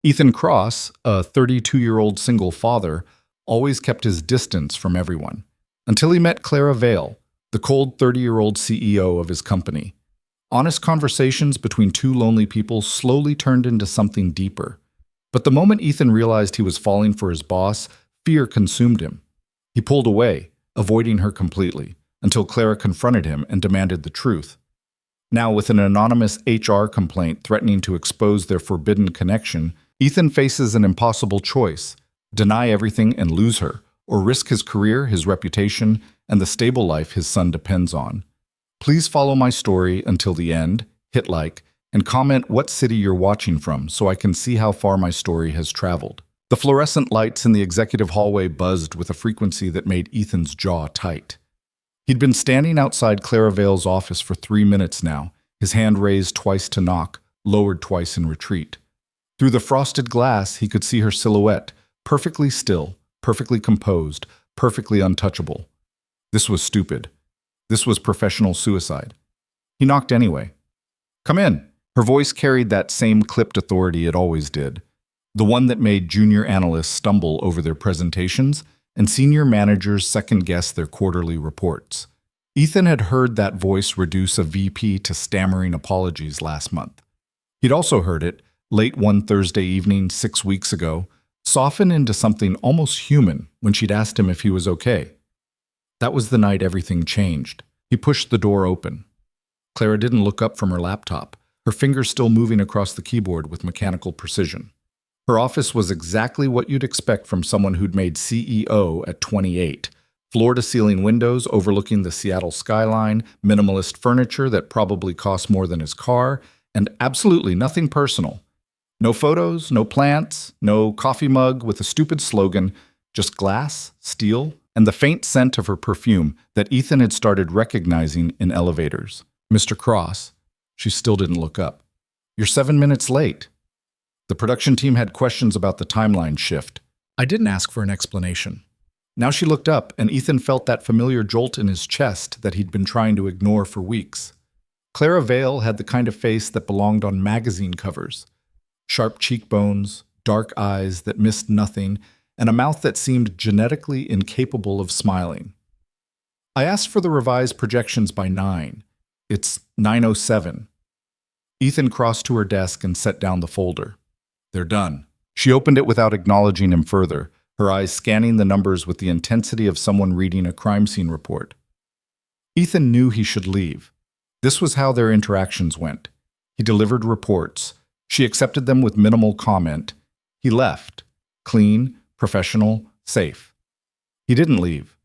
Ethan Cross, a 32-year-old single father, always kept his distance from everyone, until he met Clara Vale, the cold 30-year-old CEO of his company. Honest conversations between two lonely people slowly turned into something deeper. But the moment Ethan realized he was falling for his boss, fear consumed him. He pulled away, avoiding her completely, until Clara confronted him and demanded the truth. Now, with an anonymous HR complaint threatening to expose their forbidden connection, Ethan faces an impossible choice: deny everything and lose her, or risk his career, his reputation, and the stable life his son depends on. Please follow my story until the end, hit like, and comment what city you're watching from so I can see how far my story has traveled. The fluorescent lights in the executive hallway buzzed with a frequency that made Ethan's jaw tight. He'd been standing outside Clara Vale's office for 3 minutes now, his hand raised twice to knock, lowered twice in retreat. Through the frosted glass, he could see her silhouette, perfectly still, perfectly composed, perfectly untouchable. This was stupid. This was professional suicide. He knocked anyway. "Come in." Her voice carried that same clipped authority it always did, the one that made junior analysts stumble over their presentations and senior managers second-guess their quarterly reports. Ethan had heard that voice reduce a VP to stammering apologies last month. He'd also heard it, late one Thursday evening 6 weeks ago, soften into something almost human when she'd asked him if he was okay. That was the night everything changed. He pushed the door open. Clara didn't look up from her laptop, her fingers still moving across the keyboard with mechanical precision. Her office was exactly what you'd expect from someone who'd made CEO at 28. Floor-to-ceiling windows overlooking the Seattle skyline, minimalist furniture that probably cost more than his car, and absolutely nothing personal. No photos, no plants, no coffee mug with a stupid slogan, just glass, steel, and the faint scent of her perfume that Ethan had started recognizing in elevators. "Mr. Cross." She still didn't look up. "You're 7 minutes late." The production team had questions about the timeline shift. I didn't ask for an explanation. Now she looked up, and Ethan felt that familiar jolt in his chest that he'd been trying to ignore for weeks. Clara Vale had the kind of face that belonged on magazine covers. Sharp cheekbones, dark eyes that missed nothing, and a mouth that seemed genetically incapable of smiling. "I asked for the revised projections by 9. It's 9:07. Ethan crossed to her desk and set down the folder. "They're done." She opened it without acknowledging him further, her eyes scanning the numbers with the intensity of someone reading a crime scene report. Ethan knew he should leave. This was how their interactions went. He delivered reports. She accepted them with minimal comment. He left. Clean, professional, safe. He didn't leave.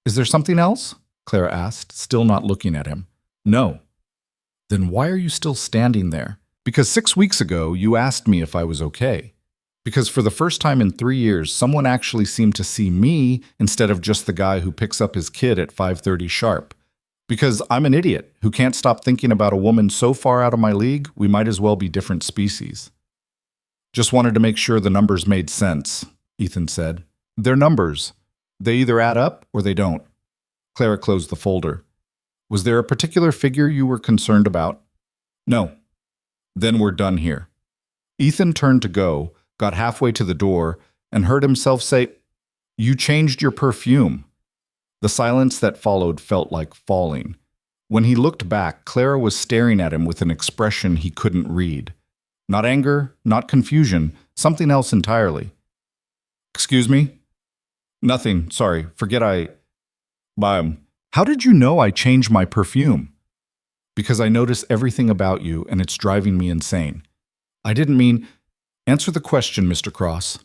"Is there something else?" Clara asked, still not looking at him. "No." "Then why are you still standing there?" "Because 6 weeks ago, you asked me if I was okay. Because for the first time in 3 years, someone actually seemed to see me instead of just the guy who picks up his kid at 5:30 sharp. Because I'm an idiot who can't stop thinking about a woman so far out of my league, we might as well be different species." "Just wanted to make sure the numbers made sense," Ethan said. "They're numbers. They either add up or they don't." Clara closed the folder. "Was there a particular figure you were concerned about?" "No." "Then we're done here." Ethan turned to go, got halfway to the door, and heard himself say, "You changed your perfume." The silence that followed felt like falling. When he looked back, Clara was staring at him with an expression he couldn't read. Not anger, not confusion, something else entirely. "Excuse me?" "Nothing, sorry, forget How did you know I changed my perfume?" "Because I notice everything about you, and it's driving me insane." "I didn't mean—" "Answer the question, Mr. Cross."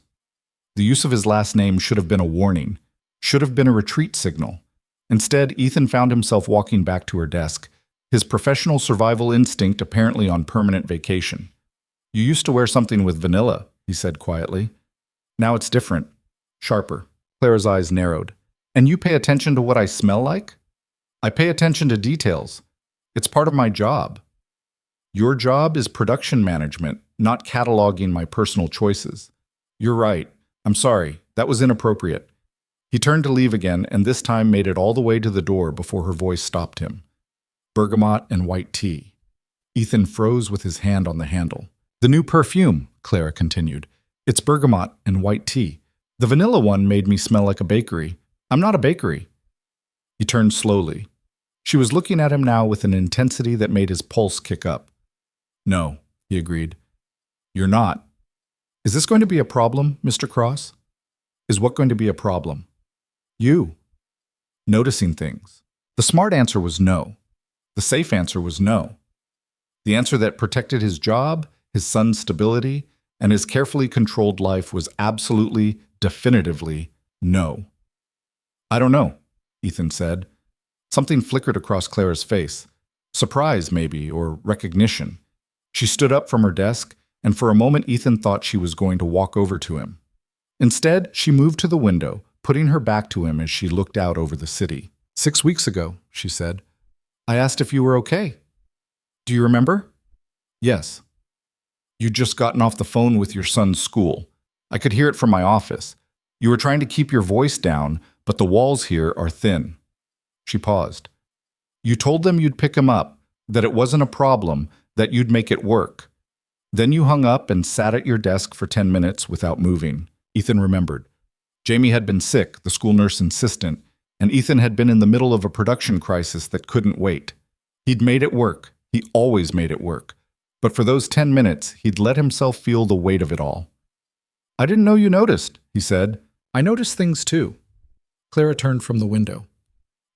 The use of his last name should have been a warning, should have been a retreat signal. Instead, Ethan found himself walking back to her desk, his professional survival instinct apparently on permanent vacation. "You used to wear something with vanilla," he said quietly. "Now it's different, sharper." Clara's eyes narrowed. "And you pay attention to what I smell like?" "I pay attention to details. It's part of my job." "Your job is production management, not cataloging my personal choices." "You're right. I'm sorry. That was inappropriate." He turned to leave again, and this time made it all the way to the door before her voice stopped him. "Bergamot and white tea." Ethan froze with his hand on the handle. "The new perfume," Clara continued. It's bergamot and white tea. The vanilla one made me smell like a bakery. I'm not a bakery. He turned slowly. She was looking at him now with an intensity that made his pulse kick up. No, he agreed. You're not. Is this going to be a problem, Mr. Cross? Is what going to be a problem? You. Noticing things. The smart answer was no. The safe answer was no. The answer that protected his job, his son's stability, and his carefully controlled life was absolutely, definitively no. I don't know, Ethan said. Something flickered across Clara's face. Surprise, maybe, or recognition. She stood up from her desk, and for a moment Ethan thought she was going to walk over to him. Instead, she moved to the window, putting her back to him as she looked out over the city. 6 weeks ago, she said, I asked if you were okay. Do you remember? Yes. You'd just gotten off the phone with your son's school. I could hear it from my office. You were trying to keep your voice down, but the walls here are thin. She paused. You told them you'd pick him up, that it wasn't a problem, that you'd make it work. Then you hung up and sat at your desk for 10 minutes without moving. Ethan remembered. Jamie had been sick, the school nurse insistent, and Ethan had been in the middle of a production crisis that couldn't wait. He'd made it work. He always made it work. But for those 10 minutes, he'd let himself feel the weight of it all. I didn't know you noticed, he said. I notice things too. Clara turned from the window.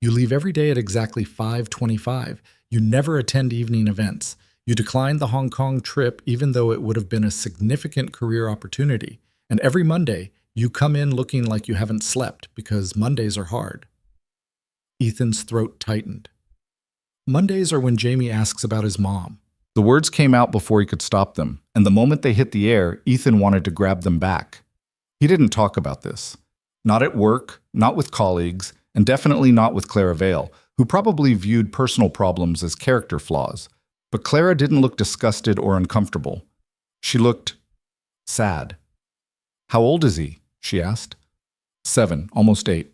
You leave every day at exactly 5:25. You never attend evening events. You declined the Hong Kong trip even though it would have been a significant career opportunity. And every Monday, you come in looking like you haven't slept because Mondays are hard. Ethan's throat tightened. Mondays are when Jamie asks about his mom. The words came out before he could stop them, and the moment they hit the air, Ethan wanted to grab them back. He didn't talk about this. Not at work, not with colleagues, and definitely not with Clara Vale, who probably viewed personal problems as character flaws. But Clara didn't look disgusted or uncomfortable. She looked sad. How old is he? She asked. 7, almost 8.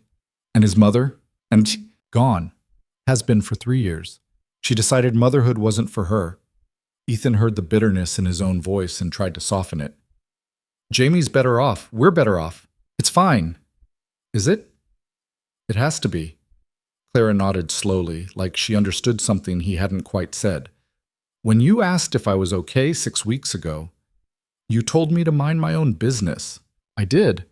And his mother? And gone. Has been for 3 years. She decided motherhood wasn't for her. Ethan heard the bitterness in his own voice and tried to soften it. Jamie's better off. We're better off. It's fine. Is it? It has to be. Clara nodded slowly, like she understood something he hadn't quite said. When you asked if I was okay 6 weeks ago, you told me to mind my own business. I did.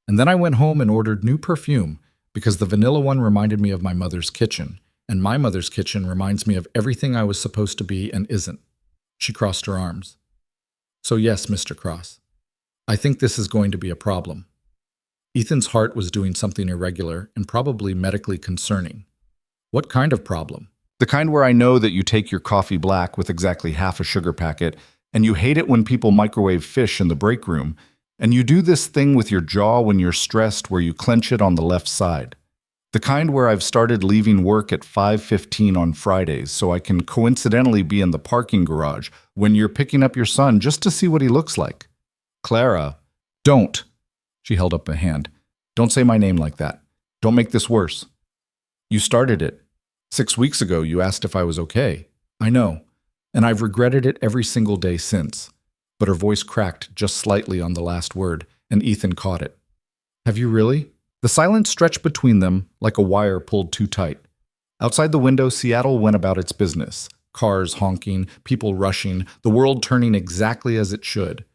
And then I went home and ordered new perfume because the vanilla one reminded me of my mother's kitchen, and my mother's kitchen reminds me of everything I was supposed to be and isn't. She crossed her arms. So yes, Mr. Cross, I think this is going to be a problem. Ethan's heart was doing something irregular and probably medically concerning. What kind of problem? The kind where I know that you take your coffee black with exactly half a sugar packet, and you hate it when people microwave fish in the break room, and you do this thing with your jaw when you're stressed where you clench it on the left side. The kind where I've started leaving work at 5:15 on Fridays so I can coincidentally be in the parking garage when you're picking up your son just to see what he looks like. Clara, don't. She held up a hand. Don't say my name like that. Don't make this worse. You started it. 6 weeks ago, you asked if I was okay. I know. And I've regretted it every single day since. But her voice cracked just slightly on the last word, and Ethan caught it. Have you really? The silence stretched between them like a wire pulled too tight. Outside the window, Seattle went about its business. Cars honking, people rushing, the world turning exactly as it should.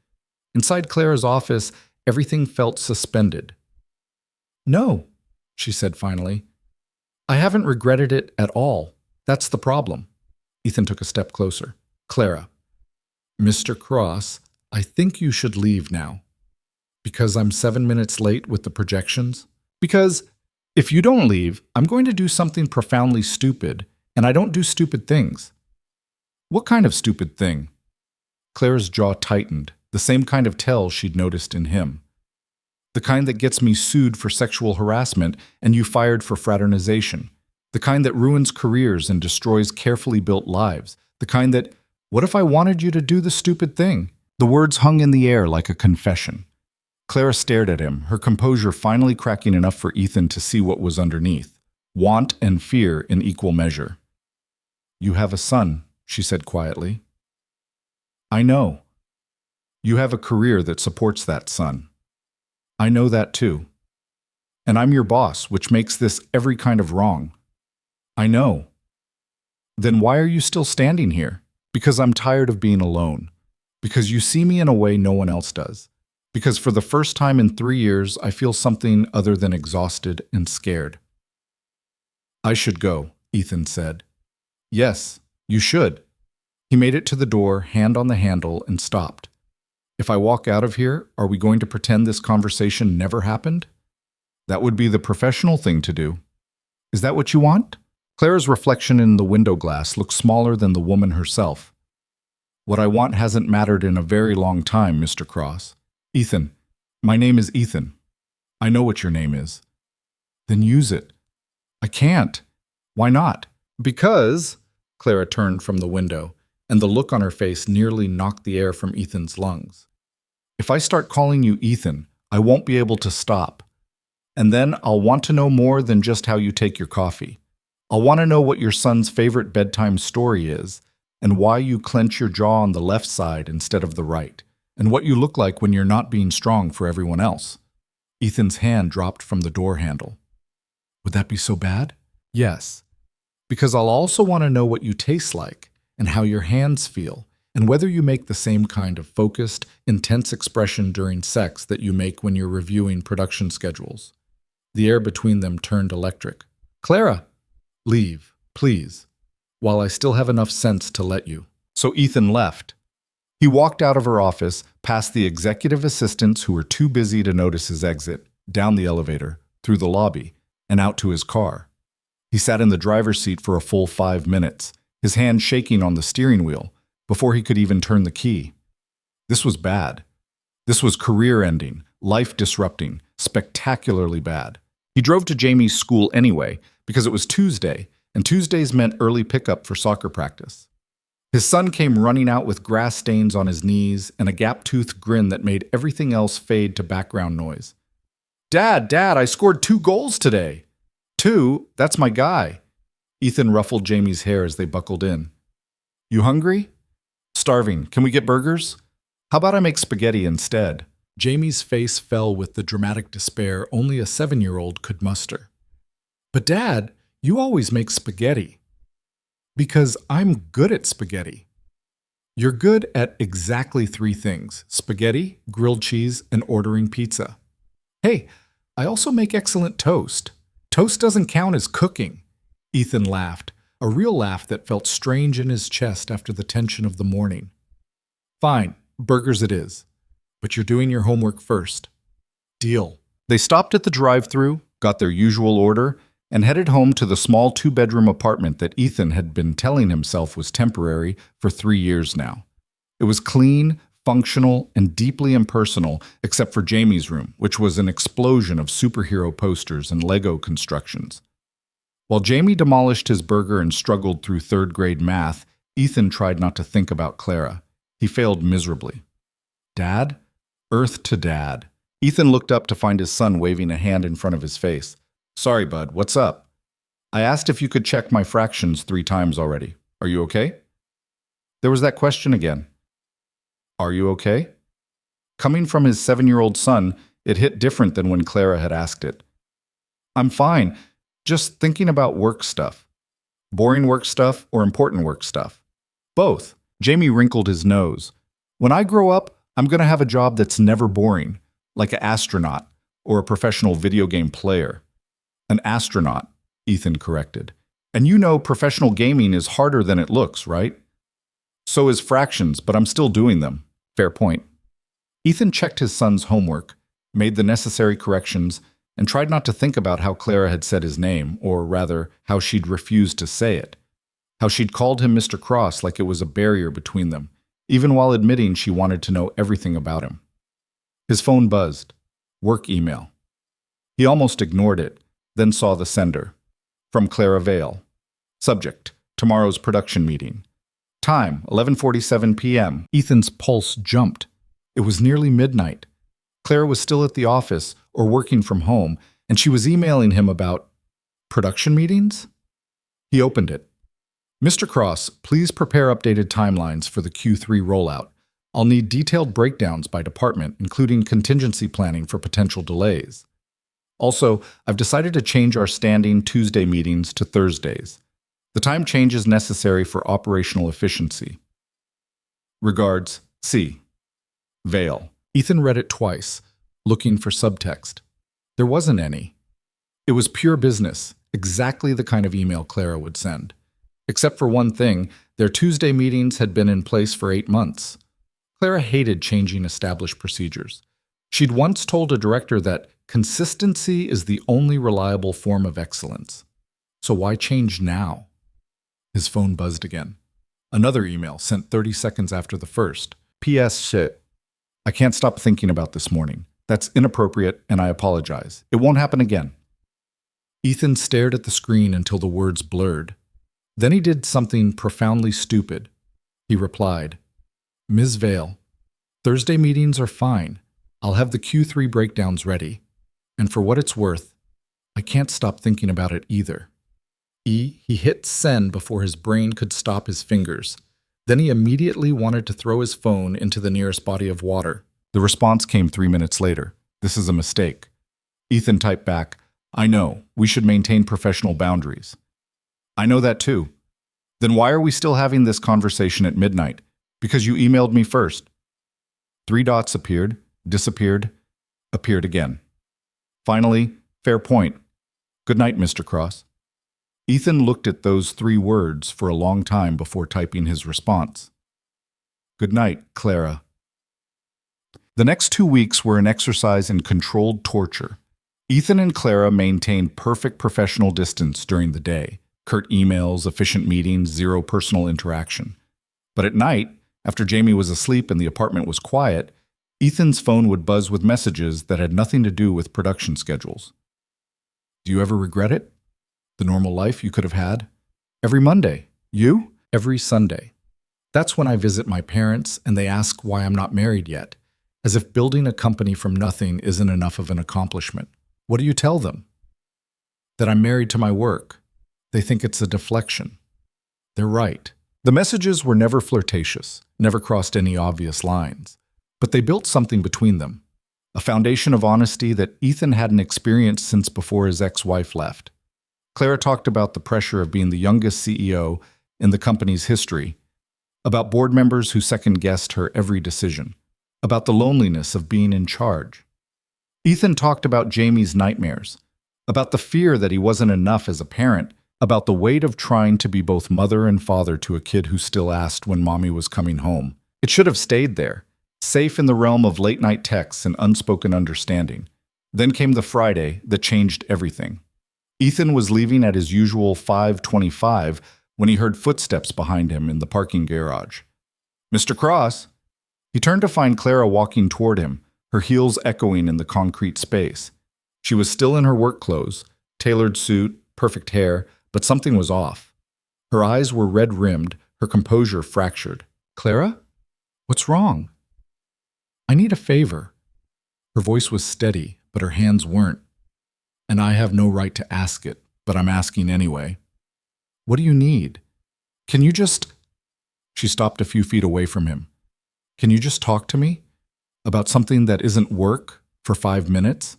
Inside Clara's office, everything felt suspended. No, she said finally. I haven't regretted it at all. That's the problem. Ethan took a step closer. Clara, Mr. Cross, I think you should leave now. Because I'm 7 minutes late with the projections? Because if you don't leave, I'm going to do something profoundly stupid, and I don't do stupid things. What kind of stupid thing? Clara's jaw tightened, the same kind of tell she'd noticed in him. The kind that gets me sued for sexual harassment and you fired for fraternization. The kind that ruins careers and destroys carefully built lives. The kind that, what if I wanted you to do the stupid thing? The words hung in the air like a confession. Clara stared at him, her composure finally cracking enough for Ethan to see what was underneath. Want and fear in equal measure. You have a son, she said quietly. I know. You have a career that supports that, son. I know that too. And I'm your boss, which makes this every kind of wrong. I know. Then why are you still standing here? Because I'm tired of being alone. Because you see me in a way no one else does. Because for the first time in 3 years, I feel something other than exhausted and scared. I should go, Ethan said. Yes, you should. He made it to the door, hand on the handle, and stopped. If I walk out of here, are we going to pretend this conversation never happened? That would be the professional thing to do. Is that what you want? Clara's reflection in the window glass looked smaller than the woman herself. What I want hasn't mattered in a very long time, Mr. Cross. Ethan. My name is Ethan. I know what your name is. Then use it. I can't. Why not? Because, Clara turned from the window, and the look on her face nearly knocked the air from Ethan's lungs. If I start calling you Ethan, I won't be able to stop. And then I'll want to know more than just how you take your coffee. I'll want to know what your son's favorite bedtime story is, and why you clench your jaw on the left side instead of the right, and what you look like when you're not being strong for everyone else. Ethan's hand dropped from the door handle. Would that be so bad? Yes. Because I'll also want to know what you taste like, and how your hands feel, and whether you make the same kind of focused, intense expression during sex that you make when you're reviewing production schedules. The air between them turned electric. Clara! Leave, please, while I still have enough sense to let you. So Ethan left. He walked out of her office, past the executive assistants who were too busy to notice his exit, down the elevator, through the lobby, and out to his car. He sat in the driver's seat for a full 5 minutes, his hand shaking on the steering wheel, before he could even turn the key. This was bad. This was career-ending, life-disrupting, spectacularly bad. He drove to Jamie's school anyway, because it was Tuesday, and Tuesdays meant early pickup for soccer practice. His son came running out with grass stains on his knees and a gap-toothed grin that made everything else fade to background noise. Dad, I scored 2 goals today. 2? That's my guy. Ethan ruffled Jamie's hair as they buckled in. You hungry? Starving. Can we get burgers? How about I make spaghetti instead? Jamie's face fell with the dramatic despair only a 7-year-old could muster. But Dad, you always make spaghetti. Because I'm good at spaghetti. You're good at exactly 3 things: spaghetti, grilled cheese, and ordering pizza. Hey, I also make excellent toast. Toast doesn't count as cooking. Ethan laughed, a real laugh that felt strange in his chest after the tension of the morning. Fine, burgers it is. But you're doing your homework first. Deal. They stopped at the drive-thru, got their usual order, and headed home to the small 2-bedroom apartment that Ethan had been telling himself was temporary for 3 years now. It was clean, functional, and deeply impersonal, except for Jamie's room, which was an explosion of superhero posters and Lego constructions. While Jamie demolished his burger and struggled through 3rd-grade math, Ethan tried not to think about Clara. He failed miserably. Dad? Earth to Dad. Ethan looked up to find his son waving a hand in front of his face. Sorry, bud, what's up? I asked if you could check my fractions 3 times already. Are you okay? There was that question again. Are you okay? Coming from his 7-year-old son, it hit different than when Clara had asked it. I'm fine, just thinking about work stuff. Boring work stuff or important work stuff? Both. Jamie wrinkled his nose. When I grow up, I'm going to have a job that's never boring, like an astronaut or a professional video game player. An astronaut, Ethan corrected. And you know professional gaming is harder than it looks, right? So is fractions, but I'm still doing them. Fair point. Ethan checked his son's homework, made the necessary corrections, and tried not to think about how Clara had said his name, or rather, how she'd refused to say it. How she'd called him Mr. Cross like it was a barrier between them, even while admitting she wanted to know everything about him. His phone buzzed. Work email. He almost ignored it, then saw the sender. From Clara Vale. Subject: tomorrow's production meeting. Time: 11:47 p.m. Ethan's pulse jumped. It was nearly midnight. Clara was still at the office or working from home, and she was emailing him about production meetings? He opened it. Mr. Cross, please prepare updated timelines for the Q3 rollout. I'll need detailed breakdowns by department, including contingency planning for potential delays. Also, I've decided to change our standing Tuesday meetings to Thursdays. The time change is necessary for operational efficiency. Regards, C. Vale. Ethan read it twice, looking for subtext. There wasn't any. It was pure business, exactly the kind of email Clara would send. Except for one thing, their Tuesday meetings had been in place for 8 months. Clara hated changing established procedures. She'd once told a director that consistency is the only reliable form of excellence. So why change now? His phone buzzed again. Another email sent 30 seconds after the first. P.S. Shit. I can't stop thinking about this morning. That's inappropriate, and I apologize. It won't happen again. Ethan stared at the screen until the words blurred. Then he did something profoundly stupid. He replied, Ms. Vale, Thursday meetings are fine. I'll have the Q3 breakdowns ready. And for what it's worth, I can't stop thinking about it either. He hit send before his brain could stop his fingers. Then he immediately wanted to throw his phone into the nearest body of water. The response came 3 minutes later. This is a mistake. Ethan typed back, I know, we should maintain professional boundaries. I know that too. Then why are we still having this conversation at midnight? Because you emailed me first. 3 dots appeared, disappeared, appeared again. Finally, fair point. Good night, Mr. Cross. Ethan looked at those 3 words for a long time before typing his response. Good night, Clara. The next 2 weeks were an exercise in controlled torture. Ethan and Clara maintained perfect professional distance during the day. Curt emails, efficient meetings, zero personal interaction. But at night, after Jamie was asleep and the apartment was quiet, Ethan's phone would buzz with messages that had nothing to do with production schedules. Do you ever regret it? The normal life you could have had? Every Monday. You? Every Sunday. That's when I visit my parents and they ask why I'm not married yet, as if building a company from nothing isn't enough of an accomplishment. What do you tell them? That I'm married to my work. They think it's a deflection. They're right. The messages were never flirtatious, never crossed any obvious lines, but they built something between them, a foundation of honesty that Ethan hadn't experienced since before his ex-wife left. Clara talked about the pressure of being the youngest CEO in the company's history, about board members who second-guessed her every decision, about the loneliness of being in charge. Ethan talked about Jamie's nightmares, about the fear that he wasn't enough as a parent, about the weight of trying to be both mother and father to a kid who still asked when mommy was coming home. It should have stayed there, safe in the realm of late-night texts and unspoken understanding. Then came the Friday that changed everything. Ethan was leaving at his usual 5:25 when he heard footsteps behind him in the parking garage. Mr. Cross! He turned to find Clara walking toward him, her heels echoing in the concrete space. She was still in her work clothes, tailored suit, perfect hair, but something was off. Her eyes were red-rimmed, her composure fractured. Clara? What's wrong? I need a favor. Her voice was steady, but her hands weren't. And I have no right to ask it, but I'm asking anyway. What do you need? Can you just... She stopped a few feet away from him. Can you just talk to me? About something that isn't work for 5 minutes?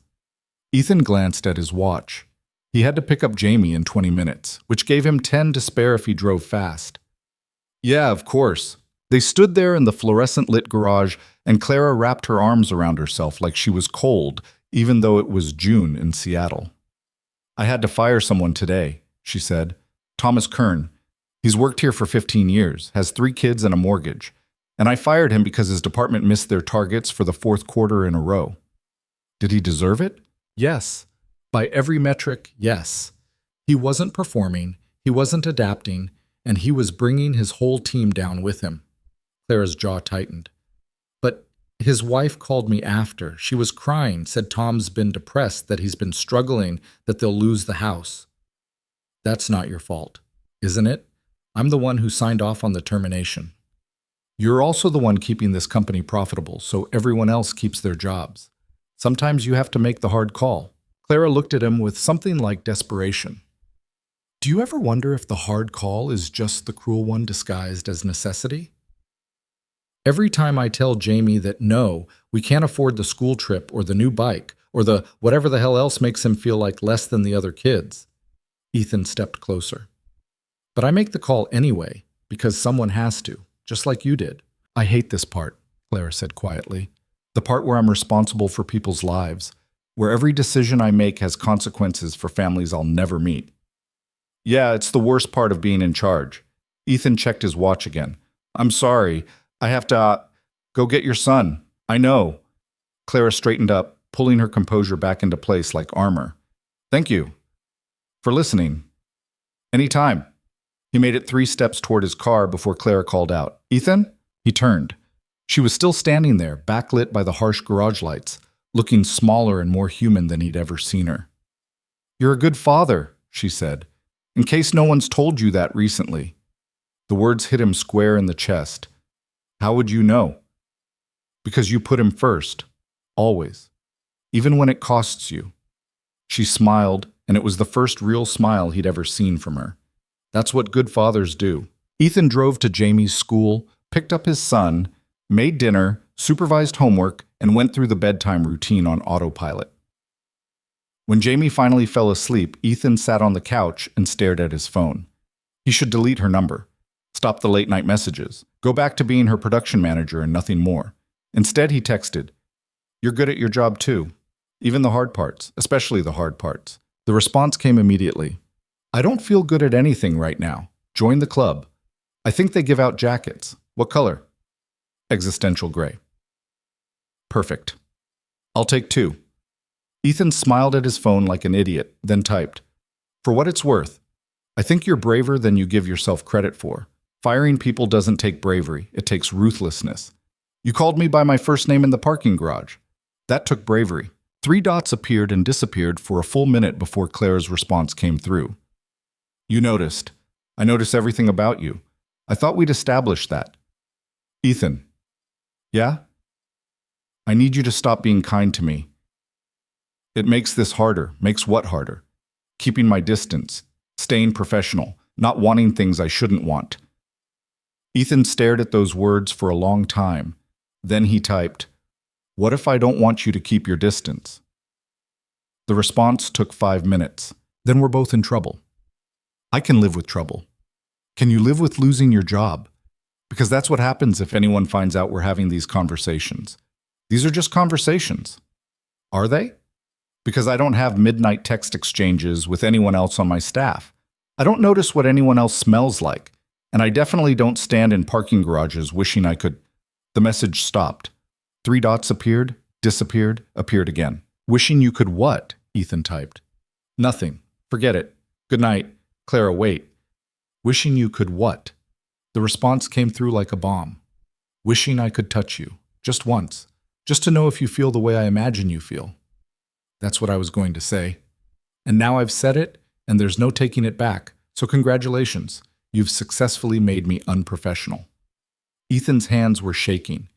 Ethan glanced at his watch. He had to pick up Jamie in 20 minutes, which gave him 10 to spare if he drove fast. Yeah, of course. They stood there in the fluorescent-lit garage, and Clara wrapped her arms around herself like she was cold, even though it was June in Seattle. I had to fire someone today, she said. Thomas Kern. He's worked here for 15 years, has 3 kids and a mortgage. And I fired him because his department missed their targets for the 4th quarter in a row. Did he deserve it? Yes. By every metric, yes. He wasn't performing, he wasn't adapting, and he was bringing his whole team down with him. Clara's jaw tightened. But his wife called me after. She was crying, said Tom's been depressed, that he's been struggling, that they'll lose the house. That's not your fault, isn't it? I'm the one who signed off on the termination. You're also the one keeping this company profitable, so everyone else keeps their jobs. Sometimes you have to make the hard call. Clara looked at him with something like desperation. Do you ever wonder if the hard call is just the cruel one disguised as necessity? Every time I tell Jamie that no, we can't afford the school trip or the new bike or the whatever the hell else makes him feel like less than the other kids. Ethan stepped closer. But I make the call anyway, because someone has to, just like you did. I hate this part, Clara said quietly. The part where I'm responsible for people's lives, where every decision I make has consequences for families I'll never meet. Yeah, it's the worst part of being in charge. Ethan checked his watch again. I'm sorry. I have to go get your son. I know. Clara straightened up, pulling her composure back into place like armor. Thank you for listening. Anytime. He made it 3 steps toward his car before Clara called out, Ethan? He turned. She was still standing there, backlit by the harsh garage lights, looking smaller and more human than he'd ever seen her. You're a good father, she said, in case no one's told you that recently. The words hit him square in the chest. How would you know? Because you put him first, always, even when it costs you. She smiled, and it was the first real smile he'd ever seen from her. That's what good fathers do. Ethan drove to Jamie's school, picked up his son, made dinner, supervised homework, and went through the bedtime routine on autopilot. When Jamie finally fell asleep, Ethan sat on the couch and stared at his phone. He should delete her number, stop the late-night messages, go back to being her production manager and nothing more. Instead, he texted, You're good at your job too. Even the hard parts, especially the hard parts. The response came immediately. I don't feel good at anything right now. Join the club. I think they give out jackets. What color? Existential gray. Perfect. I'll take 2. Ethan smiled at his phone like an idiot, then typed, For what it's worth, I think you're braver than you give yourself credit for. Firing people doesn't take bravery, it takes ruthlessness. You called me by my first name in the parking garage. That took bravery. 3 dots appeared and disappeared for a full minute before Clara's response came through. You noticed. I notice everything about you. I thought we'd established that. Ethan. Yeah? I need you to stop being kind to me. It makes this harder. Makes what harder? Keeping my distance. Staying professional. Not wanting things I shouldn't want. Ethan stared at those words for a long time. Then he typed, What if I don't want you to keep your distance? The response took 5 minutes. Then we're both in trouble. I can live with trouble. Can you live with losing your job? Because that's what happens if anyone finds out we're having these conversations. These are just conversations. Are they? Because I don't have midnight text exchanges with anyone else on my staff. I don't notice what anyone else smells like. And I definitely don't stand in parking garages wishing I could. The message stopped. 3 dots appeared, disappeared, appeared again. Wishing you could what? Ethan typed. Nothing. Forget it. Good night. Clara, wait. Wishing you could what? The response came through like a bomb. Wishing I could touch you. Just once. Just to know if you feel the way I imagine you feel. That's what I was going to say. And now I've said it, and there's no taking it back. So congratulations. You've successfully made me unprofessional. Ethan's hands were shaking.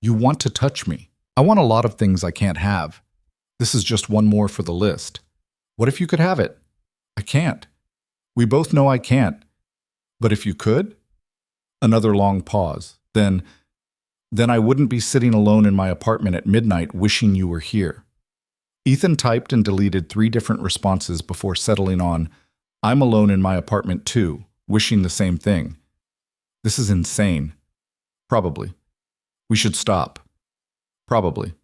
You want to touch me. I want a lot of things I can't have. This is just one more for the list. What if you could have it? I can't. We both know I can't. But if you could? Another long pause. Then I wouldn't be sitting alone in my apartment at midnight wishing you were here. Ethan typed and deleted 3 different responses before settling on, I'm alone in my apartment too, wishing the same thing. This is insane. Probably. We should stop. Probably.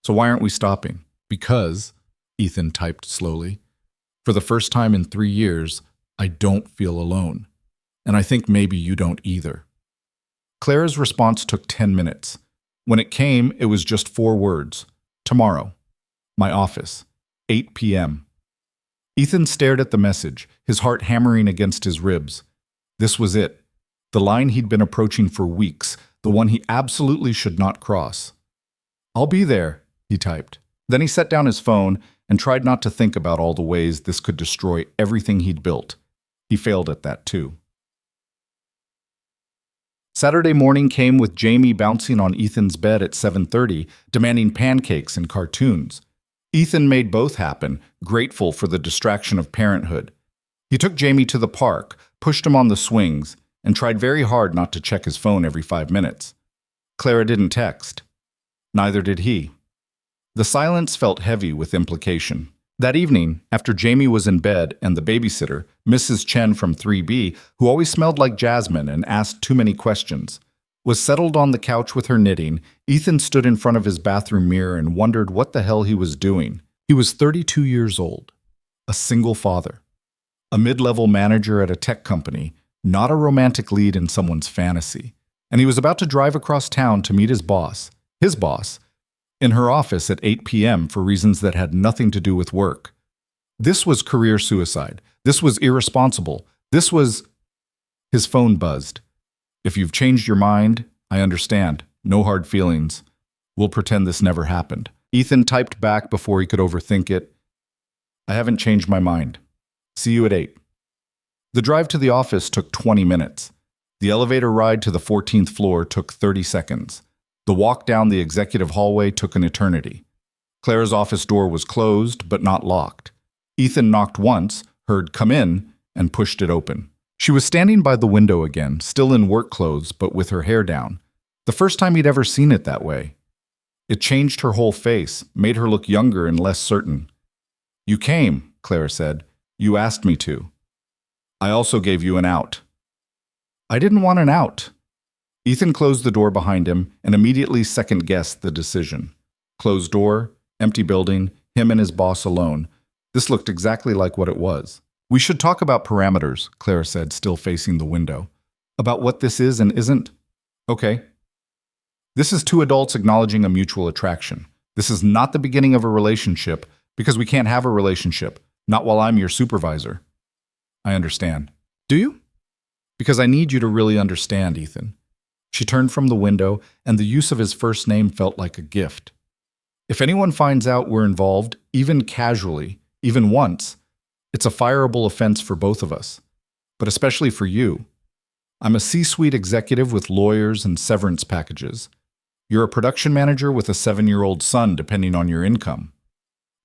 So why aren't we stopping? Because, Ethan typed slowly, for the first time in 3 years, I don't feel alone. And I think maybe you don't either. Clara's response took 10 minutes. When it came, it was just 4 words. Tomorrow. My office. 8 p.m. Ethan stared at the message, his heart hammering against his ribs. This was it. The line he'd been approaching for weeks, the one he absolutely should not cross. I'll be there, he typed. Then he set down his phone and tried not to think about all the ways this could destroy everything he'd built. He failed at that too. Saturday morning came with Jamie bouncing on Ethan's bed at 7:30, demanding pancakes and cartoons. Ethan made both happen, grateful for the distraction of parenthood. He took Jamie to the park, pushed him on the swings, and tried very hard not to check his phone every 5 minutes. Clara didn't text. Neither did he. The silence felt heavy with implication. That evening, after Jamie was in bed and the babysitter, Mrs. Chen from 3B, who always smelled like jasmine and asked too many questions, was settled on the couch with her knitting, Ethan stood in front of his bathroom mirror and wondered what the hell he was doing. He was 32 years old, a single father, a mid-level manager at a tech company, not a romantic lead in someone's fantasy. And he was about to drive across town to meet his boss, in her office at 8 p.m. for reasons that had nothing to do with work. This was career suicide. This was irresponsible. This was... His phone buzzed. If you've changed your mind, I understand. No hard feelings. We'll pretend this never happened. Ethan typed back before he could overthink it. I haven't changed my mind. See you at 8. The drive to the office took 20 minutes. The elevator ride to the 14th floor took 30 seconds. The walk down the executive hallway took an eternity. Clara's office door was closed, but not locked. Ethan knocked once, heard "come in," and pushed it open. She was standing by the window again, still in work clothes, but with her hair down. The first time he'd ever seen it that way. It changed her whole face, made her look younger and less certain. You came, Clara said. You asked me to. I also gave you an out. I didn't want an out. Ethan closed the door behind him and immediately second-guessed the decision. Closed door, empty building, him and his boss alone. This looked exactly like what it was. We should talk about parameters, Clara said, still facing the window. About what this is and isn't? Okay. This is two adults acknowledging a mutual attraction. This is not the beginning of a relationship, because we can't have a relationship, not while I'm your supervisor. I understand. Do you? Because I need you to really understand, Ethan. She turned from the window, and the use of his first name felt like a gift. If anyone finds out we're involved, even casually, even once, it's a fireable offense for both of us, but especially for you. I'm a C-suite executive with lawyers and severance packages. You're a production manager with a 7-year-old son, depending on your income.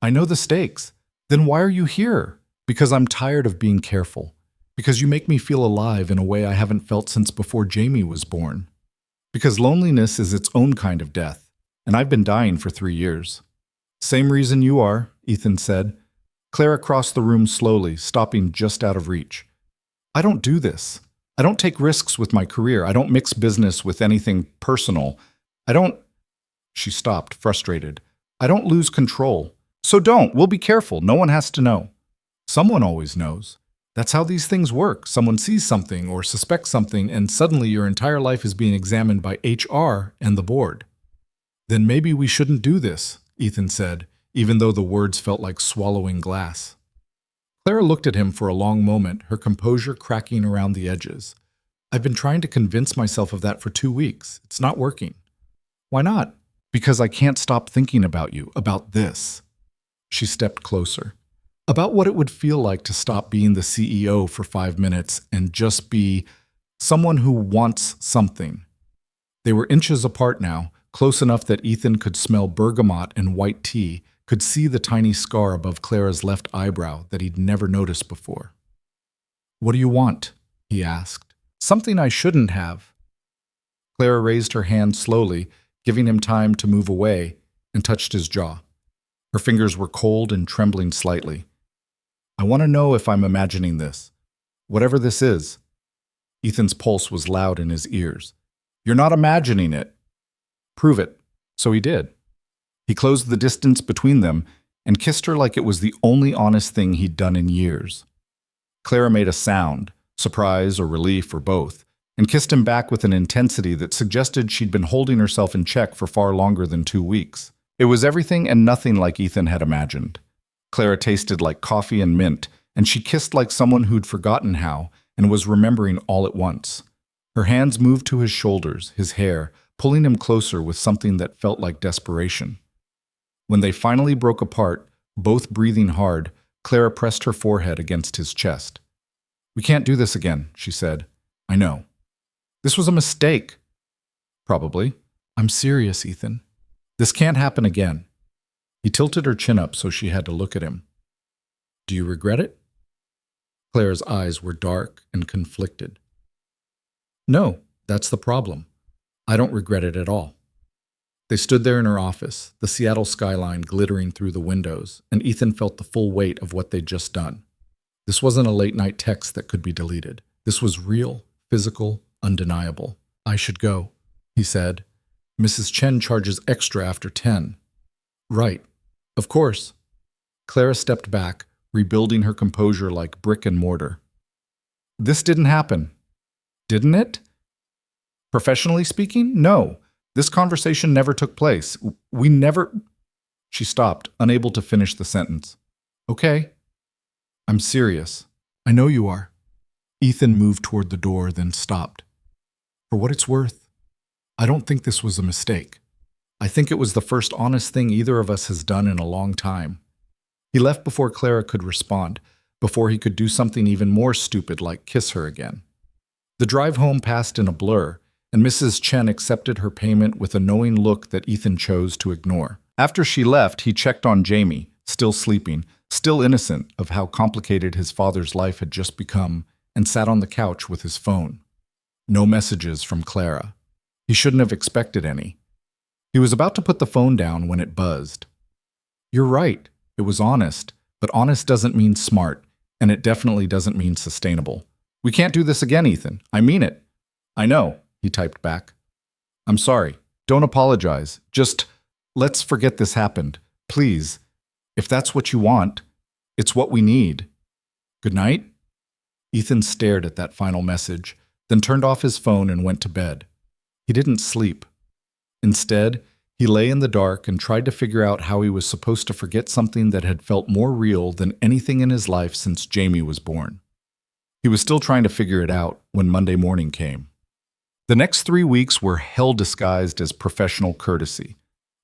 I know the stakes. Then why are you here? Because I'm tired of being careful. Because you make me feel alive in a way I haven't felt since before Jamie was born. Because loneliness is its own kind of death, and I've been dying for 3 years. Same reason you are, Ethan said. Clara crossed the room slowly, stopping just out of reach. I don't do this. I don't take risks with my career. I don't mix business with anything personal. I don't... She stopped, frustrated. I don't lose control. So don't. We'll be careful. No one has to know. Someone always knows. That's how these things work. Someone sees something or suspects something, and suddenly your entire life is being examined by HR and the board. Then maybe we shouldn't do this, Ethan said, even though the words felt like swallowing glass. Clara looked at him for a long moment, her composure cracking around the edges. I've been trying to convince myself of that for 2 weeks. It's not working. Why not? Because I can't stop thinking about you, about this. She stepped closer. About what it would feel like to stop being the CEO for 5 minutes and just be someone who wants something. They were inches apart now, close enough that Ethan could smell bergamot and white tea, could see the tiny scar above Clara's left eyebrow that he'd never noticed before. What do you want? He asked. Something I shouldn't have. Clara raised her hand slowly, giving him time to move away, and touched his jaw. Her fingers were cold and trembling slightly. I want to know if I'm imagining this. Whatever this is. Ethan's pulse was loud in his ears. You're not imagining it. Prove it. So he did. He closed the distance between them and kissed her like it was the only honest thing he'd done in years. Clara made a sound, surprise or relief or both, and kissed him back with an intensity that suggested she'd been holding herself in check for far longer than 2 weeks. It was everything and nothing like Ethan had imagined. Clara tasted like coffee and mint, and she kissed like someone who'd forgotten how and was remembering all at once. Her hands moved to his shoulders, his hair, pulling him closer with something that felt like desperation. When they finally broke apart, both breathing hard, Clara pressed her forehead against his chest. We can't do this again, she said. I know. This was a mistake. Probably. I'm serious, Ethan. This can't happen again. He tilted her chin up so she had to look at him. Do you regret it? Clara's eyes were dark and conflicted. No, that's the problem. I don't regret it at all. They stood there in her office, the Seattle skyline glittering through the windows, and Ethan felt the full weight of what they'd just done. This wasn't a late-night text that could be deleted. This was real, physical, undeniable. I should go, he said. Mrs. Chen charges extra after 10. Right. Of course. Clara stepped back, rebuilding her composure like brick and mortar. This didn't happen. Didn't it? Professionally speaking, no. This conversation never took place. We never... She stopped, unable to finish the sentence. Okay. I'm serious. I know you are. Ethan moved toward the door, then stopped. For what it's worth, I don't think this was a mistake. I think it was the first honest thing either of us has done in a long time. He left before Clara could respond, before he could do something even more stupid like kiss her again. The drive home passed in a blur, and Mrs. Chen accepted her payment with a knowing look that Ethan chose to ignore. After she left, he checked on Jamie, still sleeping, still innocent of how complicated his father's life had just become, and sat on the couch with his phone. No messages from Clara. He shouldn't have expected any. He was about to put the phone down when it buzzed. You're right, it was honest, but honest doesn't mean smart, and it definitely doesn't mean sustainable. We can't do this again, Ethan. I mean it. I know, he typed back. I'm sorry. Don't apologize. Just, let's forget this happened. Please. If that's what you want, it's what we need. Good night? Ethan stared at that final message, then turned off his phone and went to bed. He didn't sleep. Instead, he lay in the dark and tried to figure out how he was supposed to forget something that had felt more real than anything in his life since Jamie was born. He was still trying to figure it out when Monday morning came. The next 3 weeks were hell disguised as professional courtesy.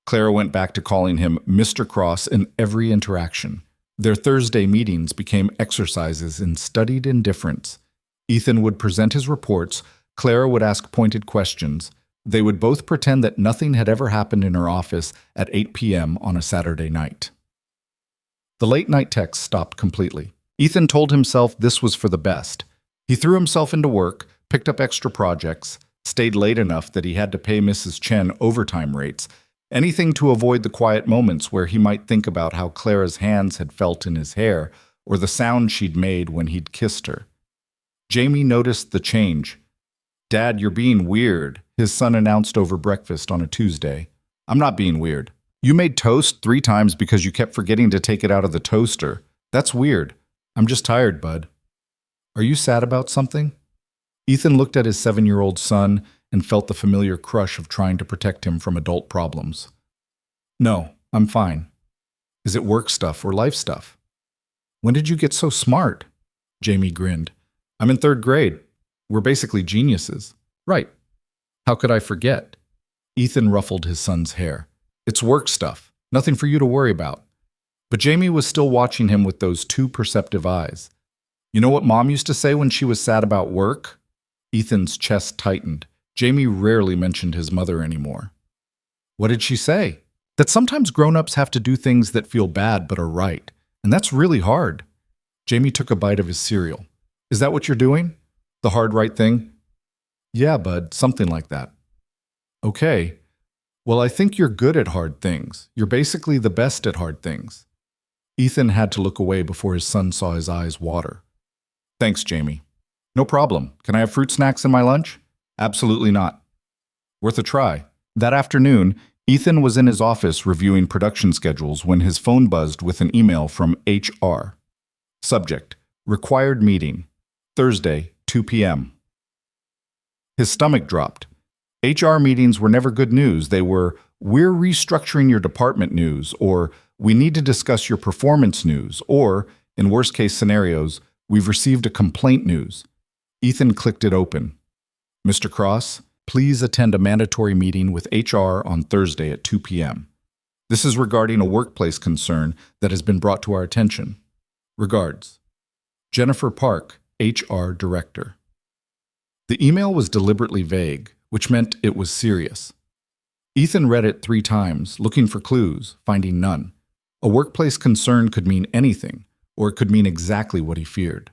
Clara went back to calling him Mr. Cross in every interaction. Their Thursday meetings became exercises in studied indifference. Ethan would present his reports, Clara would ask pointed questions. They would both pretend that nothing had ever happened in her office at 8 p.m. on a Saturday night. The late-night texts stopped completely. Ethan told himself this was for the best. He threw himself into work, picked up extra projects, stayed late enough that he had to pay Mrs. Chen overtime rates, anything to avoid the quiet moments where he might think about how Clara's hands had felt in his hair or the sound she'd made when he'd kissed her. Jamie noticed the change. Dad, you're being weird, his son announced over breakfast on a Tuesday. I'm not being weird. You made toast 3 times because you kept forgetting to take it out of the toaster. That's weird. I'm just tired, bud. Are you sad about something? Ethan looked at his 7-year-old son and felt the familiar crush of trying to protect him from adult problems. No, I'm fine. Is it work stuff or life stuff? When did you get so smart? Jamie grinned. I'm in 3rd grade. We're basically geniuses. Right. How could I forget? Ethan ruffled his son's hair. It's work stuff. Nothing for you to worry about. But Jamie was still watching him with those 2 perceptive eyes. You know what Mom used to say when she was sad about work? Ethan's chest tightened. Jamie rarely mentioned his mother anymore. What did she say? That sometimes grown-ups have to do things that feel bad but are right. And that's really hard. Jamie took a bite of his cereal. Is that what you're doing? The hard right thing? Yeah, bud, something like that. Okay. Well, I think you're good at hard things. You're basically the best at hard things. Ethan had to look away before his son saw his eyes water. Thanks, Jamie. No problem. Can I have fruit snacks in my lunch? Absolutely not. Worth a try. That afternoon, Ethan was in his office reviewing production schedules when his phone buzzed with an email from HR. Subject: Required meeting. Thursday, 2 p.m. His stomach dropped. HR meetings were never good news. They were, we're restructuring your department news, or we need to discuss your performance news, or, in worst-case scenarios, we've received a complaint news. Ethan clicked it open. Mr. Cross, please attend a mandatory meeting with HR on Thursday at 2 p.m. This is regarding a workplace concern that has been brought to our attention. Regards. Jennifer Park, HR Director. The email was deliberately vague, which meant it was serious. Ethan read it 3 times, looking for clues, finding none. A workplace concern could mean anything, or it could mean exactly what he feared.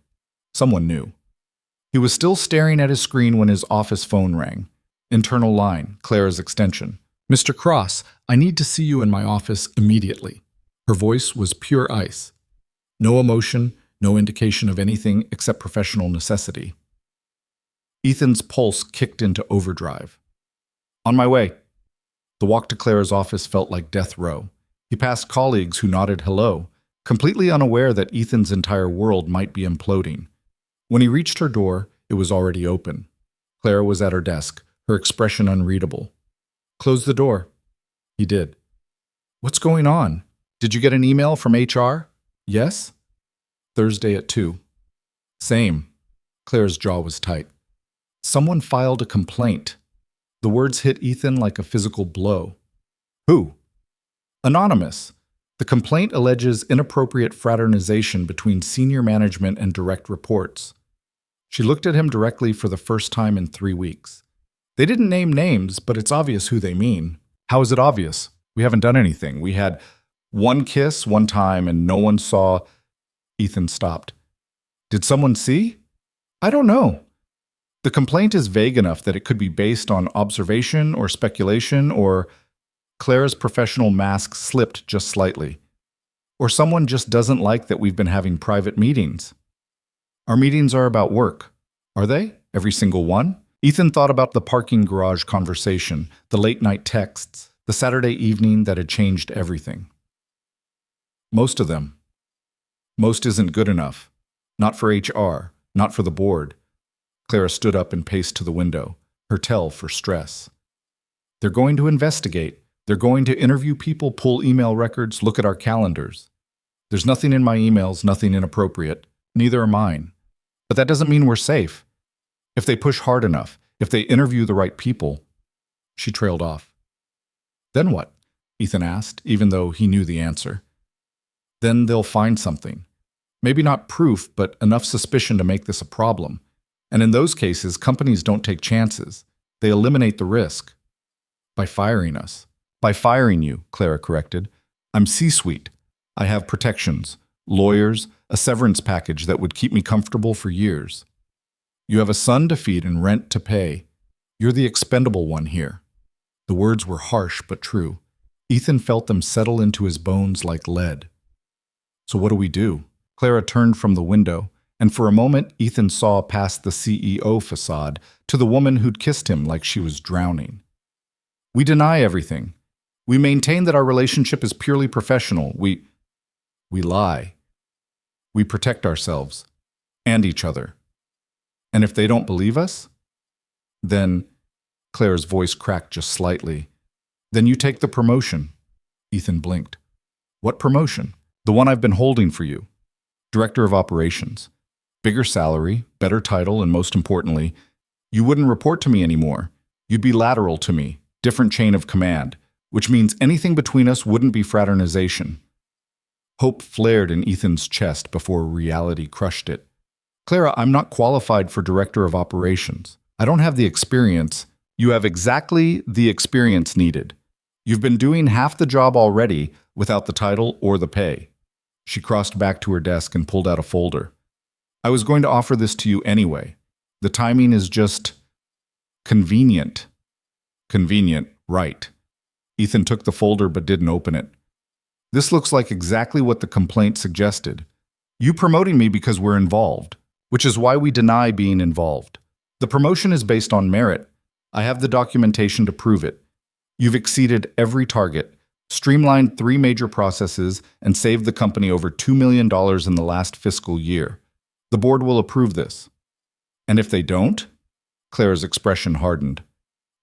Someone knew. He was still staring at his screen when his office phone rang. Internal line, Clara's extension. Mr. Cross, I need to see you in my office immediately. Her voice was pure ice. No emotion, no indication of anything except professional necessity. Ethan's pulse kicked into overdrive. On my way. The walk to Clara's office felt like death row. He passed colleagues who nodded hello, completely unaware that Ethan's entire world might be imploding. When he reached her door, it was already open. Clara was at her desk, her expression unreadable. Close the door. He did. What's going on? Did you get an email from HR? Yes? Thursday at 2. Same. Clara's jaw was tight. Someone filed a complaint. The words hit Ethan like a physical blow. Who? Anonymous. The complaint alleges inappropriate fraternization between senior management and direct reports. She looked at him directly for the first time in 3 weeks. They didn't name names, but it's obvious who they mean. How is it obvious? We haven't done anything. We had one kiss one time and no one saw. Ethan stopped. Did someone see? I don't know. The complaint is vague enough that it could be based on observation or speculation or Clara's professional mask slipped just slightly. Or someone just doesn't like that we've been having private meetings. Our meetings are about work. Are they? Every single one? Ethan thought about the parking garage conversation, the late-night texts, the Saturday evening that had changed everything. Most of them. Most isn't good enough. Not for HR, not for the board. Clara stood up and paced to the window, her tell for stress. They're going to investigate. They're going to interview people, pull email records, look at our calendars. There's nothing in my emails, nothing inappropriate. Neither are mine. But that doesn't mean we're safe. If they push hard enough, if they interview the right people. She trailed off. Then what? Ethan asked, even though he knew the answer. Then they'll find something. Maybe not proof, but enough suspicion to make this a problem. And in those cases, companies don't take chances. They eliminate the risk. By firing us. By firing you, Clara corrected. I'm C-suite. I have protections, lawyers, a severance package that would keep me comfortable for years. You have a son to feed and rent to pay. You're the expendable one here. The words were harsh but true. Ethan felt them settle into his bones like lead. So what do we do? Clara turned from the window, and for a moment Ethan saw past the CEO facade to the woman who'd kissed him like she was drowning. We deny everything. We maintain that our relationship is purely professional. We lie. We protect ourselves and each other. And if they don't believe us, then, Clara's voice cracked just slightly, then you take the promotion. Ethan blinked. What promotion? The one I've been holding for you. Director of Operations. Bigger salary, better title, and most importantly, you wouldn't report to me anymore. You'd be lateral to me, different chain of command, which means anything between us wouldn't be fraternization. Hope flared in Ethan's chest before reality crushed it. Clara, I'm not qualified for Director of Operations. I don't have the experience. You have exactly the experience needed. You've been doing half the job already without the title or the pay. She crossed back to her desk and pulled out a folder. I was going to offer this to you anyway. The timing is just convenient. Convenient, right. Ethan took the folder but didn't open it. This looks like exactly what the complaint suggested. You promoting me because we're involved, which is why we deny being involved. The promotion is based on merit. I have the documentation to prove it. You've exceeded every target, streamlined 3 major processes, and saved the company over $2 million in the last fiscal year. The board will approve this. And if they don't? Clara's expression hardened.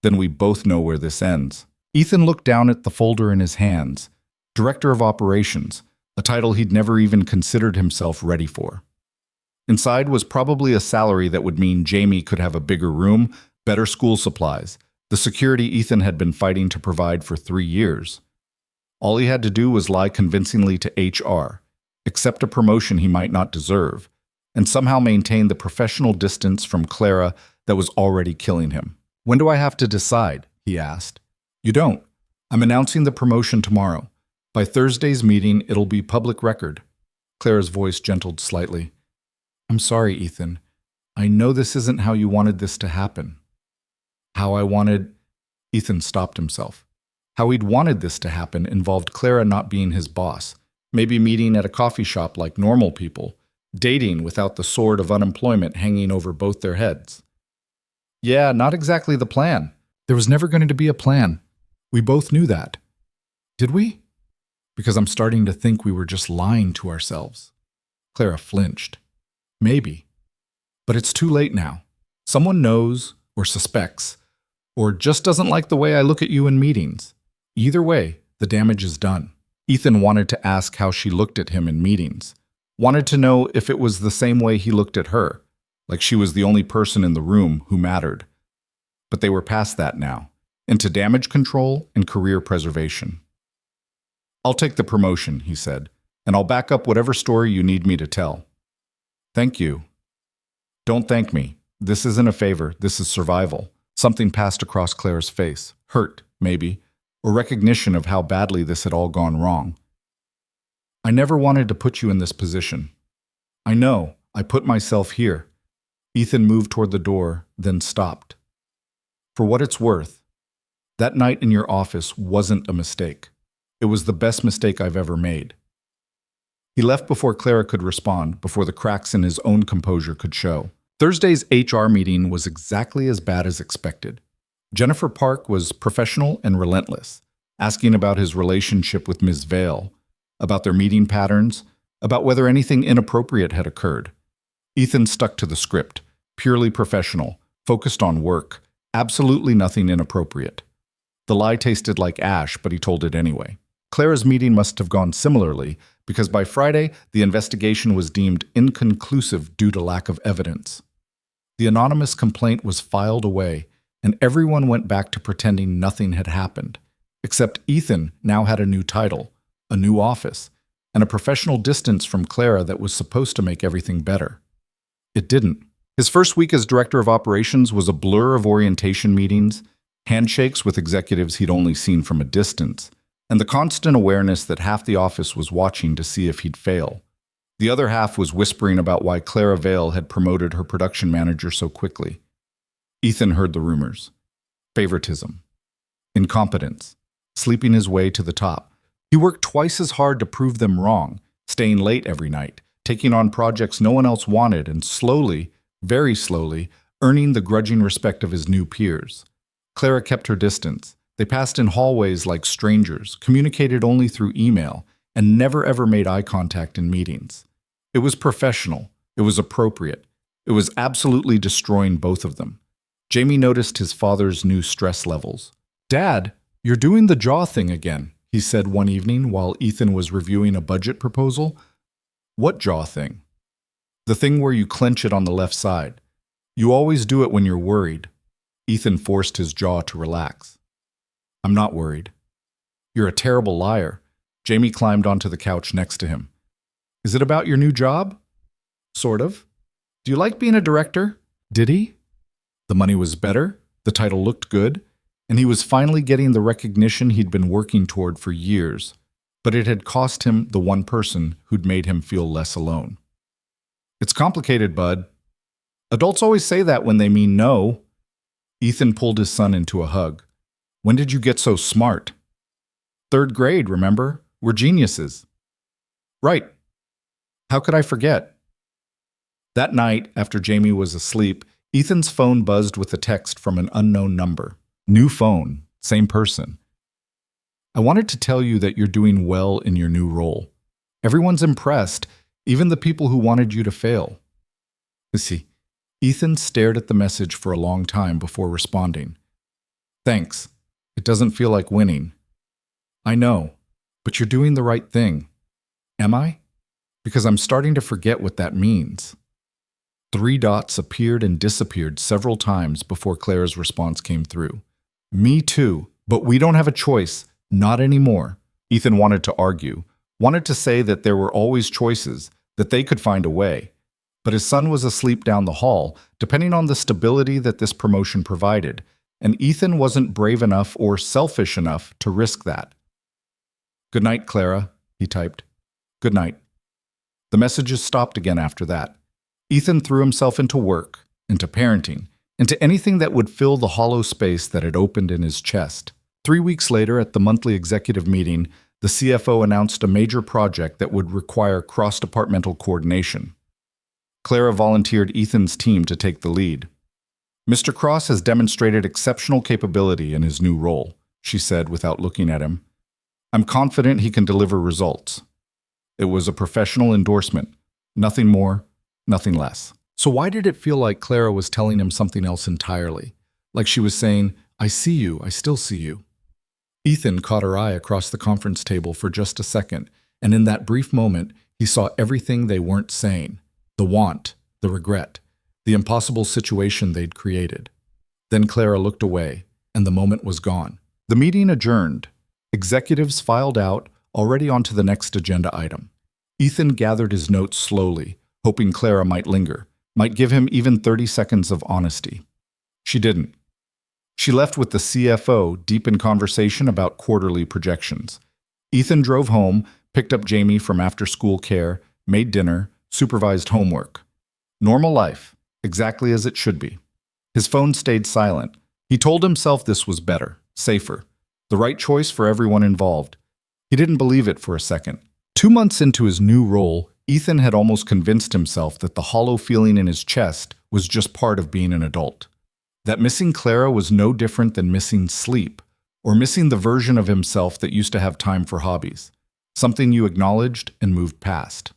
Then we both know where this ends. Ethan looked down at the folder in his hands. Director of Operations, a title he'd never even considered himself ready for. Inside was probably a salary that would mean Jamie could have a bigger room, better school supplies, the security Ethan had been fighting to provide for 3 years. All he had to do was lie convincingly to HR, accept a promotion he might not deserve, and somehow maintain the professional distance from Clara that was already killing him. When do I have to decide? He asked. You don't. I'm announcing the promotion tomorrow. By Thursday's meeting, it'll be public record. Clara's voice gentled slightly. I'm sorry, Ethan. I know this isn't how you wanted this to happen. How I wanted... Ethan stopped himself. How he'd wanted this to happen involved Clara not being his boss, maybe meeting at a coffee shop like normal people, dating without the sword of unemployment hanging over both their heads. Yeah, not exactly the plan. There was never going to be a plan. We both knew that. Did we? Because I'm starting to think we were just lying to ourselves. Clara flinched. Maybe. But it's too late now. Someone knows, or suspects, or just doesn't like the way I look at you in meetings. Either way, the damage is done. Ethan wanted to ask how she looked at him in meetings. Wanted to know if it was the same way he looked at her, like she was the only person in the room who mattered. But they were past that now, into damage control and career preservation. I'll take the promotion, he said, and I'll back up whatever story you need me to tell. Thank you. Don't thank me. This isn't a favor, this is survival. Something passed across Clara's face, hurt, maybe, or recognition of how badly this had all gone wrong. I never wanted to put you in this position. I know, I put myself here. Ethan moved toward the door, then stopped. For what it's worth, that night in your office wasn't a mistake. It was the best mistake I've ever made. He left before Clara could respond, before the cracks in his own composure could show. Thursday's HR meeting was exactly as bad as expected. Jennifer Park was professional and relentless, asking about his relationship with Ms. Vale, about their meeting patterns, about whether anything inappropriate had occurred. Ethan stuck to the script, purely professional, focused on work, absolutely nothing inappropriate. The lie tasted like ash, but he told it anyway. Clara's meeting must have gone similarly, because by Friday, the investigation was deemed inconclusive due to lack of evidence. The anonymous complaint was filed away, and everyone went back to pretending nothing had happened, except Ethan now had a new title, a new office, and a professional distance from Clara that was supposed to make everything better. It didn't. His first week as director of operations was a blur of orientation meetings, handshakes with executives he'd only seen from a distance, and the constant awareness that half the office was watching to see if he'd fail. The other half was whispering about why Clara Vale had promoted her production manager so quickly. Ethan heard the rumors. Favoritism. Incompetence. Sleeping his way to the top. He worked twice as hard to prove them wrong, staying late every night, taking on projects no one else wanted, and slowly, very slowly, earning the grudging respect of his new peers. Clara kept her distance. They passed in hallways like strangers, communicated only through email, and never ever made eye contact in meetings. It was professional. It was appropriate. It was absolutely destroying both of them. Jamie noticed his father's new stress levels. "Dad, you're doing the jaw thing again," he said one evening while Ethan was reviewing a budget proposal. "What jaw thing?" "The thing where you clench it on the left side. You always do it when you're worried." Ethan forced his jaw to relax. "I'm not worried." "You're a terrible liar." Jamie climbed onto the couch next to him. "Is it about your new job?" "Sort of." "Do you like being a director?" Did he? The money was better, the title looked good, and he was finally getting the recognition he'd been working toward for years, but it had cost him the one person who'd made him feel less alone. "It's complicated, bud." "Adults always say that when they mean no." Ethan pulled his son into a hug. "When did you get so smart?" "Third grade, remember? We're geniuses." "Right. How could I forget?" That night, after Jamie was asleep, Ethan's phone buzzed with a text from an unknown number. New phone, same person. "I wanted to tell you that you're doing well in your new role. Everyone's impressed, even the people who wanted you to fail." See, Ethan stared at the message for a long time before responding. "Thanks. It doesn't feel like winning." "I know, but you're doing the right thing." "Am I?" "Because I'm starting to forget what that means." 3 dots appeared and disappeared several times before Clara's response came through. "Me too, but we don't have a choice. Not anymore." Ethan wanted to argue, wanted to say that there were always choices, that they could find a way. But his son was asleep down the hall, depending on the stability that this promotion provided, and Ethan wasn't brave enough or selfish enough to risk that. "Good night, Clara," he typed. "Good night." The messages stopped again after that. Ethan threw himself into work, into parenting, into anything that would fill the hollow space that had opened in his chest. 3 weeks later, at the monthly executive meeting, the CFO announced a major project that would require cross-departmental coordination. Clara volunteered Ethan's team to take the lead. "Mr. Cross has demonstrated exceptional capability in his new role," she said without looking at him. "I'm confident he can deliver results." It was a professional endorsement. Nothing more, nothing less. So why did it feel like Clara was telling him something else entirely? Like she was saying, "I see you, I still see you." Ethan caught her eye across the conference table for just a second, and in that brief moment, he saw everything they weren't saying. The want, the regret, the impossible situation they'd created. Then Clara looked away, and the moment was gone. The meeting adjourned. Executives filed out, already on to the next agenda item. Ethan gathered his notes slowly, hoping Clara might linger, might give him even 30 seconds of honesty. She didn't. She left with the CFO deep in conversation about quarterly projections. Ethan drove home, picked up Jamie from after-school care, made dinner, supervised homework. Normal life, exactly as it should be. His phone stayed silent. He told himself this was better, safer, the right choice for everyone involved. He didn't believe it for a second. 2 months into his new role, Ethan had almost convinced himself that the hollow feeling in his chest was just part of being an adult. That missing Clara was no different than missing sleep, or missing the version of himself that used to have time for hobbies, something you acknowledged and moved past.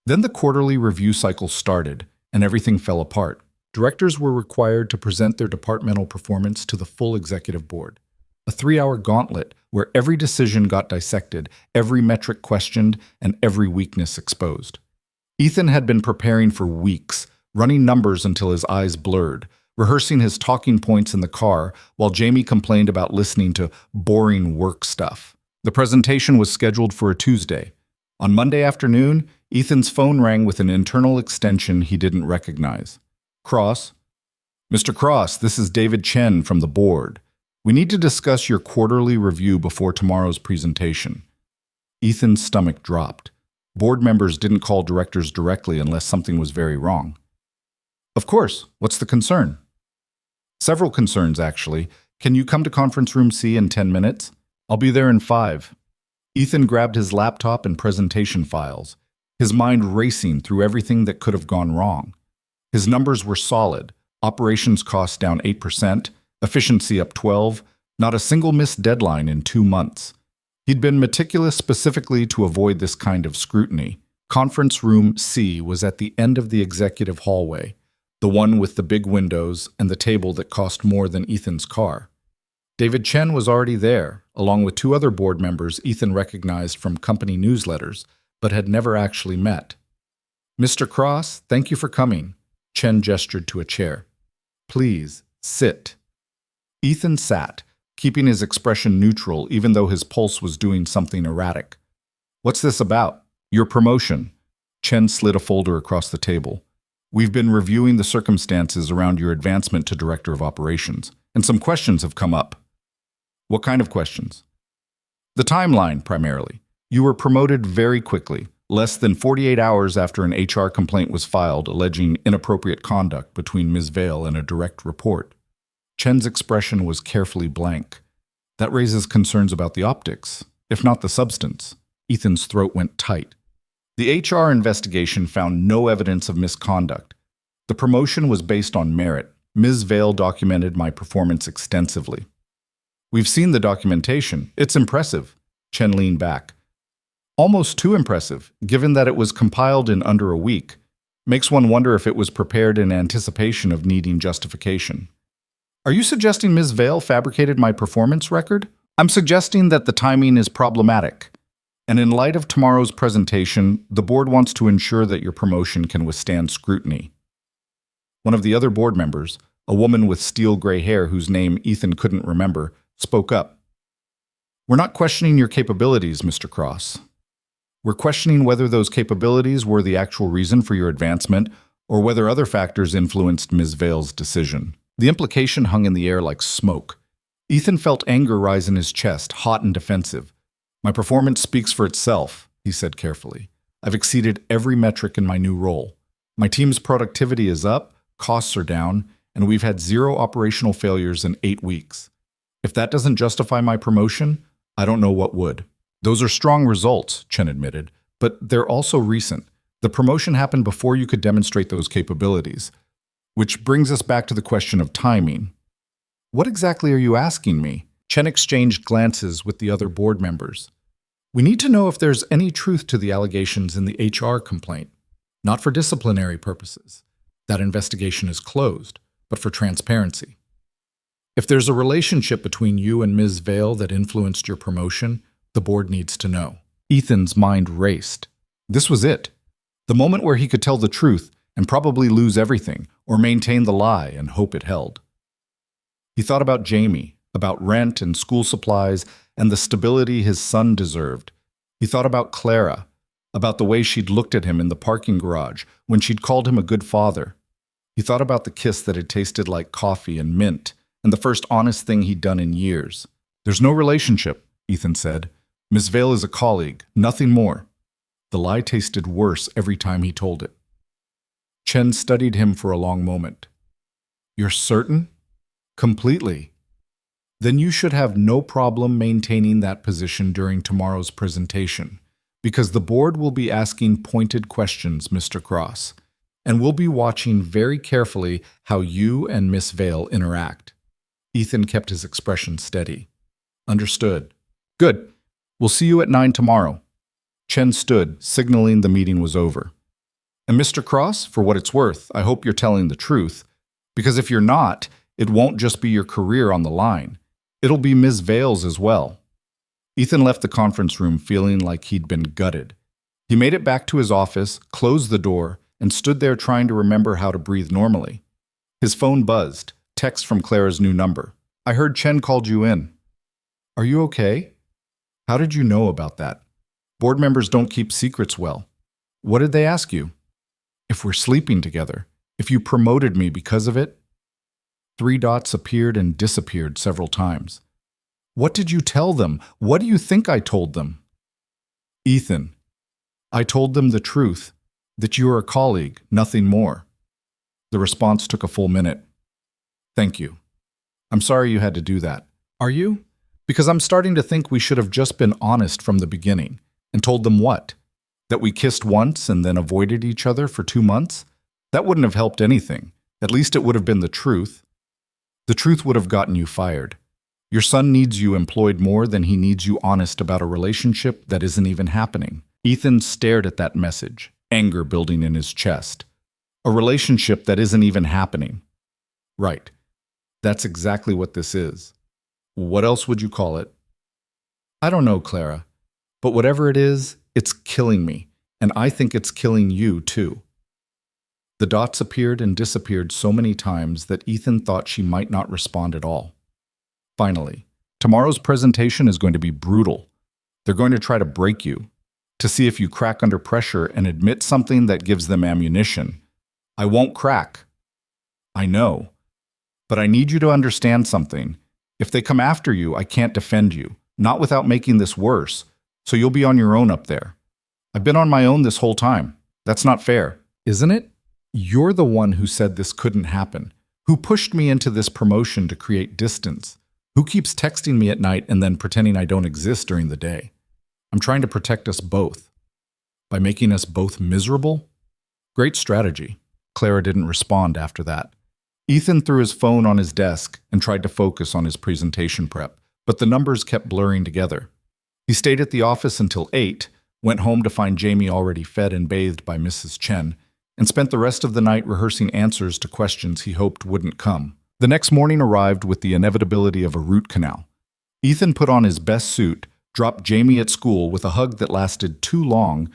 Then the quarterly review cycle started, and everything fell apart. Directors were required to present their departmental performance to the full executive board. A 3-hour gauntlet where every decision got dissected, every metric questioned, and every weakness exposed. Ethan had been preparing for weeks, running numbers until his eyes blurred, rehearsing his talking points in the car while Jamie complained about listening to boring work stuff. The presentation was scheduled for a Tuesday. On Monday afternoon, Ethan's phone rang with an internal extension he didn't recognize. "Cross?" "Mr. Cross, this is David Chen from the board. We need to discuss your quarterly review before tomorrow's presentation." Ethan's stomach dropped. Board members didn't call directors directly unless something was very wrong. "Of course. What's the concern?" "Several concerns, actually. Can you come to conference room C in 10 minutes? I'll be there in 5. Ethan grabbed his laptop and presentation files, his mind racing through everything that could have gone wrong. His numbers were solid. Operations costs down 8%, efficiency up 12%, not a single missed deadline in 2 months. He'd been meticulous specifically to avoid this kind of scrutiny. Conference room C was at the end of the executive hallway, the one with the big windows and the table that cost more than Ethan's car. David Chen was already there, along with 2 other board members Ethan recognized from company newsletters, but had never actually met. "Mr. Cross, thank you for coming." Chen gestured to a chair. "Please, sit." Ethan sat, keeping his expression neutral even though his pulse was doing something erratic. "What's this about?" "Your promotion." Chen slid a folder across the table. "We've been reviewing the circumstances around your advancement to Director of Operations, and some questions have come up." "What kind of questions?" "The timeline, primarily. You were promoted very quickly, less than 48 hours after an HR complaint was filed alleging inappropriate conduct between Ms. Vale and a direct report." Chen's expression was carefully blank. "That raises concerns about the optics, if not the substance." Ethan's throat went tight. "The HR investigation found no evidence of misconduct. The promotion was based on merit. Ms. Vale documented my performance extensively." "We've seen the documentation. It's impressive." Chen leaned back. "Almost too impressive, given that it was compiled in under a week. Makes one wonder if it was prepared in anticipation of needing justification." "Are you suggesting Ms. Vale fabricated my performance record?" "I'm suggesting that the timing is problematic. And in light of tomorrow's presentation, the board wants to ensure that your promotion can withstand scrutiny." One of the other board members, a woman with steel gray hair whose name Ethan couldn't remember, spoke up. "We're not questioning your capabilities, Mr. Cross. We're questioning whether those capabilities were the actual reason for your advancement or whether other factors influenced Ms. Vale's decision." The implication hung in the air like smoke. Ethan felt anger rise in his chest, hot and defensive. "My performance speaks for itself," he said carefully. "I've exceeded every metric in my new role. My team's productivity is up, costs are down, and we've had 0 operational failures in 8 weeks. If that doesn't justify my promotion, I don't know what would. Those are strong results, Chen admitted, but they're also recent. The promotion happened before you could demonstrate those capabilities. Which brings us back to the question of timing. What exactly are you asking me? Chen exchanged glances with the other board members. We need to know if there's any truth to the allegations in the HR complaint. Not for disciplinary purposes. That investigation is closed, but for transparency. If there's a relationship between you and Ms. Vale that influenced your promotion, the board needs to know. Ethan's mind raced. This was it. The moment where he could tell the truth and probably lose everything, or maintain the lie and hope it held. He thought about Jamie, about rent and school supplies, and the stability his son deserved. He thought about Clara, about the way she'd looked at him in the parking garage when she'd called him a good father. He thought about the kiss that had tasted like coffee and mint, and the first honest thing he'd done in years. There's no relationship, Ethan said. Miss Vale is a colleague, nothing more. The lie tasted worse every time he told it. Chen studied him for a long moment. You're certain? Completely. Then you should have no problem maintaining that position during tomorrow's presentation, because the board will be asking pointed questions, Mr. Cross, and we'll be watching very carefully how you and Miss Vale interact. Ethan kept his expression steady. Understood. Good. We'll see you at 9 tomorrow. Chen stood, signaling the meeting was over. And Mr. Cross, for what it's worth, I hope you're telling the truth, because if you're not, it won't just be your career on the line. It'll be Ms. Vale's as well. Ethan left the conference room feeling like he'd been gutted. He made it back to his office, closed the door, and stood there trying to remember how to breathe normally. His phone buzzed, text from Clara's new number. I heard Chen called you in. Are you okay? How did you know about that? Board members don't keep secrets well. What did they ask you? If we're sleeping together, if you promoted me because of it? 3 dots appeared and disappeared several times. What did you tell them? What do you think I told them? Ethan, I told them the truth, that you are a colleague, nothing more. The response took a full minute. Thank you. I'm sorry you had to do that. Are you? Because I'm starting to think we should have just been honest from the beginning and told them what? That we kissed once and then avoided each other for 2 months? That wouldn't have helped anything. At least it would have been the truth. The truth would have gotten you fired. Your son needs you employed more than he needs you honest about a relationship that isn't even happening. Ethan stared at that message, anger building in his chest. A relationship that isn't even happening. Right. That's exactly what this is. What else would you call it? I don't know, Clara. But whatever it is, it's killing me. And I think it's killing you, too. The dots appeared and disappeared so many times that Ethan thought she might not respond at all. Finally, tomorrow's presentation is going to be brutal. They're going to try to break you, to see if you crack under pressure and admit something that gives them ammunition. I won't crack. I know. But I need you to understand something. If they come after you, I can't defend you, not without making this worse, so you'll be on your own up there. I've been on my own this whole time. That's not fair, isn't it? You're the one who said this couldn't happen, who pushed me into this promotion to create distance, who keeps texting me at night and then pretending I don't exist during the day. I'm trying to protect us both. By making us both miserable? Great strategy. Clara didn't respond after that. Ethan threw his phone on his desk and tried to focus on his presentation prep, but the numbers kept blurring together. He stayed at the office until 8, went home to find Jamie already fed and bathed by Mrs. Chen, and spent the rest of the night rehearsing answers to questions he hoped wouldn't come. The next morning arrived with the inevitability of a root canal. Ethan put on his best suit, dropped Jamie at school with a hug that lasted too long,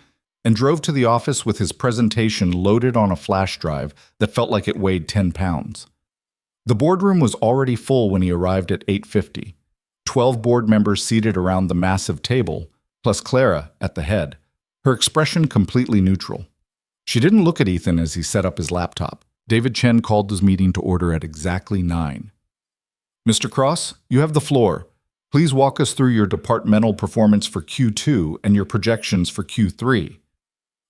and drove to the office with his presentation loaded on a flash drive that felt like it weighed 10 pounds. The boardroom was already full when he arrived at 8:50. 12 board members seated around the massive table, plus Clara at the head, her expression completely neutral. She didn't look at Ethan as he set up his laptop. David Chen called his meeting to order at exactly 9. Mr. Cross, you have the floor. Please walk us through your departmental performance for Q2 and your projections for Q3.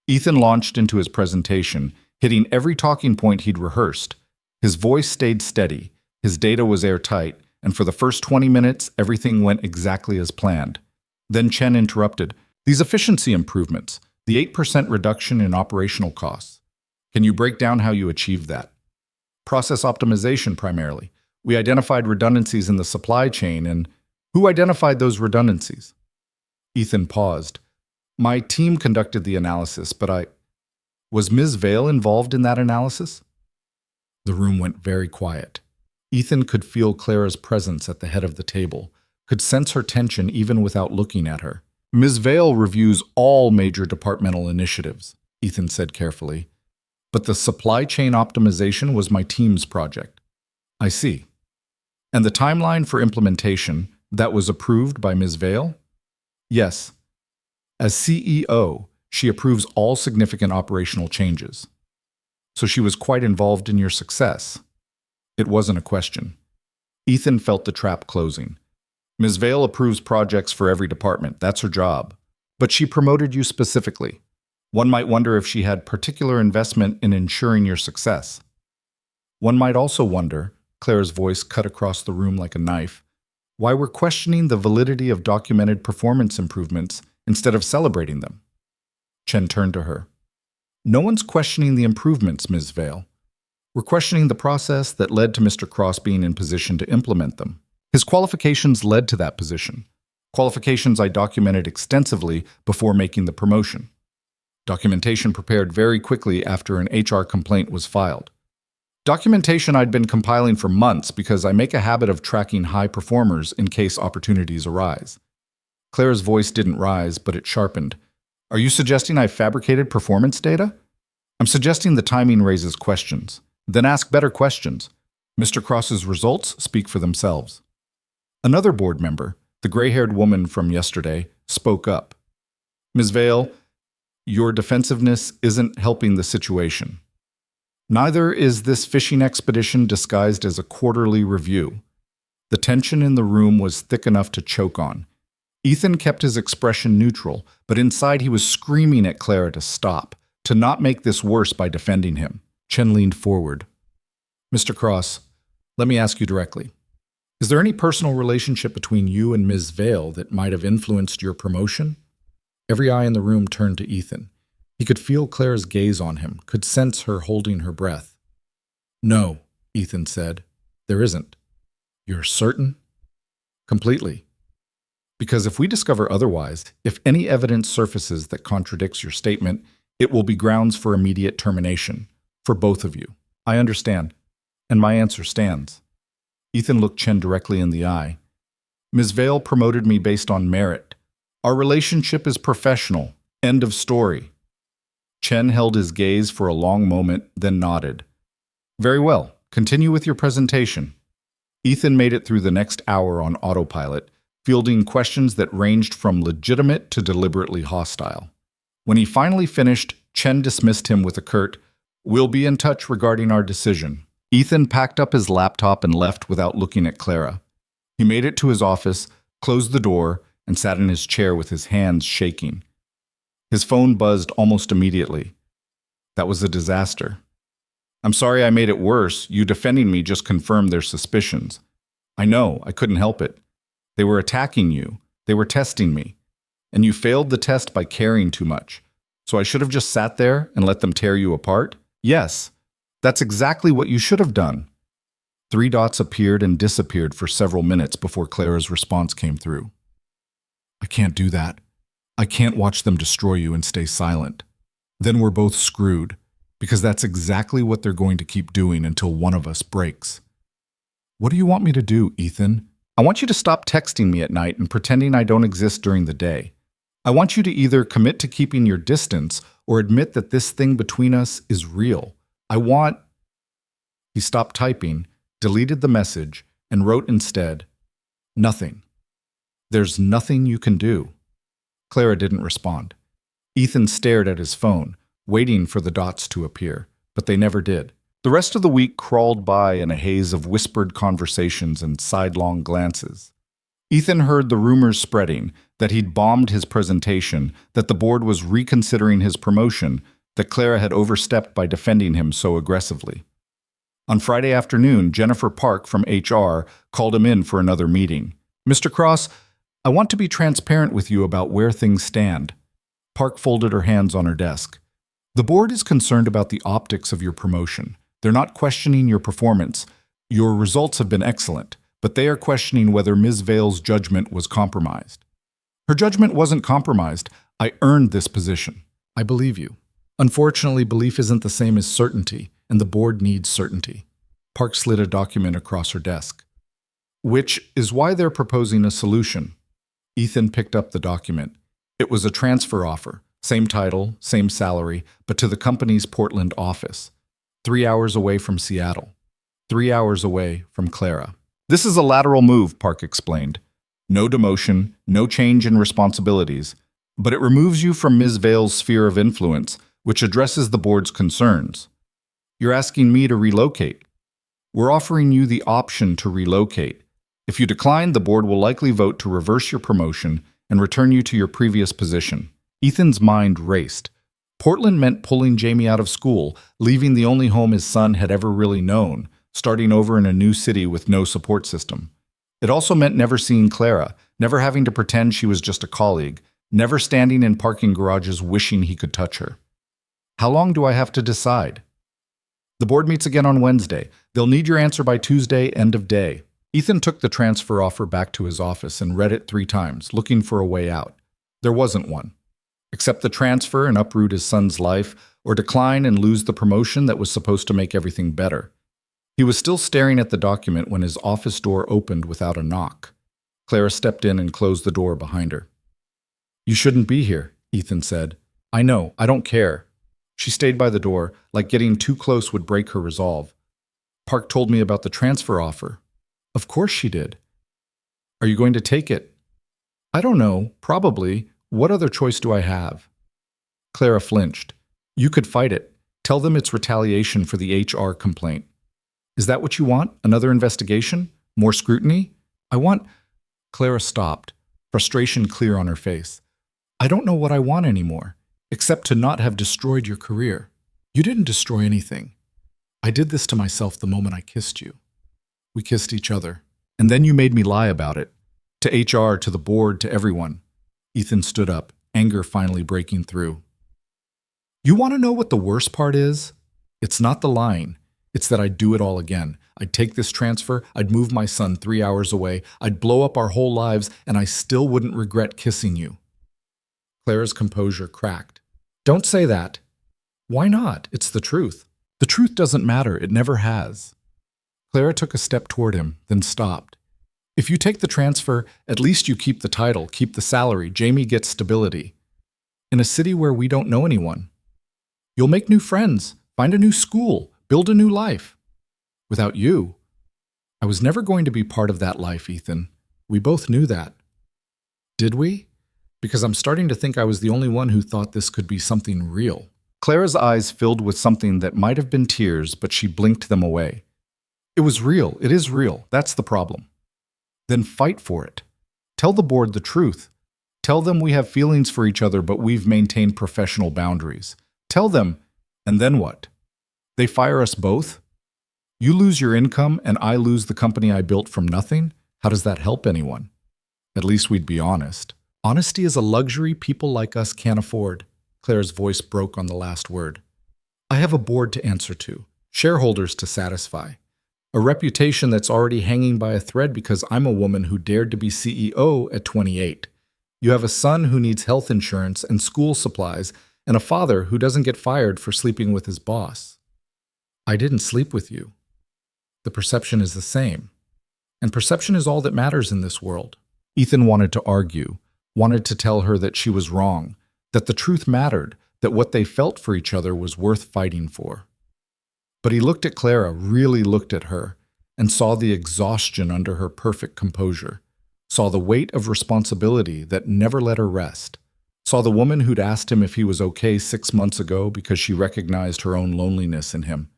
Ethan launched into his presentation, hitting every talking point he'd rehearsed. His voice stayed steady, his data was airtight, and for the first 20 minutes, everything went exactly as planned. Then Chen interrupted. These efficiency improvements, the 8% reduction in operational costs. Can you break down how you achieved that? Process optimization primarily. We identified redundancies in the supply chain, and who identified those redundancies? Ethan paused. My team conducted the analysis, but Was Ms. Vale involved in that analysis? The room went very quiet. Ethan could feel Clara's presence at the head of the table, could sense her tension even without looking at her. Ms. Vale reviews all major departmental initiatives, Ethan said carefully. But the supply chain optimization was my team's project. I see. And the timeline for implementation, that was approved by Ms. Vale? Yes. As CEO, she approves all significant operational changes. So she was quite involved in your success. It wasn't a question. Ethan felt the trap closing. Ms. Vale approves projects for every department. That's her job. But she promoted you specifically. One might wonder if she had particular investment in ensuring your success. One might also wonder, Clara's voice cut across the room like a knife, why we're questioning the validity of documented performance improvements instead of celebrating them. Chen turned to her. No one's questioning the improvements, Ms. Vale. We're questioning the process that led to Mr. Cross being in position to implement them. His qualifications led to that position. Qualifications I documented extensively before making the promotion. Documentation prepared very quickly after an HR complaint was filed. Documentation I'd been compiling for months because I make a habit of tracking high performers in case opportunities arise. Clara's voice didn't rise, but it sharpened. Are you suggesting I fabricated performance data? I'm suggesting the timing raises questions. Then ask better questions. Mr. Cross's results speak for themselves. Another board member, the gray-haired woman from yesterday, spoke up. Ms. Vale, your defensiveness isn't helping the situation. Neither is this fishing expedition disguised as a quarterly review. The tension in the room was thick enough to choke on. Ethan kept his expression neutral, but inside he was screaming at Clara to stop, to not make this worse by defending him. Chen leaned forward. Mr. Cross, let me ask you directly. Is there any personal relationship between you and Ms. Vale that might have influenced your promotion? Every eye in the room turned to Ethan. He could feel Clara's gaze on him, could sense her holding her breath. No, Ethan said. There isn't. You're certain? Completely. Because if we discover otherwise, if any evidence surfaces that contradicts your statement, it will be grounds for immediate termination, for both of you. I understand, and my answer stands. Ethan looked Chen directly in the eye. Ms. Vale promoted me based on merit. Our relationship is professional. End of story. Chen held his gaze for a long moment, then nodded. Very well. Continue with your presentation. Ethan made it through the next hour on autopilot, fielding questions that ranged from legitimate to deliberately hostile. When he finally finished, Chen dismissed him with a curt, "We'll be in touch regarding our decision." Ethan packed up his laptop and left without looking at Clara. He made it to his office, closed the door, and sat in his chair with his hands shaking. His phone buzzed almost immediately. That was a disaster. I'm sorry I made it worse. You defending me just confirmed their suspicions. I know, I couldn't help it. They were attacking you. They were testing me. And you failed the test by caring too much. So I should have just sat there and let them tear you apart? Yes, that's exactly what you should have done. 3 dots appeared and disappeared for several minutes before Clara's response came through. I can't do that. I can't watch them destroy you and stay silent. Then we're both screwed, because that's exactly what they're going to keep doing until one of us breaks. What do you want me to do, Ethan? I want you to stop texting me at night and pretending I don't exist during the day. I want you to either commit to keeping your distance or admit that this thing between us is real. He stopped typing, deleted the message, and wrote instead, nothing. There's nothing you can do. Clara didn't respond. Ethan stared at his phone, waiting for the dots to appear, but they never did. The rest of the week crawled by in a haze of whispered conversations and sidelong glances. Ethan heard the rumors spreading that he'd bombed his presentation, that the board was reconsidering his promotion, that Clara had overstepped by defending him so aggressively. On Friday afternoon, Jennifer Park from HR called him in for another meeting. "Mr. Cross, I want to be transparent with you about where things stand." Park folded her hands on her desk. "The board is concerned about the optics of your promotion. They're not questioning your performance. Your results have been excellent, but they are questioning whether Ms. Vale's judgment was compromised." "Her judgment wasn't compromised. I earned this position." "I believe you. Unfortunately, belief isn't the same as certainty, and the board needs certainty." Park slid a document across her desk. "Which is why they're proposing a solution." Ethan picked up the document. It was a transfer offer, same title, same salary, but to the company's Portland office. 3 hours away from Seattle. 3 hours away from Clara. "This is a lateral move," Park explained. "No demotion, no change in responsibilities, but it removes you from Ms. Vale's sphere of influence, which addresses the board's concerns. You're asking me to relocate. We're offering you the option to relocate. If you decline, the board will likely vote to reverse your promotion and return you to your previous position." Ethan's mind raced. Portland meant pulling Jamie out of school, leaving the only home his son had ever really known, starting over in a new city with no support system. It also meant never seeing Clara, never having to pretend she was just a colleague, never standing in parking garages wishing he could touch her. "How long do I have to decide?" "The board meets again on Wednesday. They'll need your answer by Tuesday, end of day." Ethan took the transfer offer back to his office and read it 3 times, looking for a way out. There wasn't one. Accept the transfer and uproot his son's life, or decline and lose the promotion that was supposed to make everything better. He was still staring at the document when his office door opened without a knock. Clara stepped in and closed the door behind her. "You shouldn't be here," Ethan said. "I know, I don't care." She stayed by the door, like getting too close would break her resolve. "Park told me about the transfer offer." "Of course she did." "Are you going to take it?" "I don't know, probably. What other choice do I have?" Clara flinched. "You could fight it. Tell them it's retaliation for the HR complaint." "Is that what you want? Another investigation? More scrutiny?" "I want—" Clara stopped, frustration clear on her face. "I don't know what I want anymore, except to not have destroyed your career." "You didn't destroy anything. I did this to myself the moment I kissed you. We kissed each other. And then you made me lie about it. To HR, to the board, to everyone." Ethan stood up, anger finally breaking through. "You want to know what the worst part is? It's not the lying. It's that I'd do it all again. I'd take this transfer, I'd move my son 3 hours away, I'd blow up our whole lives, and I still wouldn't regret kissing you." Clara's composure cracked. "Don't say that." "Why not? It's the truth." "The truth doesn't matter. It never has." Clara took a step toward him, then stopped. "If you take the transfer, at least you keep the title, keep the salary. Jamie gets stability. In a city where we don't know anyone. You'll make new friends, find a new school, build a new life. Without you, I was never going to be part of that life, Ethan. We both knew that." "Did we? Because I'm starting to think I was the only one who thought this could be something real." Clara's eyes filled with something that might have been tears, but she blinked them away. "It was real. It is real. That's the problem." "Then fight for it. Tell the board the truth. Tell them we have feelings for each other, but we've maintained professional boundaries. Tell them, and then what? They fire us both? You lose your income, and I lose the company I built from nothing? How does that help anyone? At least we'd be honest." "Honesty is a luxury people like us can't afford." Clara's voice broke on the last word. "I have a board to answer to, shareholders to satisfy, a reputation that's already hanging by a thread because I'm a woman who dared to be CEO at 28. You have a son who needs health insurance and school supplies, and a father who doesn't get fired for sleeping with his boss. I didn't sleep with you. The perception is the same. And perception is all that matters in this world." Ethan wanted to argue, wanted to tell her that she was wrong, that the truth mattered, that what they felt for each other was worth fighting for. But he looked at Clara, really looked at her, and saw the exhaustion under her perfect composure, saw the weight of responsibility that never let her rest, saw the woman who'd asked him if he was okay 6 months ago because she recognized her own loneliness in him.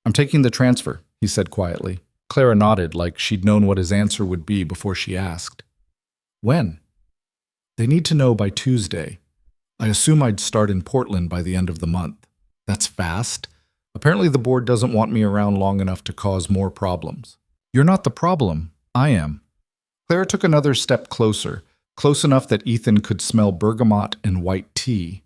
"I'm taking the transfer," he said quietly. Clara nodded like she'd known what his answer would be before she asked. "When?" "They need to know by Tuesday. I assume I'd start in Portland by the end of the month." "That's fast." Apparently the board doesn't want me around long enough to cause more problems. You're not the problem. I am. Clara took another step closer, close enough that Ethan could smell bergamot and white tea.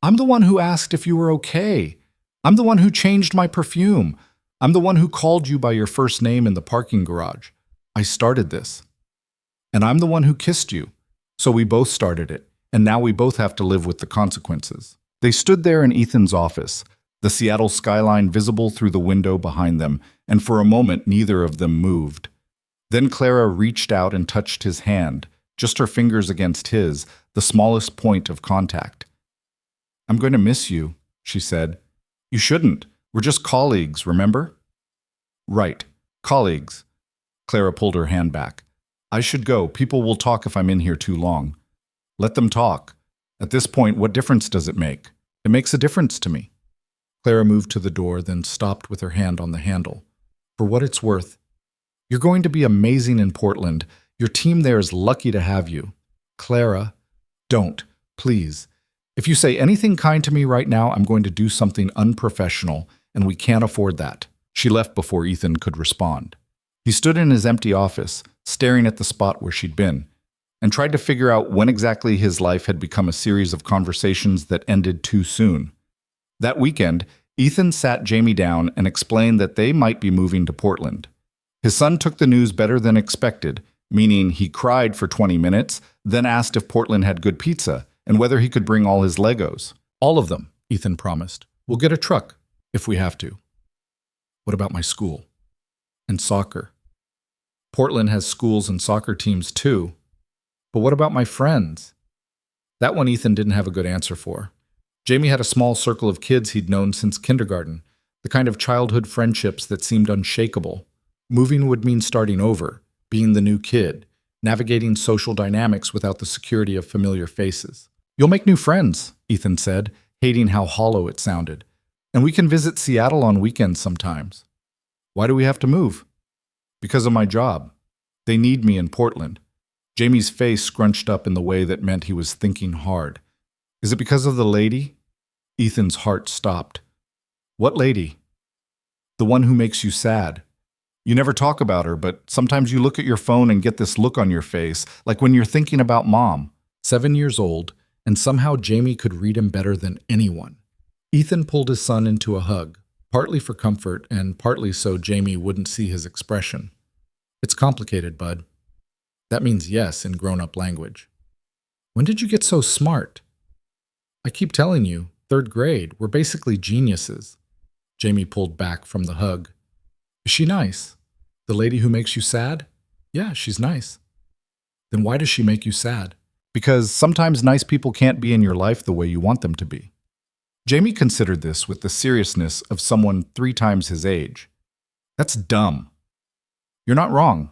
I'm the one who asked if you were okay. I'm the one who changed my perfume. I'm the one who called you by your first name in the parking garage. I started this. And I'm the one who kissed you. So we both started it, and now we both have to live with the consequences. They stood there in Ethan's office, the Seattle skyline visible through the window behind them, and for a moment neither of them moved. Then Clara reached out and touched his hand, just her fingers against his, the smallest point of contact. I'm going to miss you, she said. You shouldn't. We're just colleagues, remember? Right. Colleagues. Clara pulled her hand back. I should go. People will talk if I'm in here too long. Let them talk. At this point, what difference does it make? It makes a difference to me. Clara moved to the door, then stopped with her hand on the handle. For what it's worth, you're going to be amazing in Portland. Your team there is lucky to have you. Clara, don't, please. If you say anything kind to me right now, I'm going to do something unprofessional, and we can't afford that. She left before Ethan could respond. He stood in his empty office, staring at the spot where she'd been, and tried to figure out when exactly his life had become a series of conversations that ended too soon. That weekend, Ethan sat Jamie down and explained that they might be moving to Portland. His son took the news better than expected, meaning he cried for 20 minutes, then asked if Portland had good pizza and whether he could bring all his Legos. All of them, Ethan promised. We'll get a truck, if we have to. What about my school? And soccer? Portland has schools and soccer teams too. But what about my friends? That one Ethan didn't have a good answer for. Jamie had a small circle of kids he'd known since kindergarten, the kind of childhood friendships that seemed unshakable. Moving would mean starting over, being the new kid, navigating social dynamics without the security of familiar faces. You'll make new friends, Ethan said, hating how hollow it sounded. And we can visit Seattle on weekends sometimes. Why do we have to move? Because of my job. They need me in Portland. Jamie's face scrunched up in the way that meant he was thinking hard. Is it because of the lady? Ethan's heart stopped. What lady? The one who makes you sad. You never talk about her, but sometimes you look at your phone and get this look on your face, like when you're thinking about Mom. 7 years old, and somehow Jamie could read him better than anyone. Ethan pulled his son into a hug, partly for comfort and partly so Jamie wouldn't see his expression. It's complicated, bud. That means yes in grown-up language. When did you get so smart? I keep telling you, 3rd grade, we're basically geniuses. Jamie pulled back from the hug. Is she nice? The lady who makes you sad? Yeah, she's nice. Then why does she make you sad? Because sometimes nice people can't be in your life the way you want them to be. Jamie considered this with the seriousness of someone 3 times his age. That's dumb. You're not wrong.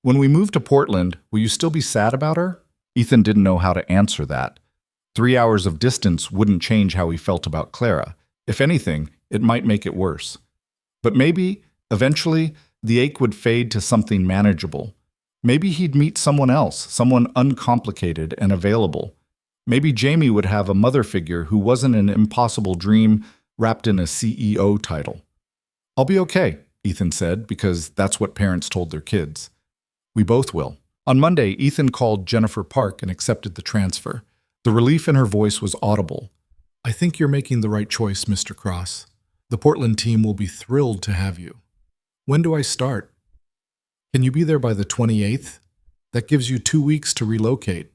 When we move to Portland, will you still be sad about her? Ethan didn't know how to answer that. 3 hours of distance wouldn't change how he felt about Clara. If anything, it might make it worse. But maybe, eventually, the ache would fade to something manageable. Maybe he'd meet someone else, someone uncomplicated and available. Maybe Jamie would have a mother figure who wasn't an impossible dream wrapped in a CEO title. I'll be okay, Ethan said, because that's what parents told their kids. We both will. On Monday, Ethan called Jennifer Park and accepted the transfer. The relief in her voice was audible. I think you're making the right choice, Mr. Cross. The Portland team will be thrilled to have you. When do I start? Can you be there by the 28th? That gives you 2 weeks to relocate.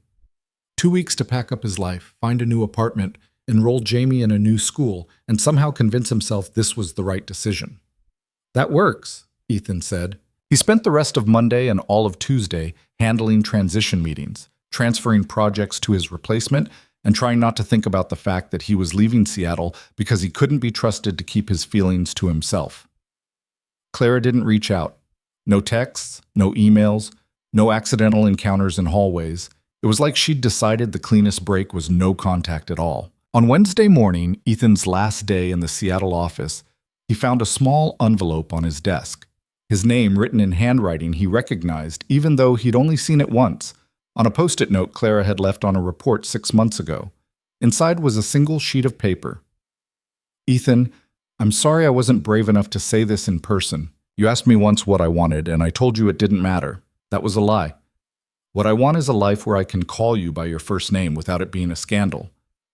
2 weeks to pack up his life, find a new apartment, enroll Jamie in a new school, and somehow convince himself this was the right decision. That works, Ethan said. He spent the rest of Monday and all of Tuesday handling transition meetings, transferring projects to his replacement, and trying not to think about the fact that he was leaving Seattle because he couldn't be trusted to keep his feelings to himself. Clara didn't reach out. No texts, no emails, no accidental encounters in hallways. It was like she'd decided the cleanest break was no contact at all. On Wednesday morning, Ethan's last day in the Seattle office, he found a small envelope on his desk. His name written in handwriting he recognized, even though he'd only seen it once, on a post-it note Clara had left on a report 6 months ago. Inside was a single sheet of paper. Ethan, I'm sorry I wasn't brave enough to say this in person. You asked me once what I wanted, and I told you it didn't matter. That was a lie. What I want is a life where I can call you by your first name without it being a scandal,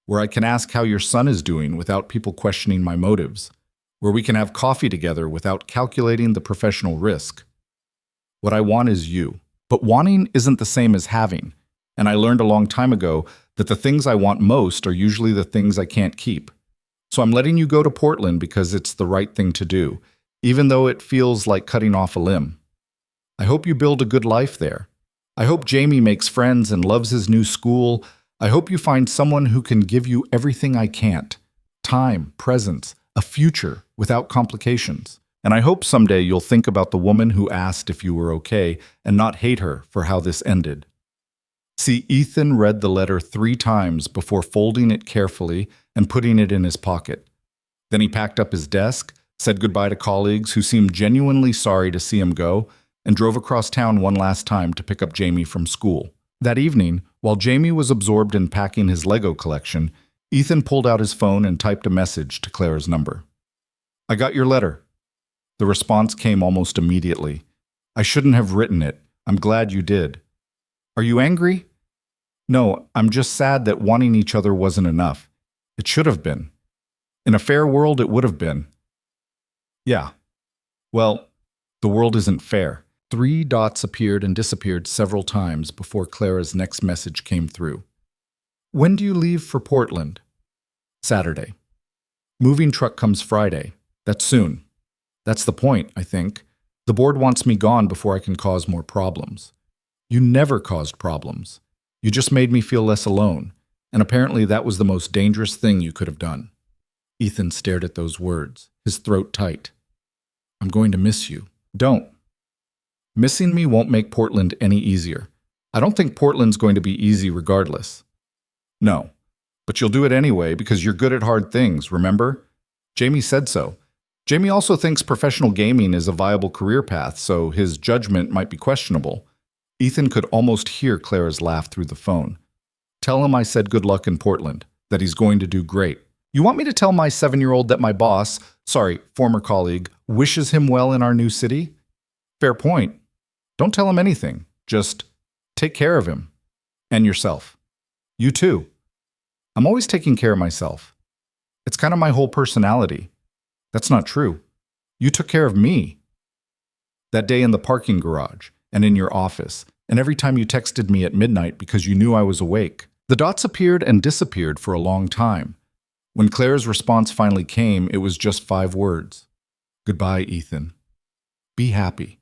where I can ask how your son is doing without people questioning my motives, where we can have coffee together without calculating the professional risk. What I want is you. But wanting isn't the same as having, and I learned a long time ago that the things I want most are usually the things I can't keep. So I'm letting you go to Portland because it's the right thing to do, even though it feels like cutting off a limb. I hope you build a good life there. I hope Jamie makes friends and loves his new school. I hope you find someone who can give you everything I can't. Time, presence, a future without complications. And I hope someday you'll think about the woman who asked if you were okay and not hate her for how this ended. See, Ethan read the letter 3 times before folding it carefully and putting it in his pocket. Then he packed up his desk, said goodbye to colleagues who seemed genuinely sorry to see him go, and drove across town one last time to pick up Jamie from school. That evening, while Jamie was absorbed in packing his Lego collection, Ethan pulled out his phone and typed a message to Clara's number. I got your letter. The response came almost immediately. I shouldn't have written it. I'm glad you did. Are you angry? No, I'm just sad that wanting each other wasn't enough. It should have been. In a fair world, it would have been. Yeah. Well, the world isn't fair. 3 dots appeared and disappeared several times before Clara's next message came through. When do you leave for Portland? Saturday. Moving truck comes Friday. That's soon. That's the point, I think. The board wants me gone before I can cause more problems. You never caused problems. You just made me feel less alone, and apparently that was the most dangerous thing you could have done. Ethan stared at those words, his throat tight. I'm going to miss you. Don't. Missing me won't make Portland any easier. I don't think Portland's going to be easy regardless. No, but you'll do it anyway because you're good at hard things, remember? Jamie said so. Jamie also thinks professional gaming is a viable career path, so his judgment might be questionable. Ethan could almost hear Clara's laugh through the phone. Tell him I said good luck in Portland, that he's going to do great. You want me to tell my 7-year-old that my boss, former colleague, wishes him well in our new city? Fair point. Don't tell him anything. Just take care of him. And yourself. You too. I'm always taking care of myself. It's kind of my whole personality. That's not true. You took care of me. That day in the parking garage, and in your office, and every time you texted me at midnight because you knew I was awake. The dots appeared and disappeared for a long time. When Clara's response finally came, it was just 5 words. Goodbye, Ethan. Be happy.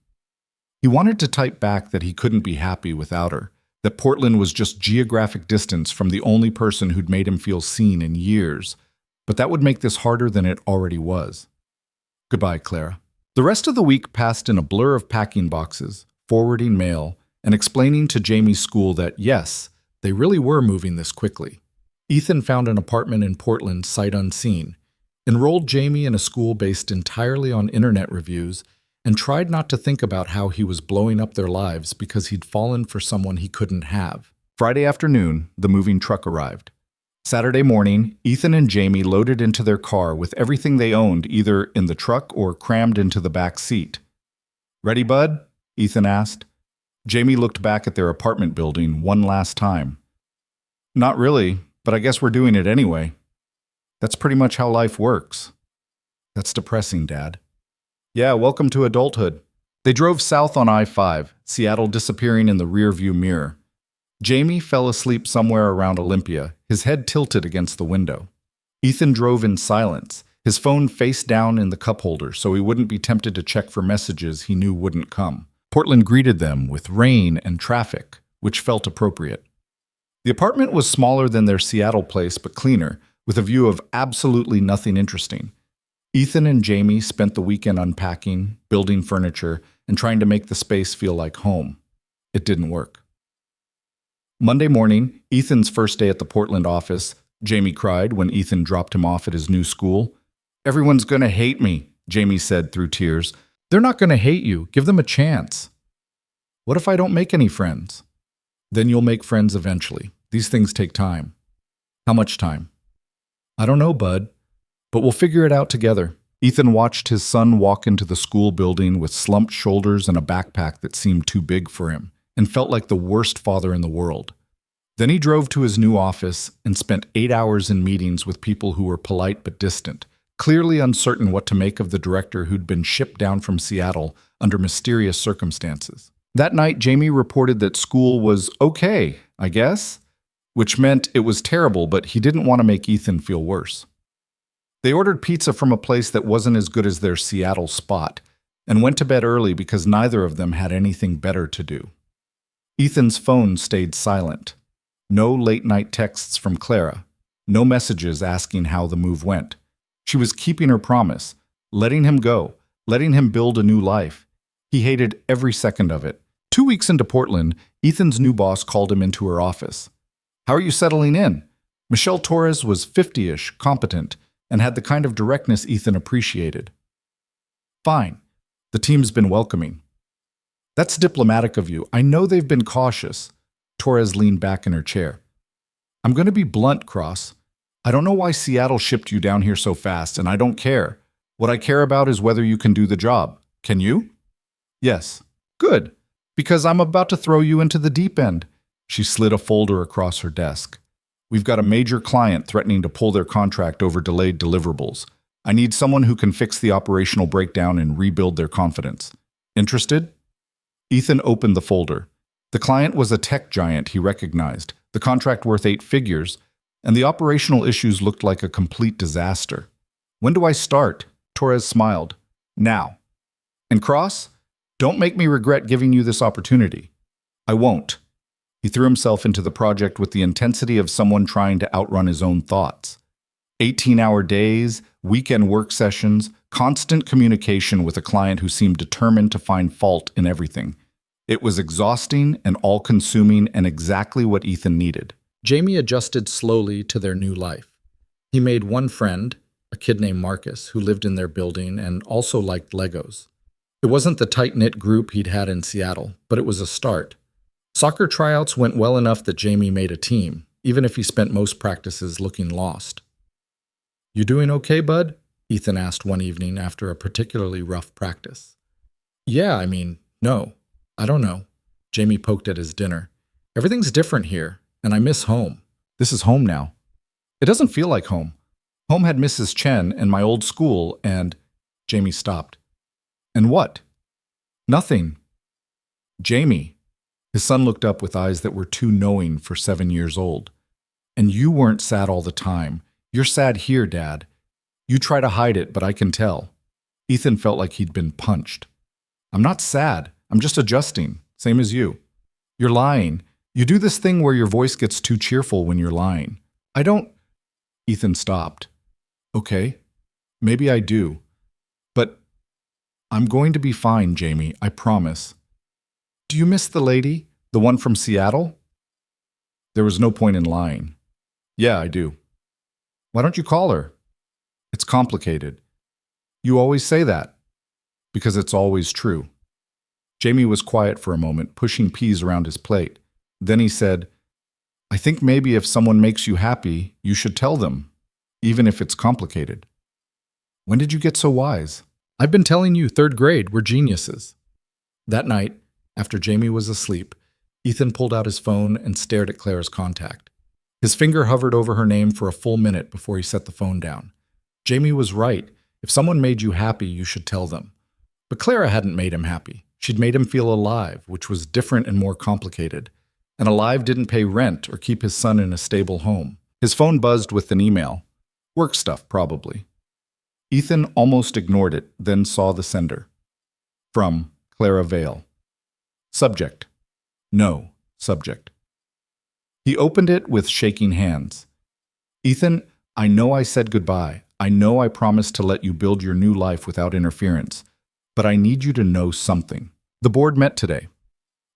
He wanted to type back that he couldn't be happy without her, that Portland was just geographic distance from the only person who'd made him feel seen in years, but that would make this harder than it already was. Goodbye, Clara. The rest of the week passed in a blur of packing boxes, forwarding mail, and explaining to Jamie's school that, yes, they really were moving this quickly. Ethan found an apartment in Portland sight unseen, enrolled Jamie in a school based entirely on internet reviews, and tried not to think about how he was blowing up their lives because he'd fallen for someone he couldn't have. Friday afternoon, the moving truck arrived. Saturday morning, Ethan and Jamie loaded into their car with everything they owned either in the truck or crammed into the back seat. Ready, bud? Ethan asked. Jamie looked back at their apartment building one last time. Not really, but I guess we're doing it anyway. That's pretty much how life works. That's depressing, Dad. Yeah, welcome to adulthood. They drove south on I-5, Seattle disappearing in the rearview mirror. Jamie fell asleep somewhere around Olympia, his head tilted against the window. Ethan drove in silence, his phone face down in the cup holder so he wouldn't be tempted to check for messages he knew wouldn't come. Portland greeted them with rain and traffic, which felt appropriate. The apartment was smaller than their Seattle place but cleaner, with a view of absolutely nothing interesting. Ethan and Jamie spent the weekend unpacking, building furniture, and trying to make the space feel like home. It didn't work. Monday morning, Ethan's first day at the Portland office, Jamie cried when Ethan dropped him off at his new school. Everyone's gonna hate me, Jamie said through tears. They're not gonna hate you. Give them a chance. What if I don't make any friends? Then you'll make friends eventually. These things take time. How much time? I don't know, bud, but we'll figure it out together. Ethan watched his son walk into the school building with slumped shoulders and a backpack that seemed too big for him, and felt like the worst father in the world. Then he drove to his new office and spent 8 hours in meetings with people who were polite but distant, clearly uncertain what to make of the director who'd been shipped down from Seattle under mysterious circumstances. That night, Jamie reported that school was okay, I guess, which meant it was terrible, but he didn't want to make Ethan feel worse. They ordered pizza from a place that wasn't as good as their Seattle spot, and went to bed early because neither of them had anything better to do. Ethan's phone stayed silent. No late-night texts from Clara. No messages asking how the move went. She was keeping her promise, letting him go, letting him build a new life. He hated every second of it. 2 weeks into Portland, Ethan's new boss called him into her office. "How are you settling in?" Michelle Torres was 50-ish, competent, and had the kind of directness Ethan appreciated. "Fine. The team's been welcoming." "That's diplomatic of you. I know they've been cautious." Torres leaned back in her chair. "I'm going to be blunt, Cross. I don't know why Seattle shipped you down here so fast, and I don't care. What I care about is whether you can do the job. Can you?" "Yes." "Good. Because I'm about to throw you into the deep end." She slid a folder across her desk. "We've got a major client threatening to pull their contract over delayed deliverables. I need someone who can fix the operational breakdown and rebuild their confidence. Interested?" Ethan opened the folder. The client was a tech giant he recognized, the contract worth 8 figures, and the operational issues looked like a complete disaster. "When do I start?" Torres smiled. "Now. And Cross, don't make me regret giving you this opportunity." "I won't." He threw himself into the project with the intensity of someone trying to outrun his own thoughts. 18-hour days, weekend work sessions, constant communication with a client who seemed determined to find fault in everything. It was exhausting and all-consuming and exactly what Ethan needed. Jamie adjusted slowly to their new life. He made one friend, a kid named Marcus, who lived in their building and also liked Legos. It wasn't the tight-knit group he'd had in Seattle, but it was a start. Soccer tryouts went well enough that Jamie made a team, even if he spent most practices looking lost. "You doing okay, bud?" Ethan asked one evening after a particularly rough practice. No. I don't know." Jamie poked at his dinner. "Everything's different here, and I miss home." "This is home now." "It doesn't feel like home. Home had Mrs. Chen and my old school and—" Jamie stopped. "And what?" "Nothing." "Jamie." His son looked up with eyes that were too knowing for 7 years old. "And you weren't sad all the time. You're sad here, Dad. You try to hide it, but I can tell." Ethan felt like he'd been punched. "I'm not sad. I'm just adjusting, same as you." "You're lying. You do this thing where your voice gets too cheerful when you're lying." "I don't—" Ethan stopped. "Okay, maybe I do. But I'm going to be fine, Jamie, I promise." "Do you miss the lady? The one from Seattle?" There was no point in lying. "Yeah, I do." "Why don't you call her?" "It's complicated." "You always say that." "Because it's always true." Jamie was quiet for a moment, pushing peas around his plate. Then he said, "I think maybe if someone makes you happy, you should tell them, even if it's complicated." "When did you get so wise?" "I've been telling you, 3rd grade, we're geniuses." That night, after Jamie was asleep, Ethan pulled out his phone and stared at Clara's contact. His finger hovered over her name for a full minute before he set the phone down. Jamie was right. If someone made you happy, you should tell them. But Clara hadn't made him happy. She'd made him feel alive, which was different and more complicated. And alive didn't pay rent or keep his son in a stable home. His phone buzzed with an email. Work stuff, probably. Ethan almost ignored it, then saw the sender. From Clara Vale. Subject. No. Subject. He opened it with shaking hands. "Ethan, I know I said goodbye. I know I promised to let you build your new life without interference. But I need you to know something. The board met today.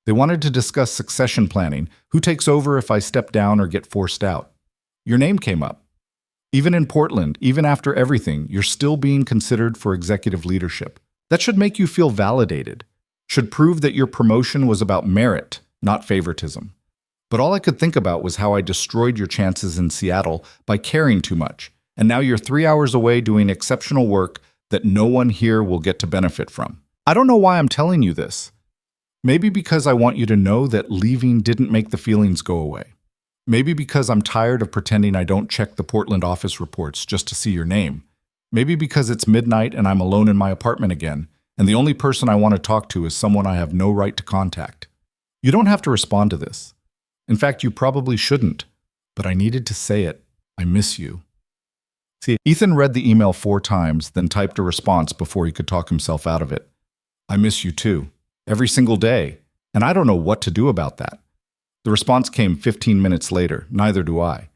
They wanted to discuss succession planning, who takes over if I step down or get forced out. Your name came up. Even in Portland, even after everything, you're still being considered for executive leadership. That should make you feel validated. Should prove that your promotion was about merit, not favoritism. But all I could think about was how I destroyed your chances in Seattle by caring too much, and now you're 3 hours away doing exceptional work that no one here will get to benefit from. I don't know why I'm telling you this. Maybe because I want you to know that leaving didn't make the feelings go away. Maybe because I'm tired of pretending I don't check the Portland office reports just to see your name. Maybe because it's midnight and I'm alone in my apartment again, and the only person I want to talk to is someone I have no right to contact. You don't have to respond to this. In fact, you probably shouldn't, but I needed to say it. I miss you. See, Ethan read the email 4 times, then typed a response before he could talk himself out of it. I miss you too, every single day, and I don't know what to do about that. The response came 15 minutes later, neither do I.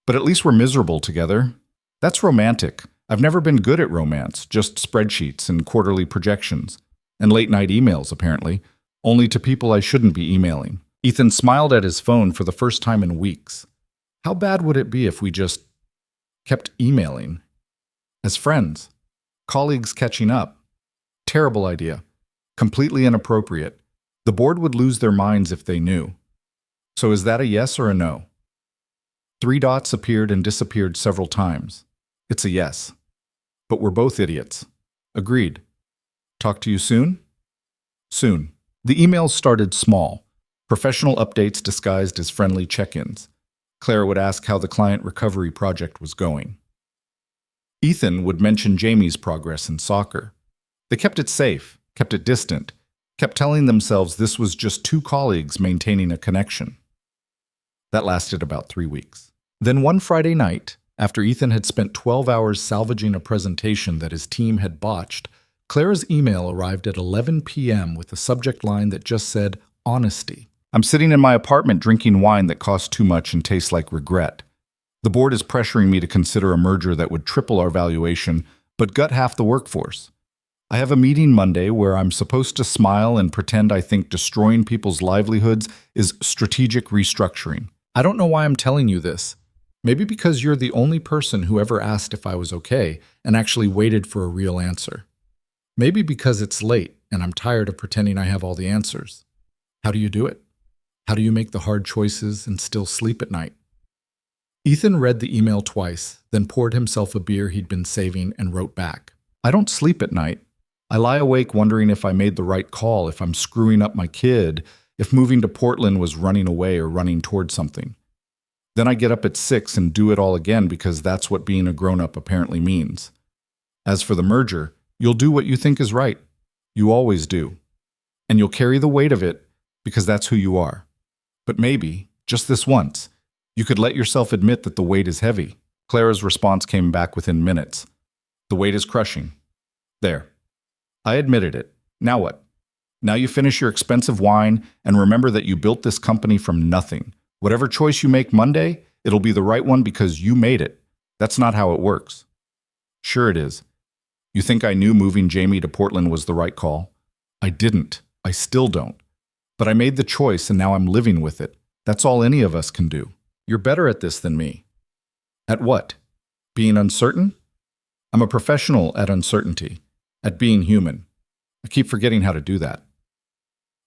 But at least we're miserable together. That's romantic. I've never been good at romance, just spreadsheets and quarterly projections. And late-night emails, apparently, only to people I shouldn't be emailing. Ethan smiled at his phone for the first time in weeks. How bad would it be if we just kept emailing? As friends, colleagues catching up. Terrible idea. Completely inappropriate. The board would lose their minds if they knew. So is that a yes or a no? 3 dots appeared and disappeared several times. It's a yes. But we're both idiots. Agreed. Talk to you soon? Soon. The emails started small. Professional updates disguised as friendly check-ins. Clara would ask how the client recovery project was going. Ethan would mention Jamie's progress in soccer. They kept it safe, kept it distant, kept telling themselves this was just 2 colleagues maintaining a connection. That lasted about 3 weeks. Then one Friday night, after Ethan had spent 12 hours salvaging a presentation that his team had botched, Clara's email arrived at 11 p.m. with a subject line that just said, honesty. I'm sitting in my apartment drinking wine that costs too much and tastes like regret. The board is pressuring me to consider a merger that would triple our valuation, but gut half the workforce. I have a meeting Monday where I'm supposed to smile and pretend I think destroying people's livelihoods is strategic restructuring. I don't know why I'm telling you this. Maybe because you're the only person who ever asked if I was okay and actually waited for a real answer. Maybe because it's late and I'm tired of pretending I have all the answers. How do you do it? How do you make the hard choices and still sleep at night? Ethan read the email twice, then poured himself a beer he'd been saving and wrote back. I don't sleep at night. I lie awake wondering if I made the right call, if I'm screwing up my kid, if moving to Portland was running away or running toward something. Then I get up at 6 and do it all again because that's what being a grown-up apparently means. As for the merger, you'll do what you think is right. You always do. And you'll carry the weight of it because that's who you are. But maybe, just this once, you could let yourself admit that the weight is heavy. Clara's response came back within minutes. The weight is crushing. There. I admitted it. Now what? Now you finish your expensive wine and remember that you built this company from nothing. Whatever choice you make Monday, it'll be the right one because you made it. That's not how it works. Sure it is. You think I knew moving Jamie to Portland was the right call? I didn't. I still don't. But I made the choice and now I'm living with it. That's all any of us can do. You're better at this than me. At what? Being uncertain? I'm a professional at uncertainty, at being human. I keep forgetting how to do that.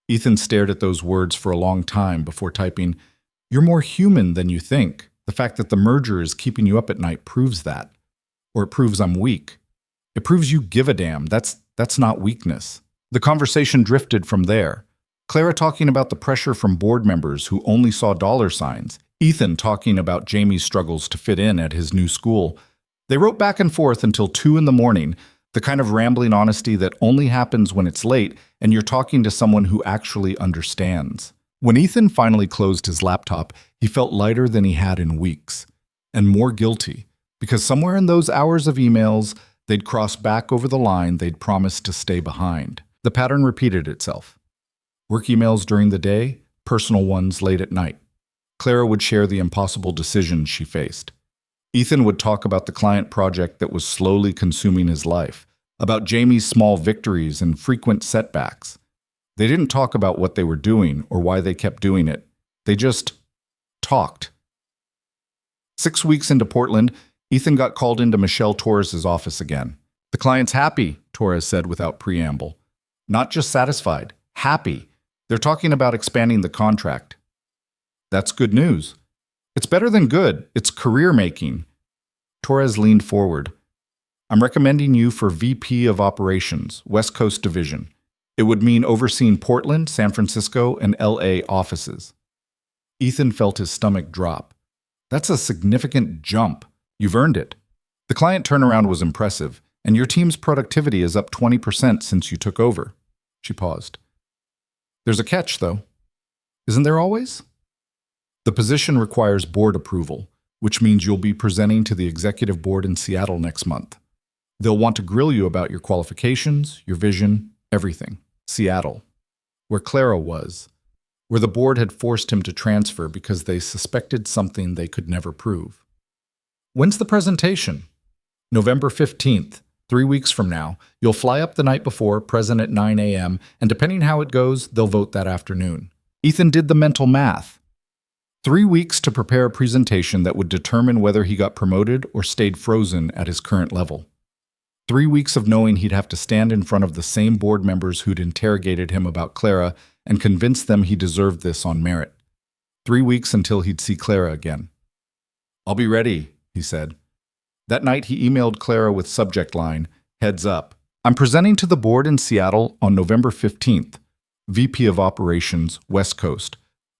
Ethan stared at those words for a long time before typing, "You're more human than you think. The fact that the merger is keeping you up at night proves that. Or it proves I'm weak. It proves you give a damn. That's not weakness." The conversation drifted from there. Clara talking about the pressure from board members who only saw dollar signs. Ethan talking about Jamie's struggles to fit in at his new school. They wrote back and forth until 2 in the morning, the kind of rambling honesty that only happens when it's late and you're talking to someone who actually understands. When Ethan finally closed his laptop, he felt lighter than he had in weeks, and more guilty, because somewhere in those hours of emails, they'd crossed back over the line they'd promised to stay behind. The pattern repeated itself. Work emails during the day, personal ones late at night. Clara would share the impossible decisions she faced. Ethan would talk about the client project that was slowly consuming his life, about Jamie's small victories and frequent setbacks. They didn't talk about what they were doing or why they kept doing it. They just talked. 6 weeks into Portland, Ethan got called into Michelle Torres's office again. The client's happy, Torres said without preamble. Not just satisfied, happy. They're talking about expanding the contract. That's good news. It's better than good. It's career-making. Torres leaned forward. I'm recommending you for VP of Operations, West Coast Division. It would mean overseeing Portland, San Francisco, and LA offices. Ethan felt his stomach drop. That's a significant jump. You've earned it. The client turnaround was impressive, and your team's productivity is up 20% since you took over. She paused. There's a catch, though. Isn't there always? The position requires board approval, which means you'll be presenting to the executive board in Seattle next month. They'll want to grill you about your qualifications, your vision, everything. Seattle, where Clara was, where the board had forced him to transfer because they suspected something they could never prove. When's the presentation? November 15th, 3 weeks from now. You'll fly up the night before, present at 9 a.m., and depending how it goes, they'll vote that afternoon. Ethan did the mental math. 3 weeks to prepare a presentation that would determine whether he got promoted or stayed frozen at his current level. 3 weeks of knowing he'd have to stand in front of the same board members who'd interrogated him about Clara and convince them he deserved this on merit. 3 weeks until he'd see Clara again. I'll be ready, he said. That night he emailed Clara with subject line, heads up. I'm presenting to the board in Seattle on November 15th. VP of Operations, West Coast.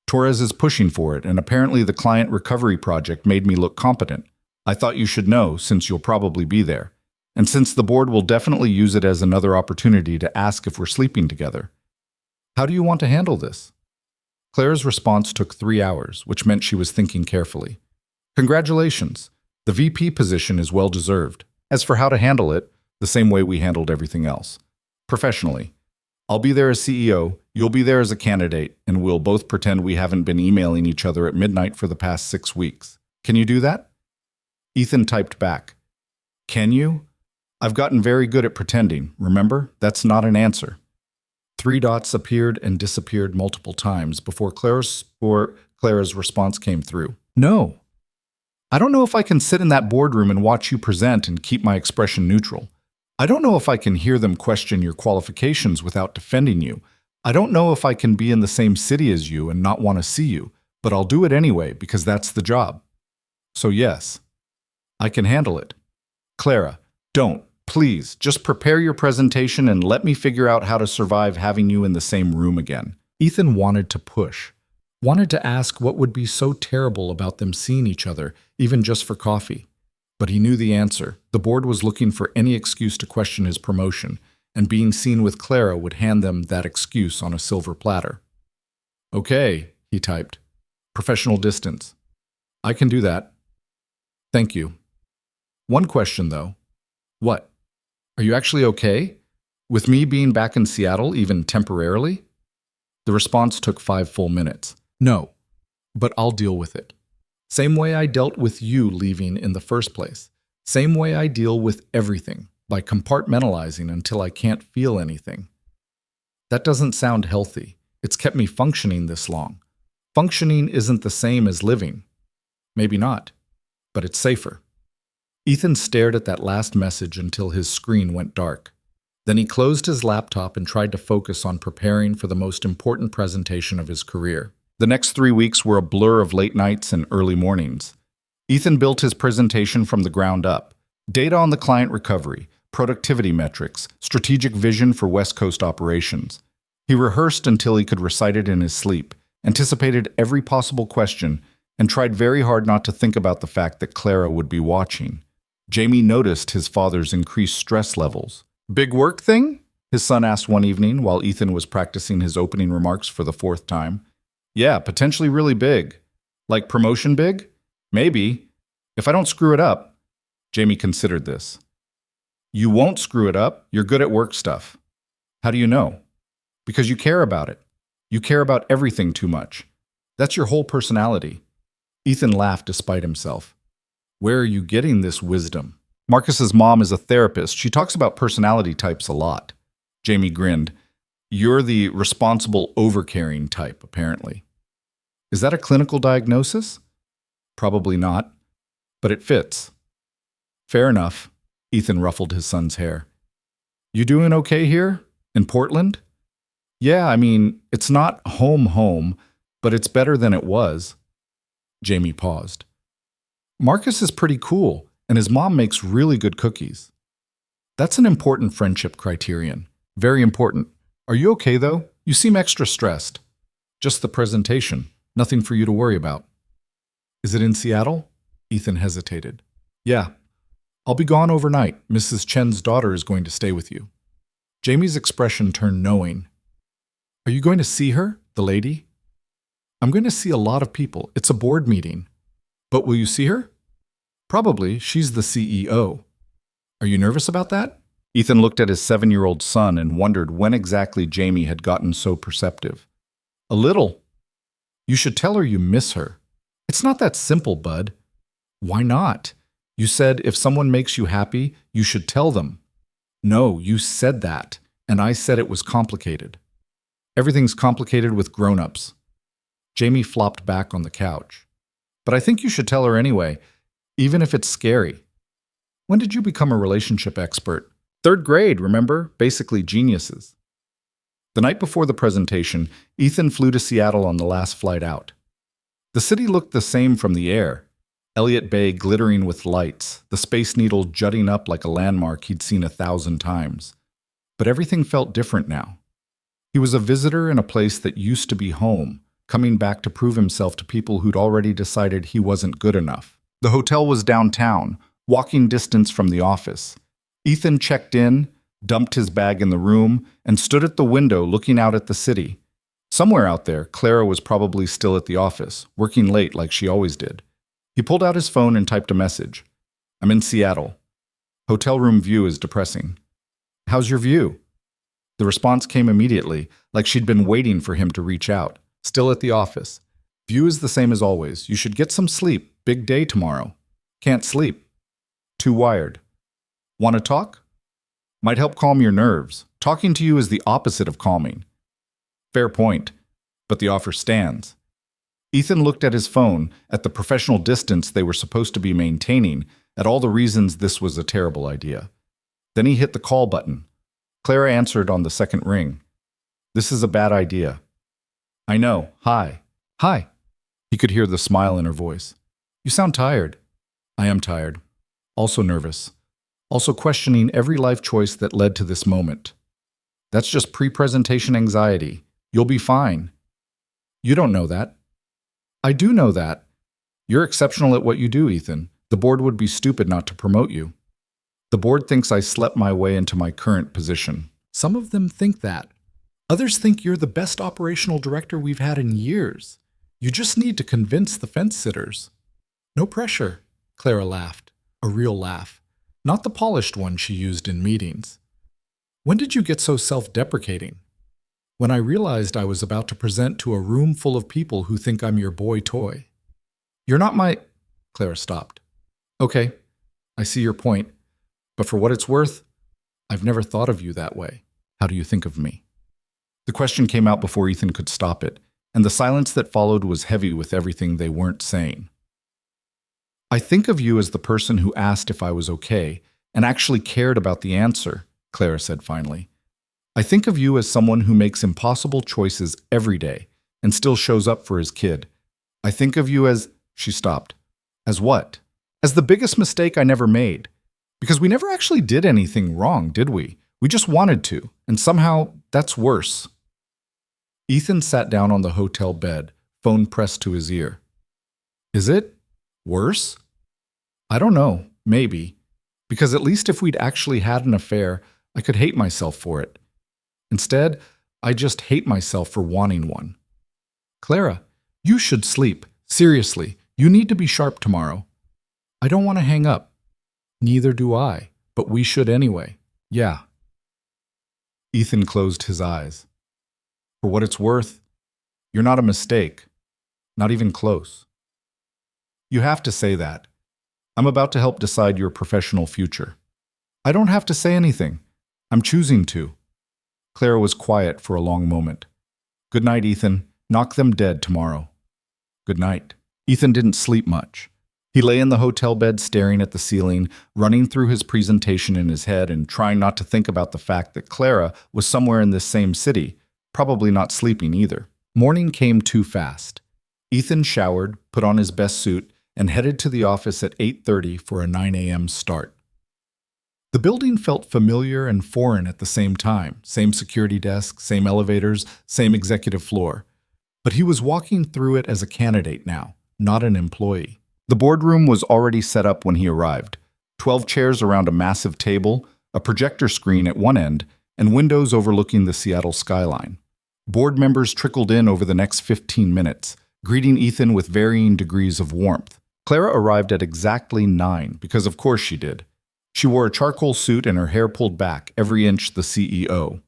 Torres is pushing for it, and apparently the client recovery project made me look competent. I thought you should know, since you'll probably be there. And since the board will definitely use it as another opportunity to ask if we're sleeping together. How do you want to handle this? Clara's response took 3 hours, which meant she was thinking carefully. Congratulations. The VP position is well-deserved. As for how to handle it, the same way we handled everything else. Professionally. I'll be there as CEO, you'll be there as a candidate, and we'll both pretend we haven't been emailing each other at midnight for the past 6 weeks. Can you do that? Ethan typed back. Can you? I've gotten very good at pretending, remember? That's not an answer. 3 dots appeared and disappeared multiple times before Clara's response came through. No. I don't know if I can sit in that boardroom and watch you present and keep my expression neutral. I don't know if I can hear them question your qualifications without defending you. I don't know if I can be in the same city as you and not want to see you, but I'll do it anyway because that's the job. So yes, I can handle it. Clara, don't. Please, just prepare your presentation and let me figure out how to survive having you in the same room again. Ethan wanted to push. Wanted to ask what would be so terrible about them seeing each other, even just for coffee. But he knew the answer. The board was looking for any excuse to question his promotion, and being seen with Clara would hand them that excuse on a silver platter. Okay, he typed. Professional distance. I can do that. Thank you. One question, though. What? Are you actually okay? With me being back in Seattle, even temporarily? The response took 5 full minutes. No, but I'll deal with it. Same way I dealt with you leaving in the first place. Same way I deal with everything, by compartmentalizing until I can't feel anything. That doesn't sound healthy. It's kept me functioning this long. Functioning isn't the same as living. Maybe not, but it's safer. Ethan stared at that last message until his screen went dark. Then he closed his laptop and tried to focus on preparing for the most important presentation of his career. The next 3 weeks were a blur of late nights and early mornings. Ethan built his presentation from the ground up. Data on the client recovery, productivity metrics, strategic vision for West Coast operations. He rehearsed until he could recite it in his sleep, anticipated every possible question, and tried very hard not to think about the fact that Clara would be watching. Jamie noticed his father's increased stress levels. Big work thing? His son asked one evening while Ethan was practicing his opening remarks for the 4th time. Yeah, potentially really big. Like promotion big? Maybe. If I don't screw it up. Jamie considered this. You won't screw it up. You're good at work stuff. How do you know? Because you care about it. You care about everything too much. That's your whole personality. Ethan laughed despite himself. Where are you getting this wisdom? Marcus's mom is a therapist. She talks about personality types a lot. Jamie grinned. You're the responsible overcaring type, apparently. Is that a clinical diagnosis? Probably not, but it fits. Fair enough. Ethan ruffled his son's hair. You doing okay here? In Portland? Yeah, I mean, it's not home, but it's better than it was. Jamie paused. Marcus is pretty cool, and his mom makes really good cookies. That's an important friendship criterion. Very important. Are you okay, though? You seem extra stressed. Just the presentation. Nothing for you to worry about. Is it in Seattle? Ethan hesitated. Yeah. I'll be gone overnight. Mrs. Chen's daughter is going to stay with you. Jamie's expression turned knowing. Are you going to see her, the lady? I'm going to see a lot of people. It's a board meeting. But will you see her? Probably. She's the CEO. Are you nervous about that? Ethan looked at his 7-year-old son and wondered when exactly Jamie had gotten so perceptive. A little. You should tell her you miss her. It's not that simple, bud. Why not? You said if someone makes you happy, you should tell them. No, you said that, and I said it was complicated. Everything's complicated with grown-ups. Jamie flopped back on the couch. But I think you should tell her anyway, even if it's scary. When did you become a relationship expert? 3rd grade, remember? Basically geniuses. The night before the presentation, Ethan flew to Seattle on the last flight out. The city looked the same from the air. Elliott Bay glittering with lights, the Space Needle jutting up like a landmark he'd seen 1,000 times. But everything felt different now. He was a visitor in a place that used to be home, coming back to prove himself to people who'd already decided he wasn't good enough. The hotel was downtown, walking distance from the office. Ethan checked in, dumped his bag in the room, and stood at the window looking out at the city. Somewhere out there, Clara was probably still at the office, working late like she always did. He pulled out his phone and typed a message. I'm in Seattle. Hotel room view is depressing. How's your view? The response came immediately, like she'd been waiting for him to reach out. Still at the office. View is the same as always. You should get some sleep. Big day tomorrow. Can't sleep. Too wired. Want to talk? Might help calm your nerves. Talking to you is the opposite of calming. Fair point, but the offer stands. Ethan looked at his phone, at the professional distance they were supposed to be maintaining, at all the reasons this was a terrible idea. Then he hit the call button. Clara answered on the second ring. This is a bad idea. I know. Hi. Hi. He could hear the smile in her voice. You sound tired. I am tired. Also nervous. Also questioning every life choice that led to this moment. That's just pre-presentation anxiety. You'll be fine. You don't know that. I do know that. You're exceptional at what you do, Ethan. The board would be stupid not to promote you. The board thinks I slept my way into my current position. Some of them think that. Others think you're the best operational director we've had in years. You just need to convince the fence-sitters. No pressure, Clara laughed. A real laugh. Not the polished one she used in meetings. When did you get so self-deprecating? When I realized I was about to present to a room full of people who think I'm your boy toy. You're not my... Clara stopped. Okay, I see your point. But for what it's worth, I've never thought of you that way. How do you think of me? The question came out before Ethan could stop it, and the silence that followed was heavy with everything they weren't saying. I think of you as the person who asked if I was okay and actually cared about the answer, Clara said finally. I think of you as someone who makes impossible choices every day and still shows up for his kid. I think of you as... She stopped. As what? As the biggest mistake I never made. Because we never actually did anything wrong, did we? We just wanted to, and somehow that's worse. Ethan sat down on the hotel bed, phone pressed to his ear. Is it worse? I don't know, maybe. Because at least if we'd actually had an affair, I could hate myself for it. Instead, I just hate myself for wanting one. Clara, you should sleep. Seriously, you need to be sharp tomorrow. I don't want to hang up. Neither do I, but we should anyway. Yeah. Ethan closed his eyes. For what it's worth, you're not a mistake. Not even close. You have to say that. I'm about to help decide your professional future. I don't have to say anything. I'm choosing to. Clara was quiet for a long moment. Good night, Ethan. Knock them dead tomorrow. Good night. Ethan didn't sleep much. He lay in the hotel bed staring at the ceiling, running through his presentation in his head and trying not to think about the fact that Clara was somewhere in this same city, probably not sleeping either. Morning came too fast. Ethan showered, put on his best suit, and headed to the office at 8:30 for a 9 a.m. start. The building felt familiar and foreign at the same time. Same security desk, same elevators, same executive floor. But he was walking through it as a candidate now, not an employee. The boardroom was already set up when he arrived. 12 chairs around a massive table, a projector screen at one end, and windows overlooking the Seattle skyline. Board members trickled in over the next 15 minutes, greeting Ethan with varying degrees of warmth. Clara arrived at exactly 9, because of course she did. She wore a charcoal suit and her hair pulled back, every inch the CEO.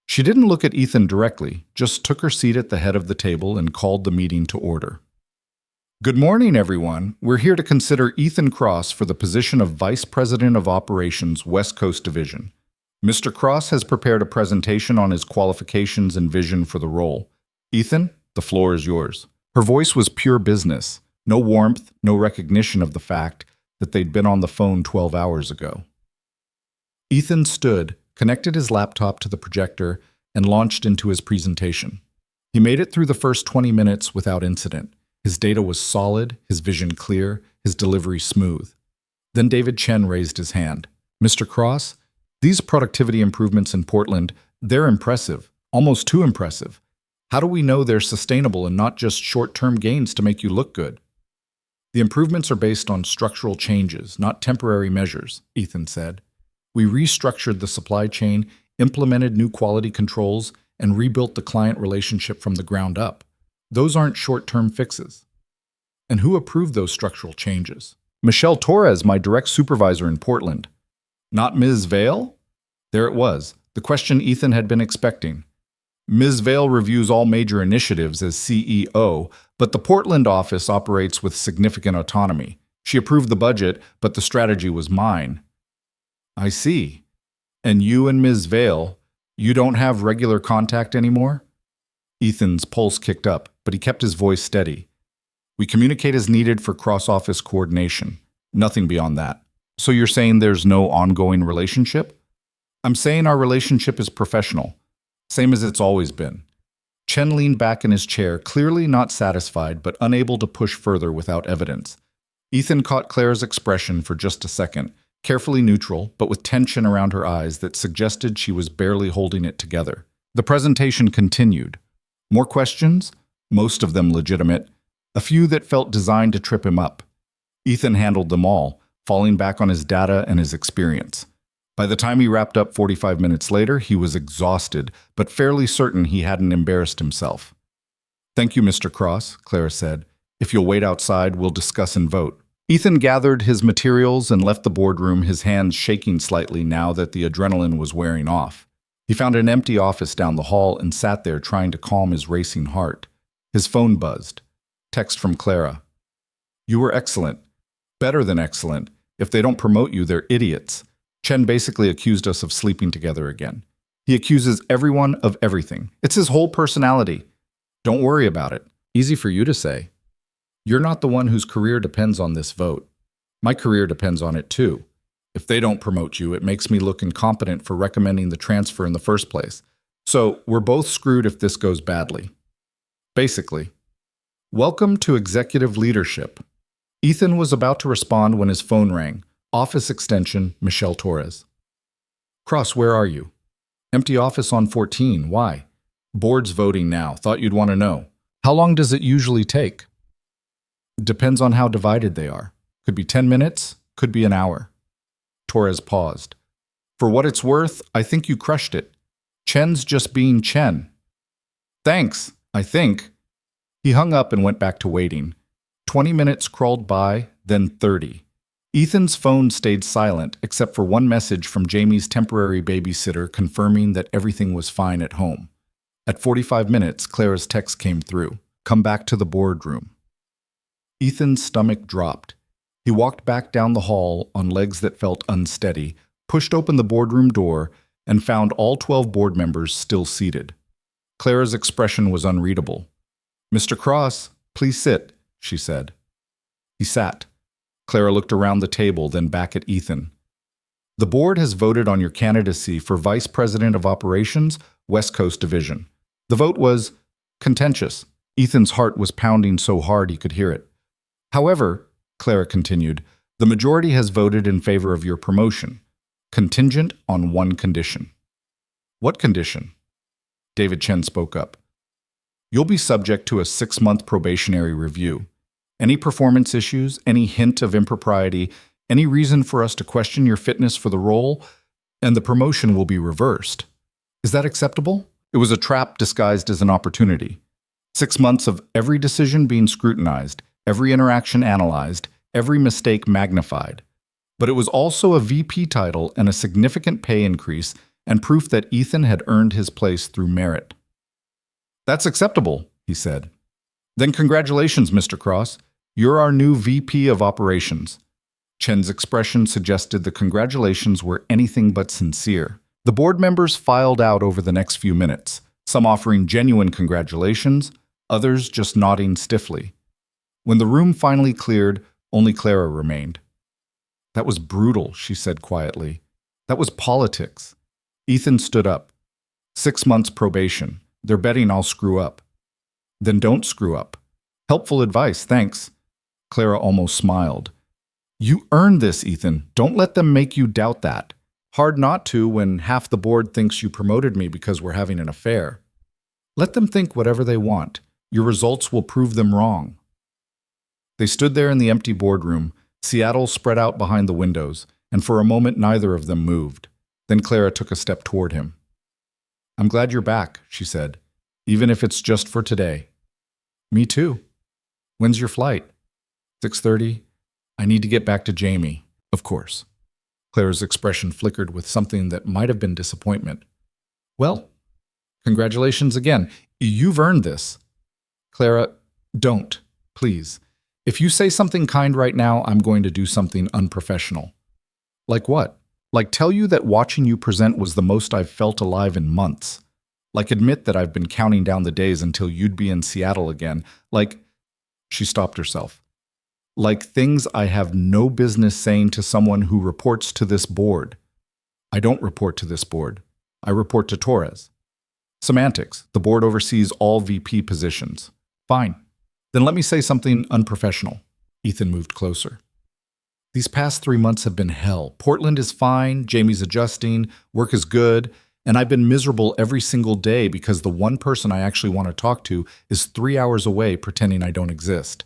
She didn't look at Ethan directly, just took her seat at the head of the table and called the meeting to order. Good morning, everyone. We're here to consider Ethan Cross for the position of Vice President of Operations, West Coast Division. Mr. Cross has prepared a presentation on his qualifications and vision for the role. Ethan, the floor is yours. Her voice was pure business, no warmth, no recognition of the fact that they'd been on the phone 12 hours ago. Ethan stood, connected his laptop to the projector, and launched into his presentation. He made it through the first 20 minutes without incident. His data was solid, his vision clear, his delivery smooth. Then David Chen raised his hand. Mr. Cross, these productivity improvements in Portland, they're impressive, almost too impressive. How do we know they're sustainable and not just short-term gains to make you look good? The improvements are based on structural changes, not temporary measures, Ethan said. We restructured the supply chain, implemented new quality controls, and rebuilt the client relationship from the ground up. Those aren't short-term fixes. And who approved those structural changes? Michelle Torres, my direct supervisor in Portland. Not Ms. Vale? There it was, the question Ethan had been expecting. Ms. Vale reviews all major initiatives as CEO, but the Portland office operates with significant autonomy. She approved the budget, but the strategy was mine. I see. And you and Ms. Vale, you don't have regular contact anymore? Ethan's pulse kicked up, but he kept his voice steady. We communicate as needed for cross-office coordination. Nothing beyond that. So you're saying there's no ongoing relationship? I'm saying our relationship is professional. Same as it's always been. Chen leaned back in his chair, clearly not satisfied but unable to push further without evidence. Ethan caught Clara's expression for just a second, carefully neutral, but with tension around her eyes that suggested she was barely holding it together. The presentation continued. More questions, most of them legitimate, a few that felt designed to trip him up. Ethan handled them all, falling back on his data and his experience. By the time he wrapped up 45 minutes later, he was exhausted, but fairly certain he hadn't embarrassed himself. Thank you, Mr. Cross, Clara said. If you'll wait outside, we'll discuss and vote. Ethan gathered his materials and left the boardroom, his hands shaking slightly now that the adrenaline was wearing off. He found an empty office down the hall and sat there trying to calm his racing heart. His phone buzzed. Text from Clara. You were excellent. Better than excellent. If they don't promote you, they're idiots. Chen basically accused us of sleeping together again. He accuses everyone of everything. It's his whole personality. Don't worry about it. Easy for you to say. You're not the one whose career depends on this vote. My career depends on it too. If they don't promote you, it makes me look incompetent for recommending the transfer in the first place. So we're both screwed if this goes badly. Basically. Welcome to executive leadership. Ethan was about to respond when his phone rang. Office extension, Michelle Torres. Cross, where are you? Empty office on 14. Why? Board's voting now. Thought you'd want to know. How long does it usually take? Depends on how divided they are. Could be 10 minutes, could be an hour. Torres paused. For what it's worth, I think you crushed it. Chen's just being Chen. Thanks, I think. He hung up and went back to waiting. 20 minutes crawled by, then 30. Ethan's phone stayed silent except for one message from Jamie's temporary babysitter confirming that everything was fine at home. At 45 minutes, Clara's text came through. Come back to the boardroom. Ethan's stomach dropped. He walked back down the hall on legs that felt unsteady, pushed open the boardroom door, and found all 12 board members still seated. Clara's expression was unreadable. Mr. Cross, please sit, she said. He sat. Clara looked around the table, then back at Ethan. The board has voted on your candidacy for Vice President of Operations, West Coast Division. The vote was contentious. Ethan's heart was pounding so hard he could hear it. However, Clara continued, the majority has voted in favor of your promotion. contingent on one condition. What condition? David Chen spoke up. You'll be subject to a 6-month probationary review. Any performance issues, any hint of impropriety, any reason for us to question your fitness for the role, and the promotion will be reversed. Is that acceptable? It was a trap disguised as an opportunity. 6 months of every decision being scrutinized, every interaction analyzed, every mistake magnified. But it was also a VP title and a significant pay increase and proof that Ethan had earned his place through merit. That's acceptable, he said. Then congratulations, Mr. Cross. You're our new VP of Operations. Chen's expression suggested the congratulations were anything but sincere. The board members filed out over the next few minutes, some offering genuine congratulations, others just nodding stiffly. When the room finally cleared, only Clara remained. That was brutal, she said quietly. That was politics. Ethan stood up. 6 months probation. They're betting I'll screw up. Then don't screw up. Helpful advice, thanks. Clara almost smiled. You earned this, Ethan. Don't let them make you doubt that. Hard not to when half the board thinks you promoted me because we're having an affair. Let them think whatever they want. Your results will prove them wrong. They stood there in the empty boardroom, Seattle spread out behind the windows, and for a moment neither of them moved. Then Clara took a step toward him. I'm glad you're back, she said, even if it's just for today. Me too. When's your flight? 6:30. I need to get back to Jamie, of course. Clara's expression flickered with something that might have been disappointment. Well, congratulations again. You've earned this. Clara, don't, please. If you say something kind right now, I'm going to do something unprofessional. Like what? Like tell you that watching you present was the most I've felt alive in months. Like admit that I've been counting down the days until you'd be in Seattle again. Like, she stopped herself. Like things I have no business saying to someone who reports to this board. I don't report to this board. I report to Torres. Semantics. The board oversees all VP positions. Fine. Then let me say something unprofessional. Ethan moved closer. These past 3 months have been hell. Portland is fine, Jamie's adjusting, work is good, and I've been miserable every single day because the one person I actually want to talk to is 3 hours away pretending I don't exist.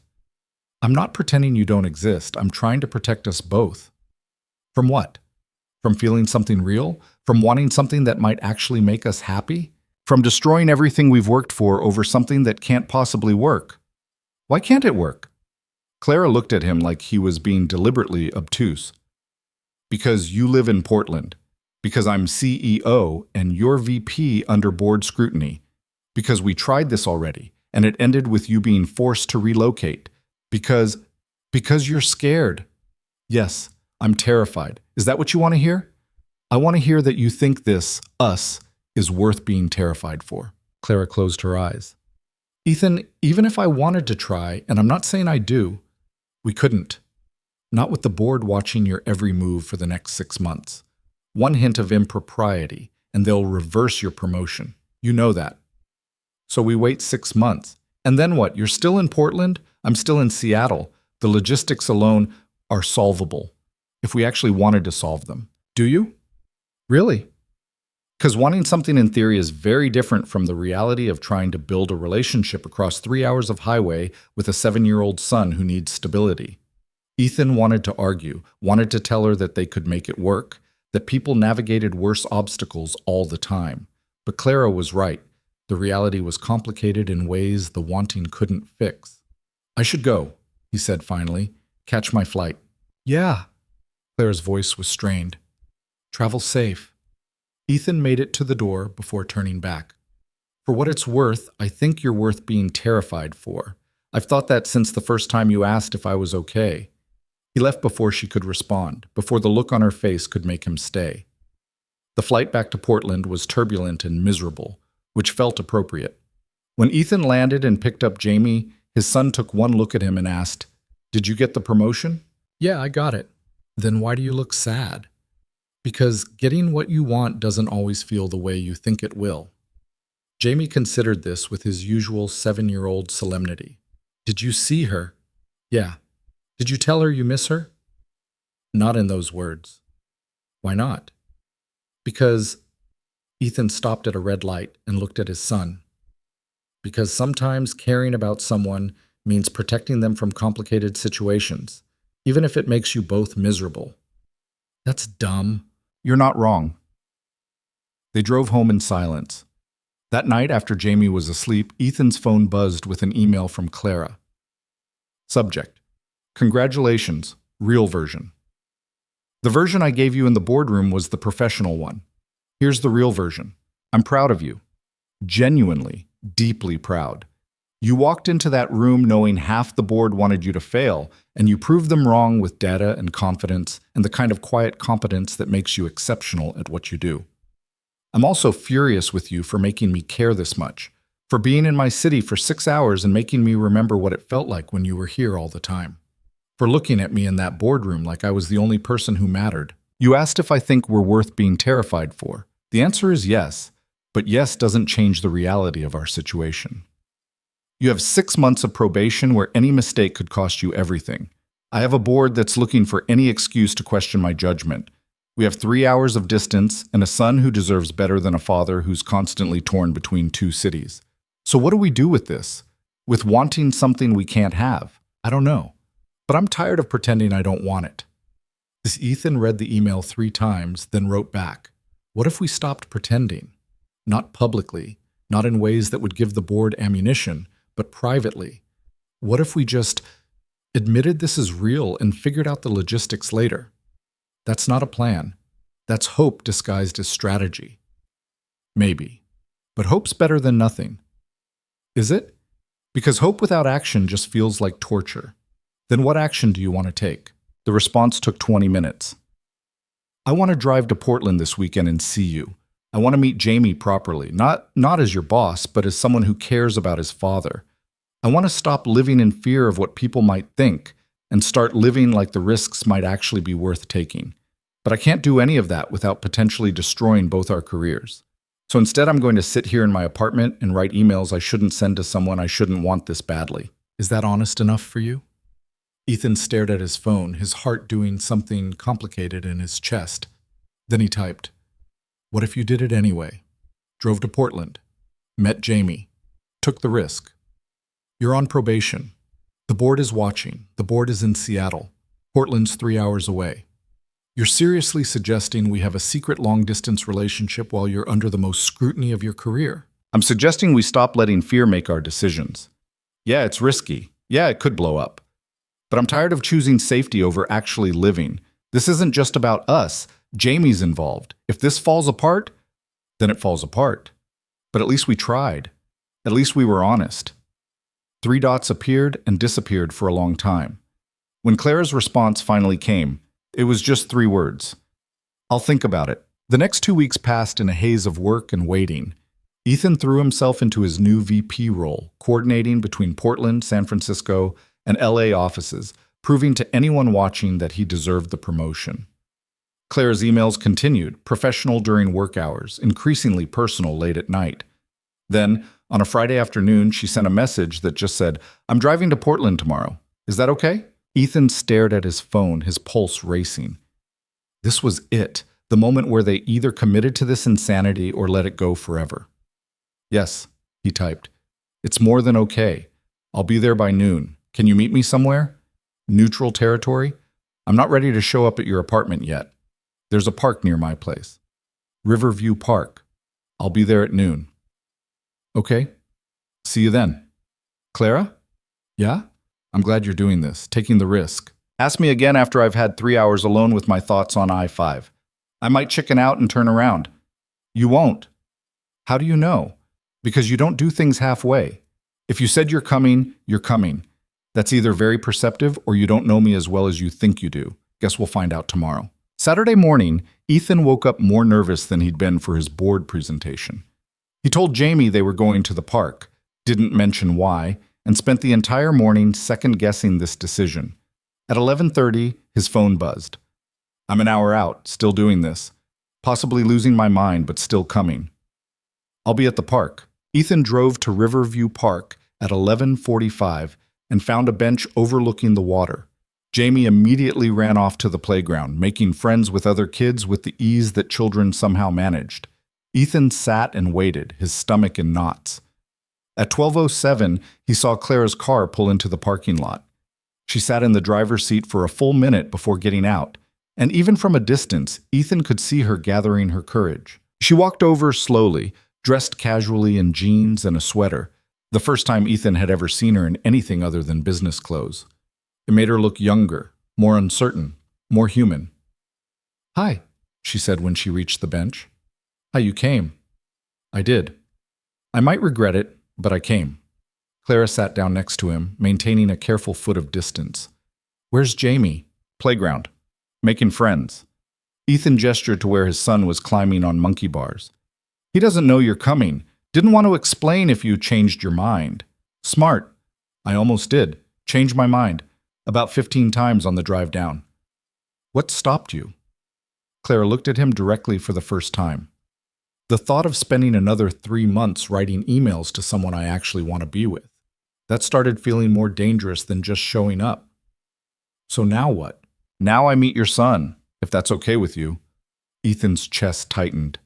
I'm not pretending you don't exist. I'm trying to protect us both. From what? From feeling something real? From wanting something that might actually make us happy? From destroying everything we've worked for over something that can't possibly work? Why can't it work? Clara looked at him like he was being deliberately obtuse. Because you live in Portland. Because I'm CEO and you're VP under board scrutiny. Because we tried this already, and it ended with you being forced to relocate. Because you're scared. Yes, I'm terrified. Is that what you want to hear? I want to hear that you think this, us, is worth being terrified for. Clara closed her eyes. Ethan, even if I wanted to try, and I'm not saying I do, we couldn't. Not with the board watching your every move for the next 6 months. One hint of impropriety, and they'll reverse your promotion. You know that. So we wait 6 months. And then what? You're still in Portland? I'm still in Seattle. The logistics alone are solvable, if we actually wanted to solve them. Do you? Really? Because wanting something in theory is very different from the reality of trying to build a relationship across 3 hours of highway with a 7-year-old son who needs stability. Ethan wanted to argue, wanted to tell her that they could make it work, that people navigated worse obstacles all the time. But Clara was right. The reality was complicated in ways the wanting couldn't fix. I should go, he said finally. Catch my flight. Yeah. Clara's voice was strained. Travel safe. Ethan made it to the door before turning back. For what it's worth, I think you're worth being terrified for. I've thought that since the first time you asked if I was okay. He left before she could respond, before the look on her face could make him stay. The flight back to Portland was turbulent and miserable, which felt appropriate. When Ethan landed and picked up Jamie, his son took one look at him and asked, Did you get the promotion? Yeah, I got it. Then why do you look sad? Because getting what you want doesn't always feel the way you think it will. Jamie considered this with his usual 7-year-old solemnity. Did you see her? Yeah. Did you tell her you miss her? Not in those words. Why not? Because Ethan stopped at a red light and looked at his son. Because sometimes caring about someone means protecting them from complicated situations, even if it makes you both miserable. That's dumb. You're not wrong. They drove home in silence. That night, after Jamie was asleep, Ethan's phone buzzed with an email from Clara. Subject: Congratulations, real version. The version I gave you in the boardroom was the professional one. Here's the real version. I'm proud of you. Genuinely, deeply proud. You walked into that room knowing half the board wanted you to fail, and you proved them wrong with data and confidence and the kind of quiet competence that makes you exceptional at what you do. I'm also furious with you for making me care this much, for being in my city for 6 hours and making me remember what it felt like when you were here all the time, for looking at me in that boardroom like I was the only person who mattered. You asked if I think we're worth being terrified for. The answer is yes, but yes doesn't change the reality of our situation. You have 6 months of probation where any mistake could cost you everything. I have a board that's looking for any excuse to question my judgment. We have 3 hours of distance and a son who deserves better than a father who's constantly torn between 2 cities. So what do we do with this? With wanting something we can't have? I don't know. But I'm tired of pretending I don't want it. This Ethan read the email 3 times, then wrote back. What if we stopped pretending? Not publicly, not in ways that would give the board ammunition, but privately. What if we just admitted this is real and figured out the logistics later? That's not a plan. That's hope disguised as strategy. Maybe. But hope's better than nothing. Is it? Because hope without action just feels like torture. Then what action do you want to take? The response took 20 minutes. I want to drive to Portland this weekend and see you. I want to meet Jamie properly, not as your boss, but as someone who cares about his father. I want to stop living in fear of what people might think and start living like the risks might actually be worth taking. But I can't do any of that without potentially destroying both our careers. So instead, I'm going to sit here in my apartment and write emails I shouldn't send to someone I shouldn't want this badly. Is that honest enough for you? Ethan stared at his phone, his heart doing something complicated in his chest. Then he typed, "What if you did it anyway? Drove to Portland, met Jamie, took the risk. You're on probation. The board is watching. The board is in Seattle. Portland's 3 hours away. You're seriously suggesting we have a secret long-distance relationship while you're under the most scrutiny of your career?" I'm suggesting we stop letting fear make our decisions. Yeah, it's risky. Yeah, it could blow up. But I'm tired of choosing safety over actually living. This isn't just about us. Jamie's involved. If this falls apart, then it falls apart. But at least we tried. At least we were honest. 3 dots appeared and disappeared for a long time. When Clara's response finally came, it was just 3 words. I'll think about it. The next 2 weeks passed in a haze of work and waiting. Ethan threw himself into his new VP role, coordinating between Portland, San Francisco, and LA offices, proving to anyone watching that he deserved the promotion. Clara's emails continued, professional during work hours, increasingly personal late at night. Then, on a Friday afternoon, she sent a message that just said, "I'm driving to Portland tomorrow. Is that okay?" Ethan stared at his phone, his pulse racing. This was it, the moment where they either committed to this insanity or let it go forever. "Yes," he typed. "It's more than okay. I'll be there by noon. Can you meet me somewhere? Neutral territory? I'm not ready to show up at your apartment yet. There's a park near my place. Riverview Park. I'll be there at noon." "Okay. See you then." "Clara? Yeah? I'm glad you're doing this, taking the risk. Ask me again after I've had 3 hours alone with my thoughts on I-5. I might chicken out and turn around." "You won't." "How do you know?" "Because you don't do things halfway. If you said you're coming, you're coming. That's either very perceptive or you don't know me as well as you think you do. Guess we'll find out tomorrow." Saturday morning, Ethan woke up more nervous than he'd been for his board presentation. He told Jamie they were going to the park, didn't mention why, and spent the entire morning second-guessing this decision. At 11:30, his phone buzzed. "I'm an hour out, still doing this. Possibly losing my mind, but still coming. I'll be at the park." Ethan drove to Riverview Park at 11:45 and found a bench overlooking the water. Jamie immediately ran off to the playground, making friends with other kids with the ease that children somehow managed. Ethan sat and waited, his stomach in knots. At 12:07, he saw Clara's car pull into the parking lot. She sat in the driver's seat for a full minute before getting out, and even from a distance, Ethan could see her gathering her courage. She walked over slowly, dressed casually in jeans and a sweater, the first time Ethan had ever seen her in anything other than business clothes. It made her look younger, more uncertain, more human. "Hi," she said when she reached the bench. "Hi, you came." "I did. I might regret it, but I came." Clara sat down next to him, maintaining a careful foot of distance. "Where's Jamie?" "Playground. Making friends." Ethan gestured to where his son was climbing on monkey bars. "He doesn't know you're coming. Didn't want to explain if you changed your mind." "Smart." "I almost did. Changed my mind. About 15 times on the drive down." "What stopped you?" Clara looked at him directly for the first time. "The thought of spending another 3 months writing emails to someone I actually want to be with. That started feeling more dangerous than just showing up." "So now what?" "Now I meet your son, if that's okay with you." Ethan's chest tightened.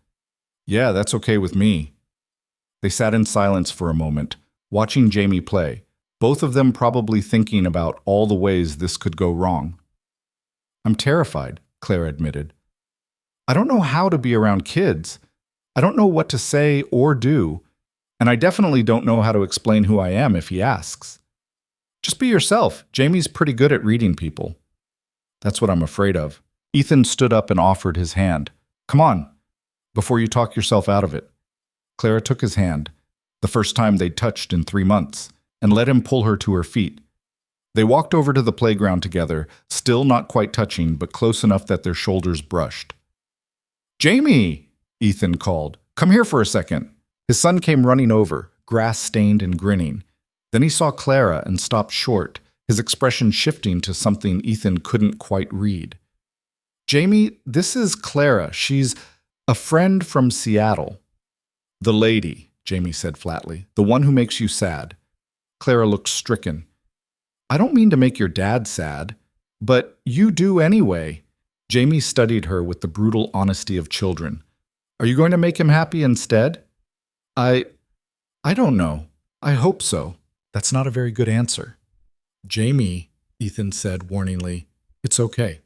"Yeah, that's okay with me." They sat in silence for a moment, watching Jamie play, both of them probably thinking about all the ways this could go wrong. "I'm terrified," Clara admitted. "I don't know how to be around kids. I don't know what to say or do, and I definitely don't know how to explain who I am if he asks." "Just be yourself. Jamie's pretty good at reading people." "That's what I'm afraid of." Ethan stood up and offered his hand. "Come on, before you talk yourself out of it." Clara took his hand, the first time they'd touched in 3 months, and let him pull her to her feet. They walked over to the playground together, still not quite touching, but close enough that their shoulders brushed. "Jamie!" Ethan called. "Come here for a second." His son came running over, grass-stained and grinning. Then he saw Clara and stopped short, his expression shifting to something Ethan couldn't quite read. "Jamie, this is Clara. She's a friend from Seattle." "The lady," Jamie said flatly. "The one who makes you sad." Clara looked stricken. "I don't mean to make your dad sad, but you do anyway." Jamie studied her with the brutal honesty of children. "Are you going to make him happy instead?" I don't know. I hope so." "That's not a very good answer." "Jamie," Ethan said warningly. "It's okay."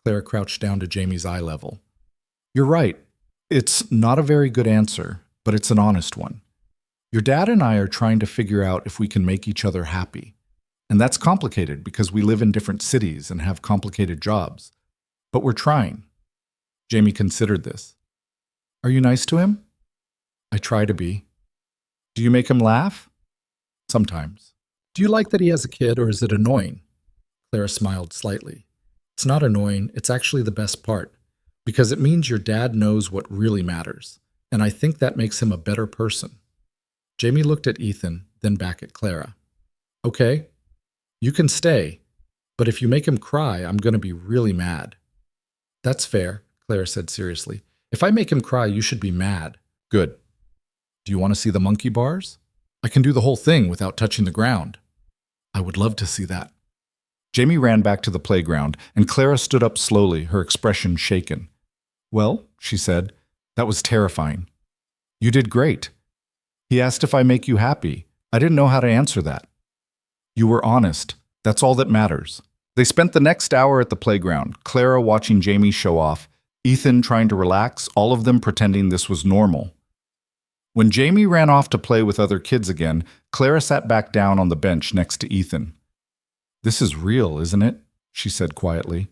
Clara crouched down to Jamie's eye level. "You're right. It's not a very good answer, but it's an honest one. Your dad and I are trying to figure out if we can make each other happy. And that's complicated because we live in different cities and have complicated jobs. But we're trying." Jamie considered this. "Are you nice to him?" "I try to be." "Do you make him laugh?" "Sometimes." "Do you like that he has a kid, or is it annoying?" Clara smiled slightly. "It's not annoying, it's actually the best part, because it means your dad knows what really matters, and I think that makes him a better person." Jamie looked at Ethan, then back at Clara. "Okay, you can stay, but if you make him cry, I'm going to be really mad." "That's fair," Clara said seriously. "If I make him cry, you should be mad." "Good. Do you want to see the monkey bars? I can do the whole thing without touching the ground." "I would love to see that." Jamie ran back to the playground, and Clara stood up slowly, her expression shaken. "Well," she said, "that was terrifying." "You did great." "He asked if I make you happy. I didn't know how to answer that." "You were honest. That's all that matters." They spent the next hour at the playground, Clara watching Jamie show off, Ethan trying to relax, all of them pretending this was normal. When Jamie ran off to play with other kids again, Clara sat back down on the bench next to Ethan. "This is real, isn't it?" she said quietly.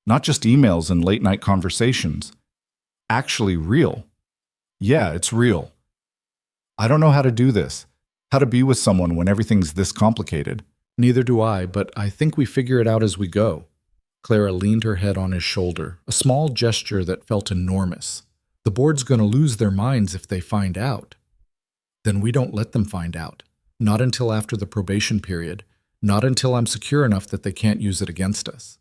"Not just emails and late-night conversations. Actually real." "Yeah, it's real. I don't know how to do this, how to be with someone when everything's this complicated." "Neither do I, but I think we figure it out as we go." Clara leaned her head on his shoulder, a small gesture that felt enormous. "The board's going to lose their minds if they find out." "Then we don't let them find out. Not until after the probation period. Not until I'm secure enough that they can't use it against us."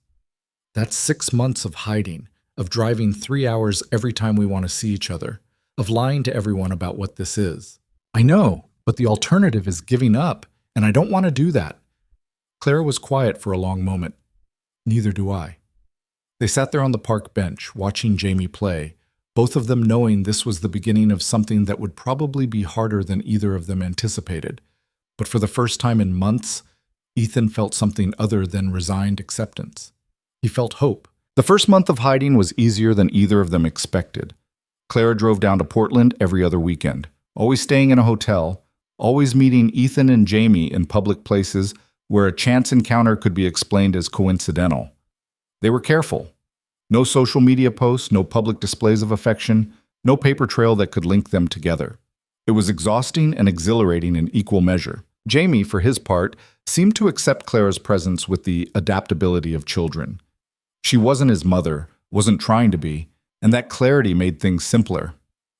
"That's 6 months of hiding, of driving 3 hours every time we want to see each other, of lying to everyone about what this is." "I know, but the alternative is giving up, and I don't want to do that." Clara was quiet for a long moment. Neither do I. They sat there on the park bench, watching Jamie play, both of them knowing this was the beginning of something that would probably be harder than either of them anticipated. But for the first time in months, Ethan felt something other than resigned acceptance. He felt hope. The first month of hiding was easier than either of them expected. Clara drove down to Portland every other weekend, always staying in a hotel, always meeting Ethan and Jamie in public places where a chance encounter could be explained as coincidental. They were careful. No social media posts, no public displays of affection, no paper trail that could link them together. It was exhausting and exhilarating in equal measure. Jamie, for his part, seemed to accept Clara's presence with the adaptability of children. She wasn't his mother, wasn't trying to be, and that clarity made things simpler.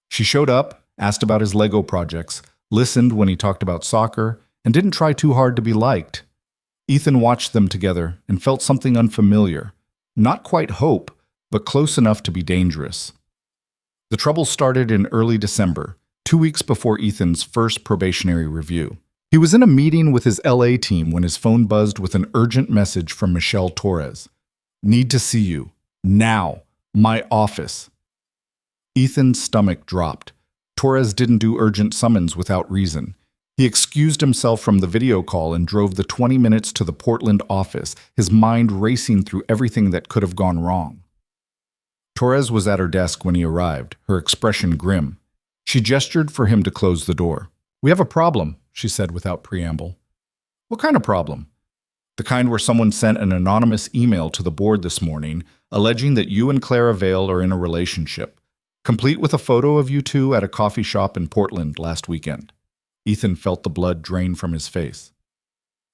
She showed up, asked about his Lego projects, listened when he talked about soccer, and didn't try too hard to be liked. Ethan watched them together and felt something unfamiliar. Not quite hope, but close enough to be dangerous. The trouble started in early December, 2 weeks before Ethan's first probationary review. He was in a meeting with his LA team when his phone buzzed with an urgent message from Michelle Torres. "Need to see you. Now. My office." Ethan's stomach dropped. Torres didn't do urgent summons without reason. He excused himself from the video call and drove the 20 minutes to the Portland office, his mind racing through everything that could have gone wrong. Torres was at her desk when he arrived, her expression grim. She gestured for him to close the door. "We have a problem," she said without preamble. "What kind of problem?" "The kind where someone sent an anonymous email to the board this morning alleging that you and Clara Vale are in a relationship, complete with a photo of you two at a coffee shop in Portland last weekend." Ethan felt the blood drain from his face.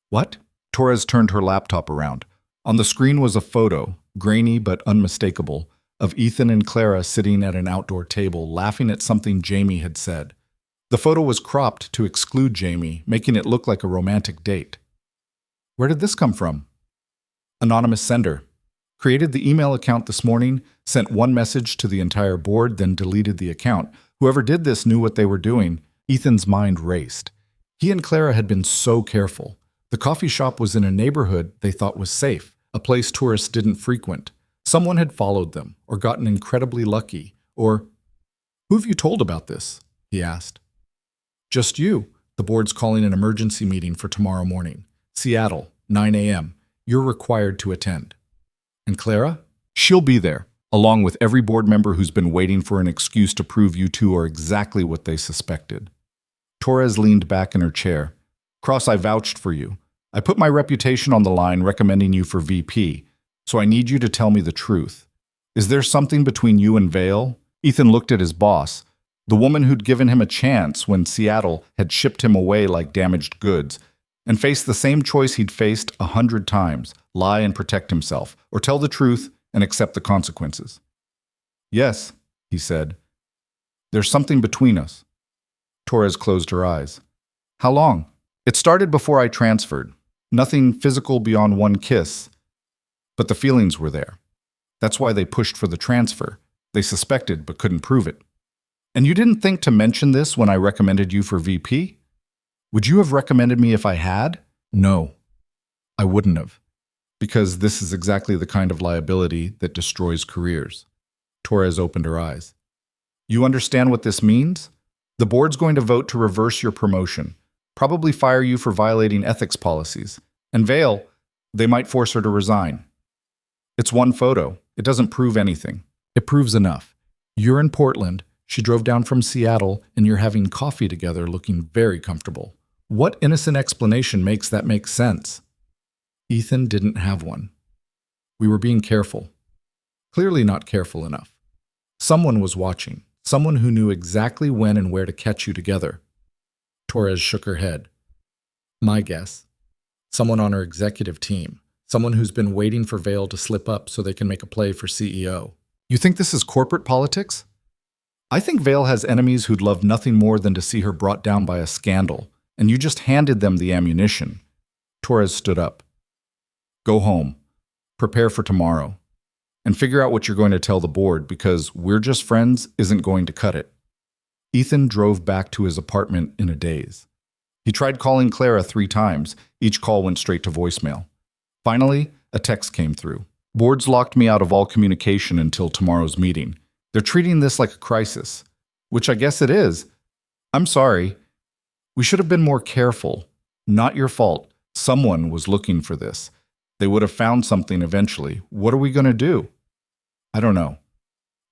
"What?" Torres turned her laptop around. On the screen was a photo, grainy but unmistakable, of Ethan and Clara sitting at an outdoor table laughing at something Jamie had said. The photo was cropped to exclude Jamie, making it look like a romantic date. "Where did this come from?" "Anonymous sender. Created the email account this morning, sent one message to the entire board, then deleted the account. Whoever did this knew what they were doing." Ethan's mind raced. He and Clara had been so careful. The coffee shop was in a neighborhood they thought was safe, a place tourists didn't frequent. Someone had followed them, or gotten incredibly lucky, or... "Who have you told about this?" he asked. "Just you. The board's calling an emergency meeting for tomorrow morning. Seattle, 9 a.m. You're required to attend." "And Clara?" "She'll be there, along with every board member who's been waiting for an excuse to prove you two are exactly what they suspected." Torres leaned back in her chair. "Cross, I vouched for you. I put my reputation on the line recommending you for VP, so I need you to tell me the truth. Is there something between you and Vale?" Ethan looked at his boss, the woman who'd given him a chance when Seattle had shipped him away like damaged goods, and faced the same choice he'd faced 100 times, lie and protect himself, or tell the truth and accept the consequences. "Yes," he said. "There's something between us." Torres closed her eyes. "How long?" "It started before I transferred. Nothing physical beyond one kiss. But the feelings were there. That's why they pushed for the transfer. They suspected but couldn't prove it." "And you didn't think to mention this when I recommended you for VP? Would you have recommended me if I had?" "No, I wouldn't have. Because this is exactly the kind of liability that destroys careers." Torres opened her eyes. "You understand what this means? The board's going to vote to reverse your promotion, probably fire you for violating ethics policies. And Vale, they might force her to resign. It's one photo. It doesn't prove anything. It proves enough. You're in Portland, she drove down from Seattle, and you're having coffee together looking very comfortable. What innocent explanation makes that make sense?" Ethan didn't have one. "We were being careful. Clearly not careful enough. Someone was watching. Someone who knew exactly when and where to catch you together." Torres shook her head. "My guess. Someone on her executive team. Someone who's been waiting for Vale to slip up so they can make a play for CEO. You think this is corporate politics?" "I think Vale has enemies who'd love nothing more than to see her brought down by a scandal, and you just handed them the ammunition." Torres stood up. "Go home. Prepare for tomorrow. And figure out what you're going to tell the board, because we're just friends isn't going to cut it." Ethan drove back to his apartment in a daze. He tried calling Clara 3 times. Each call went straight to voicemail. Finally, a text came through. Board's locked me out of all communication until tomorrow's meeting. They're treating this like a crisis, which I guess it is. I'm sorry. We should have been more careful. Not your fault. Someone was looking for this. They would have found something eventually. What are we going to do? I don't know.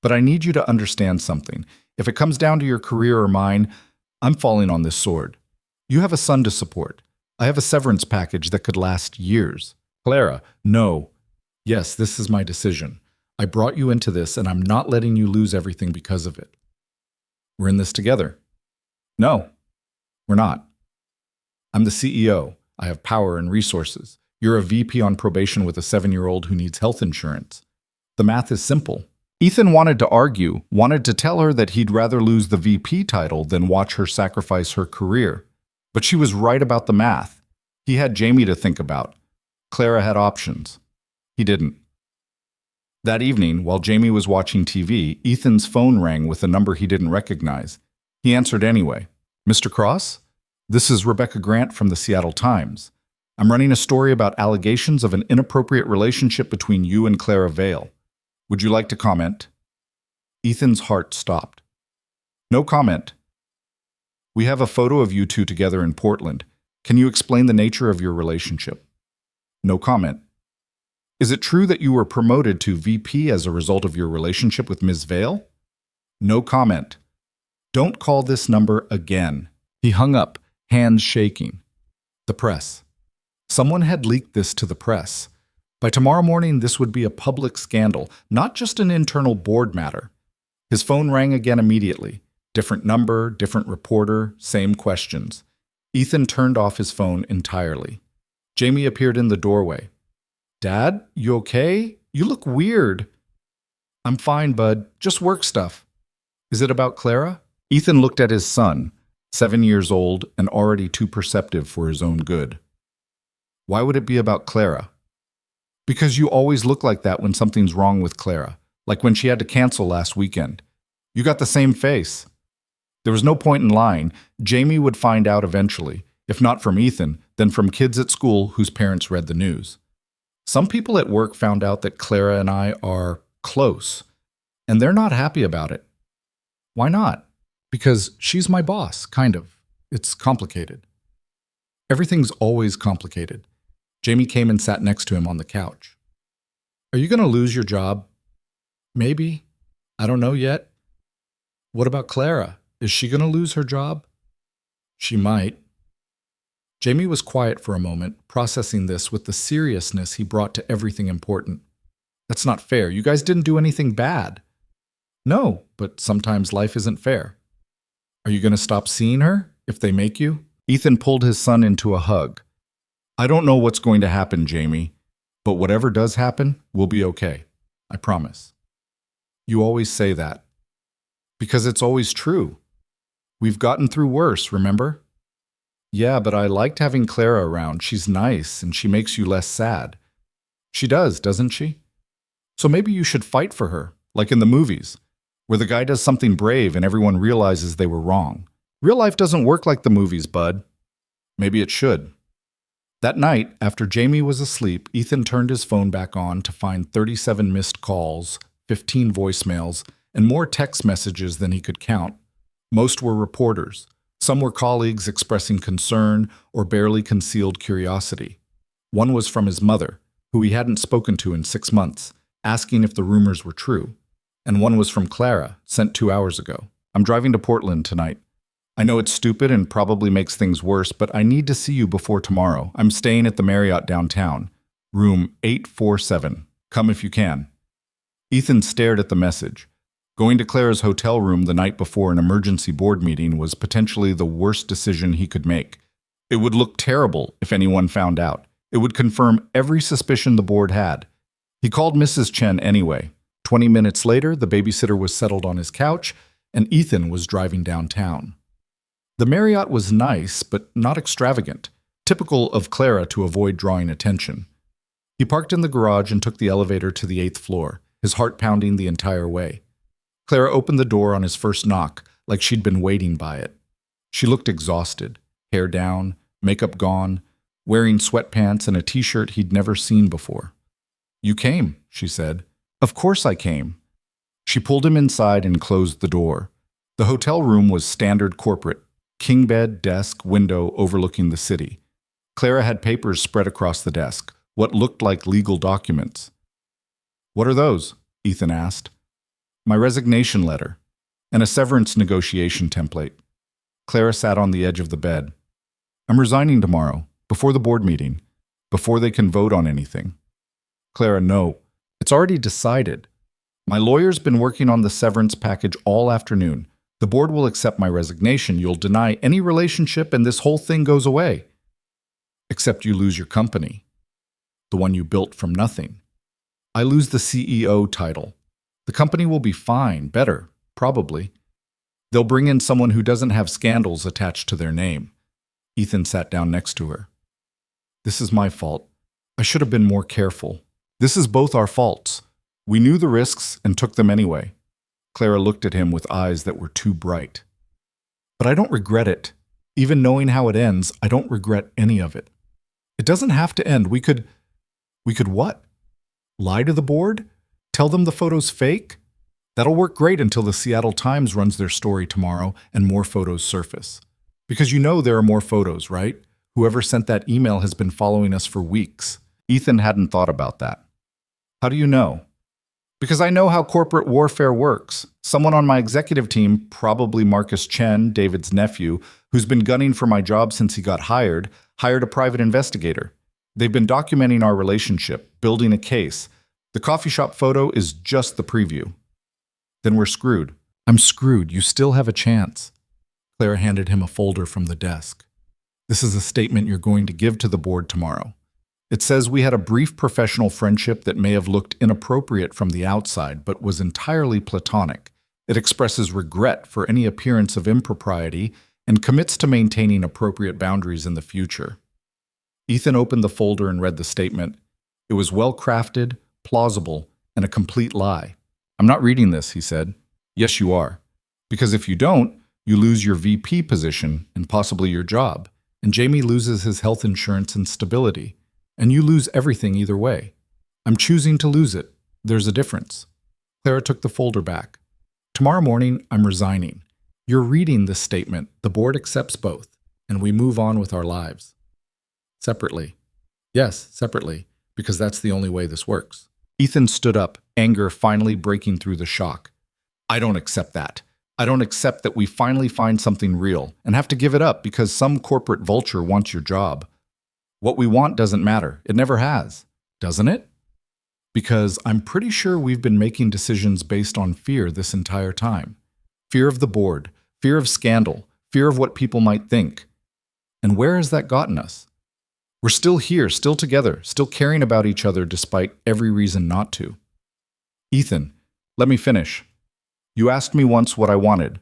But I need you to understand something. If it comes down to your career or mine, I'm falling on this sword. You have a son to support. I have a severance package that could last years. Clara, no. Yes, this is my decision. I brought you into this, and I'm not letting you lose everything because of it. We're in this together. No, we're not. I'm the CEO. I have power and resources. You're a VP on probation with a 7-year-old who needs health insurance. The math is simple. Ethan wanted to argue, wanted to tell her that he'd rather lose the VP title than watch her sacrifice her career. But she was right about the math. He had Jamie to think about. Clara had options. He didn't. That evening, while Jamie was watching TV, Ethan's phone rang with a number he didn't recognize. He answered anyway. Mr. Cross? This is Rebecca Grant from the Seattle Times. I'm running a story about allegations of an inappropriate relationship between you and Clara Vale. Would you like to comment? Ethan's heart stopped. No comment. We have a photo of you two together in Portland. Can you explain the nature of your relationship? No comment. Is it true that you were promoted to VP as a result of your relationship with Ms. Vale? No comment. Don't call this number again. He hung up, hands shaking. The press. Someone had leaked this to the press. By tomorrow morning, this would be a public scandal, not just an internal board matter. His phone rang again immediately. Different number, different reporter, same questions. Ethan turned off his phone entirely. Jamie appeared in the doorway. Dad, you okay? You look weird. I'm fine, bud. Just work stuff. Is it about Clara? Ethan looked at his son, 7 years old and already too perceptive for his own good. Why would it be about Clara? Because you always look like that when something's wrong with Clara, like when she had to cancel last weekend. You got the same face. There was no point in lying. Jamie would find out eventually, if not from Ethan, then from kids at school whose parents read the news. Some people at work found out that Clara and I are close, and they're not happy about it. Why not? Because she's my boss, kind of. It's complicated. Everything's always complicated. Jamie came and sat next to him on the couch. Are you going to lose your job? Maybe. I don't know yet. What about Clara? Is she going to lose her job? She might. Jamie was quiet for a moment, processing this with the seriousness he brought to everything important. That's not fair. You guys didn't do anything bad. No, but sometimes life isn't fair. Are you going to stop seeing her if they make you? Ethan pulled his son into a hug. I don't know what's going to happen, Jamie, but whatever does happen, we'll be okay. I promise. You always say that. Because it's always true. We've gotten through worse, remember? Yeah, but I liked having Clara around. She's nice, and she makes you less sad. She does, doesn't she? So maybe you should fight for her, like in the movies, where the guy does something brave and everyone realizes they were wrong. Real life doesn't work like the movies, bud. Maybe it should. That night, after Jamie was asleep, Ethan turned his phone back on to find 37 missed calls, 15 voicemails, and more text messages than he could count. Most were reporters. Some were colleagues expressing concern or barely concealed curiosity. One was from his mother, who he hadn't spoken to in 6 months, asking if the rumors were true. And one was from Clara, sent 2 hours ago. I'm driving to Portland tonight. I know it's stupid and probably makes things worse, but I need to see you before tomorrow. I'm staying at the Marriott downtown, room 847. Come if you can. Ethan stared at the message. Going to Clara's hotel room the night before an emergency board meeting was potentially the worst decision he could make. It would look terrible if anyone found out. It would confirm every suspicion the board had. He called Mrs. Chen anyway. 20 minutes later, the babysitter was settled on his couch, and Ethan was driving downtown. The Marriott was nice, but not extravagant, typical of Clara to avoid drawing attention. He parked in the garage and took the elevator to the 8th floor, his heart pounding the entire way. Clara opened the door on his first knock, like she'd been waiting by it. She looked exhausted, hair down, makeup gone, wearing sweatpants and a t-shirt he'd never seen before. You came, she said. Of course I came. She pulled him inside and closed the door. The hotel room was standard corporate, king bed, desk, window overlooking the city. Clara had papers spread across the desk, what looked like legal documents. What are those? Ethan asked. My resignation letter and a severance negotiation template. Clara sat on the edge of the bed. I'm resigning tomorrow, before the board meeting, before they can vote on anything. Clara, no. It's already decided. My lawyer's been working on the severance package all afternoon. The board will accept my resignation. You'll deny any relationship and this whole thing goes away. Except you lose your company, the one you built from nothing. I lose the CEO title. The company will be fine, better, probably. They'll bring in someone who doesn't have scandals attached to their name. Ethan sat down next to her. This is my fault. I should have been more careful. This is both our faults. We knew the risks and took them anyway. Clara looked at him with eyes that were too bright. But I don't regret it. Even knowing how it ends, I don't regret any of it. It doesn't have to end. We could what? Lie to the board? Tell them the photo's fake? That'll work great until the Seattle Times runs their story tomorrow and more photos surface. Because you know there are more photos, right? Whoever sent that email has been following us for weeks. Ethan hadn't thought about that. How do you know? Because I know how corporate warfare works. Someone on my executive team, probably Marcus Chen, David's nephew, who's been gunning for my job since he got hired a private investigator. They've been documenting our relationship, building a case. The coffee shop photo is just the preview. Then we're screwed. I'm screwed. You still have a chance. Clara handed him a folder from the desk. This is a statement you're going to give to the board tomorrow. It says we had a brief professional friendship that may have looked inappropriate from the outside, but was entirely platonic. It expresses regret for any appearance of impropriety and commits to maintaining appropriate boundaries in the future. Ethan opened the folder and read the statement. It was well-crafted, plausible, and a complete lie. I'm not reading this, he said. Yes, you are. Because if you don't, you lose your VP position and possibly your job, and Jamie loses his health insurance and stability. And you lose everything either way. I'm choosing to lose it. There's a difference. Clara took the folder back. Tomorrow morning, I'm resigning. You're reading this statement. The board accepts both, and we move on with our lives. Separately. Yes, separately, because that's the only way this works. Ethan stood up, anger finally breaking through the shock. I don't accept that. I don't accept that we finally find something real and have to give it up because some corporate vulture wants your job. What we want doesn't matter. It never has, doesn't it? Because I'm pretty sure we've been making decisions based on fear this entire time. Fear of the board, fear of scandal, fear of what people might think. And where has that gotten us? We're still here, still together, still caring about each other despite every reason not to. Ethan, let me finish. You asked me once what I wanted.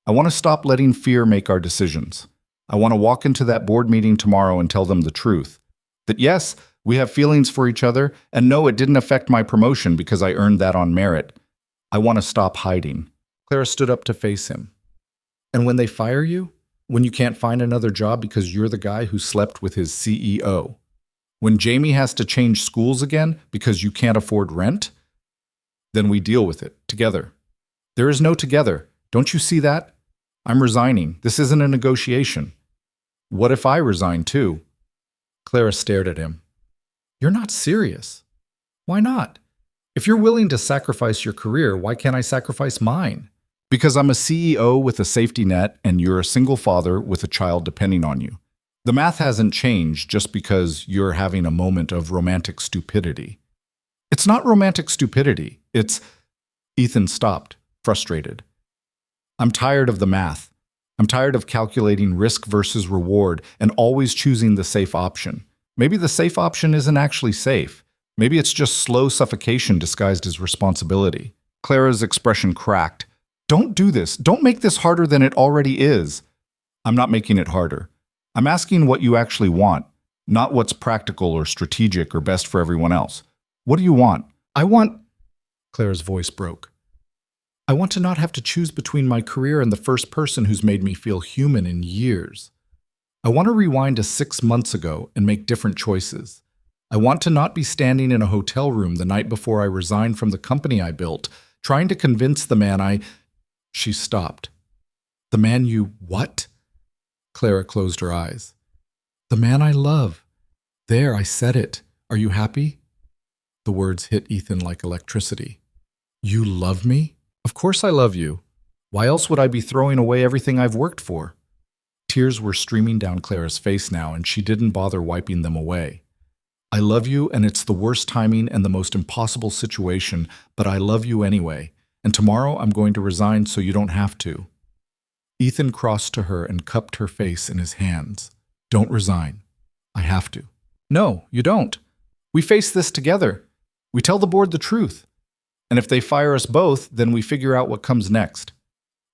I want to stop letting fear make our decisions. I want to walk into that board meeting tomorrow and tell them the truth. That yes, we have feelings for each other, and no, it didn't affect my promotion because I earned that on merit. I want to stop hiding. Clara stood up to face him. And when they fire you? When you can't find another job because you're the guy who slept with his CEO? When Jamie has to change schools again because you can't afford rent? Then we deal with it, together. There is no together. Don't you see that? I'm resigning. This isn't a negotiation. What if I resign too? Clara stared at him. You're not serious. Why not? If you're willing to sacrifice your career, why can't I sacrifice mine? Because I'm a CEO with a safety net and you're a single father with a child depending on you. The math hasn't changed just because you're having a moment of romantic stupidity. It's not romantic stupidity. It's... Ethan stopped, frustrated. I'm tired of the math. I'm tired of calculating risk versus reward and always choosing the safe option. Maybe the safe option isn't actually safe. Maybe it's just slow suffocation disguised as responsibility. Clara's expression cracked. Don't do this. Don't make this harder than it already is. I'm not making it harder. I'm asking what you actually want, not what's practical or strategic or best for everyone else. What do you want? I want... Clara's voice broke. I want to not have to choose between my career and the first person who's made me feel human in years. I want to rewind to 6 months ago and make different choices. I want to not be standing in a hotel room the night before I resign from the company I built, trying to convince the man I... She stopped. The man you what? Clara closed her eyes. The man I love. There, I said it. Are you happy? The words hit Ethan like electricity. You love me? Of course I love you. Why else would I be throwing away everything I've worked for? Tears were streaming down Clara's face now, and she didn't bother wiping them away. I love you, and it's the worst timing and the most impossible situation, but I love you anyway, and tomorrow I'm going to resign so you don't have to. Ethan crossed to her and cupped her face in his hands. Don't resign. I have to. No, you don't. We face this together. We tell the board the truth. And if they fire us both, then we figure out what comes next.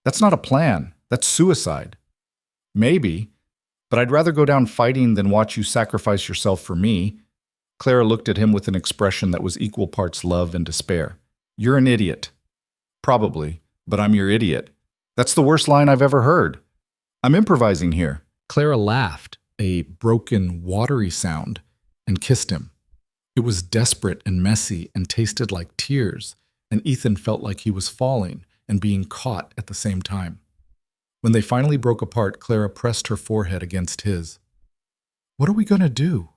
That's not a plan. That's suicide. Maybe, but I'd rather go down fighting than watch you sacrifice yourself for me. Clara looked at him with an expression that was equal parts love and despair. You're an idiot. Probably, but I'm your idiot. That's the worst line I've ever heard. I'm improvising here. Clara laughed, a broken, watery sound, and kissed him. It was desperate and messy and tasted like tears, and Ethan felt like he was falling and being caught at the same time. When they finally broke apart, Clara pressed her forehead against his. What are we going to do?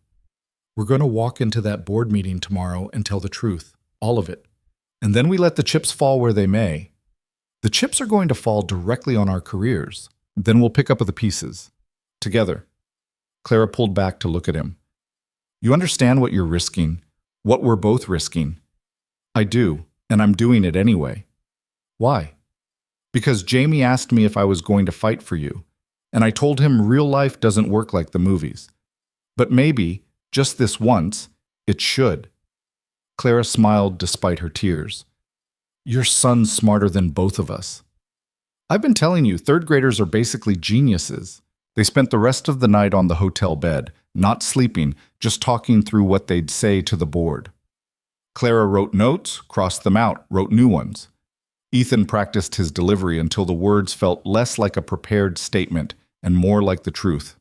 We're going to walk into that board meeting tomorrow and tell the truth, all of it. And then we let the chips fall where they may. The chips are going to fall directly on our careers. Then we'll pick up the pieces. Together. Clara pulled back to look at him. You understand what you're risking, what we're both risking. I do, and I'm doing it anyway. Why? Because Jamie asked me if I was going to fight for you, and I told him real life doesn't work like the movies. But maybe, just this once, it should. Clara smiled despite her tears. Your son's smarter than both of us. I've been telling you, third graders are basically geniuses. They spent the rest of the night on the hotel bed, not sleeping, just talking through what they'd say to the board. Clara wrote notes, crossed them out, wrote new ones. Ethan practiced his delivery until the words felt less like a prepared statement and more like the truth.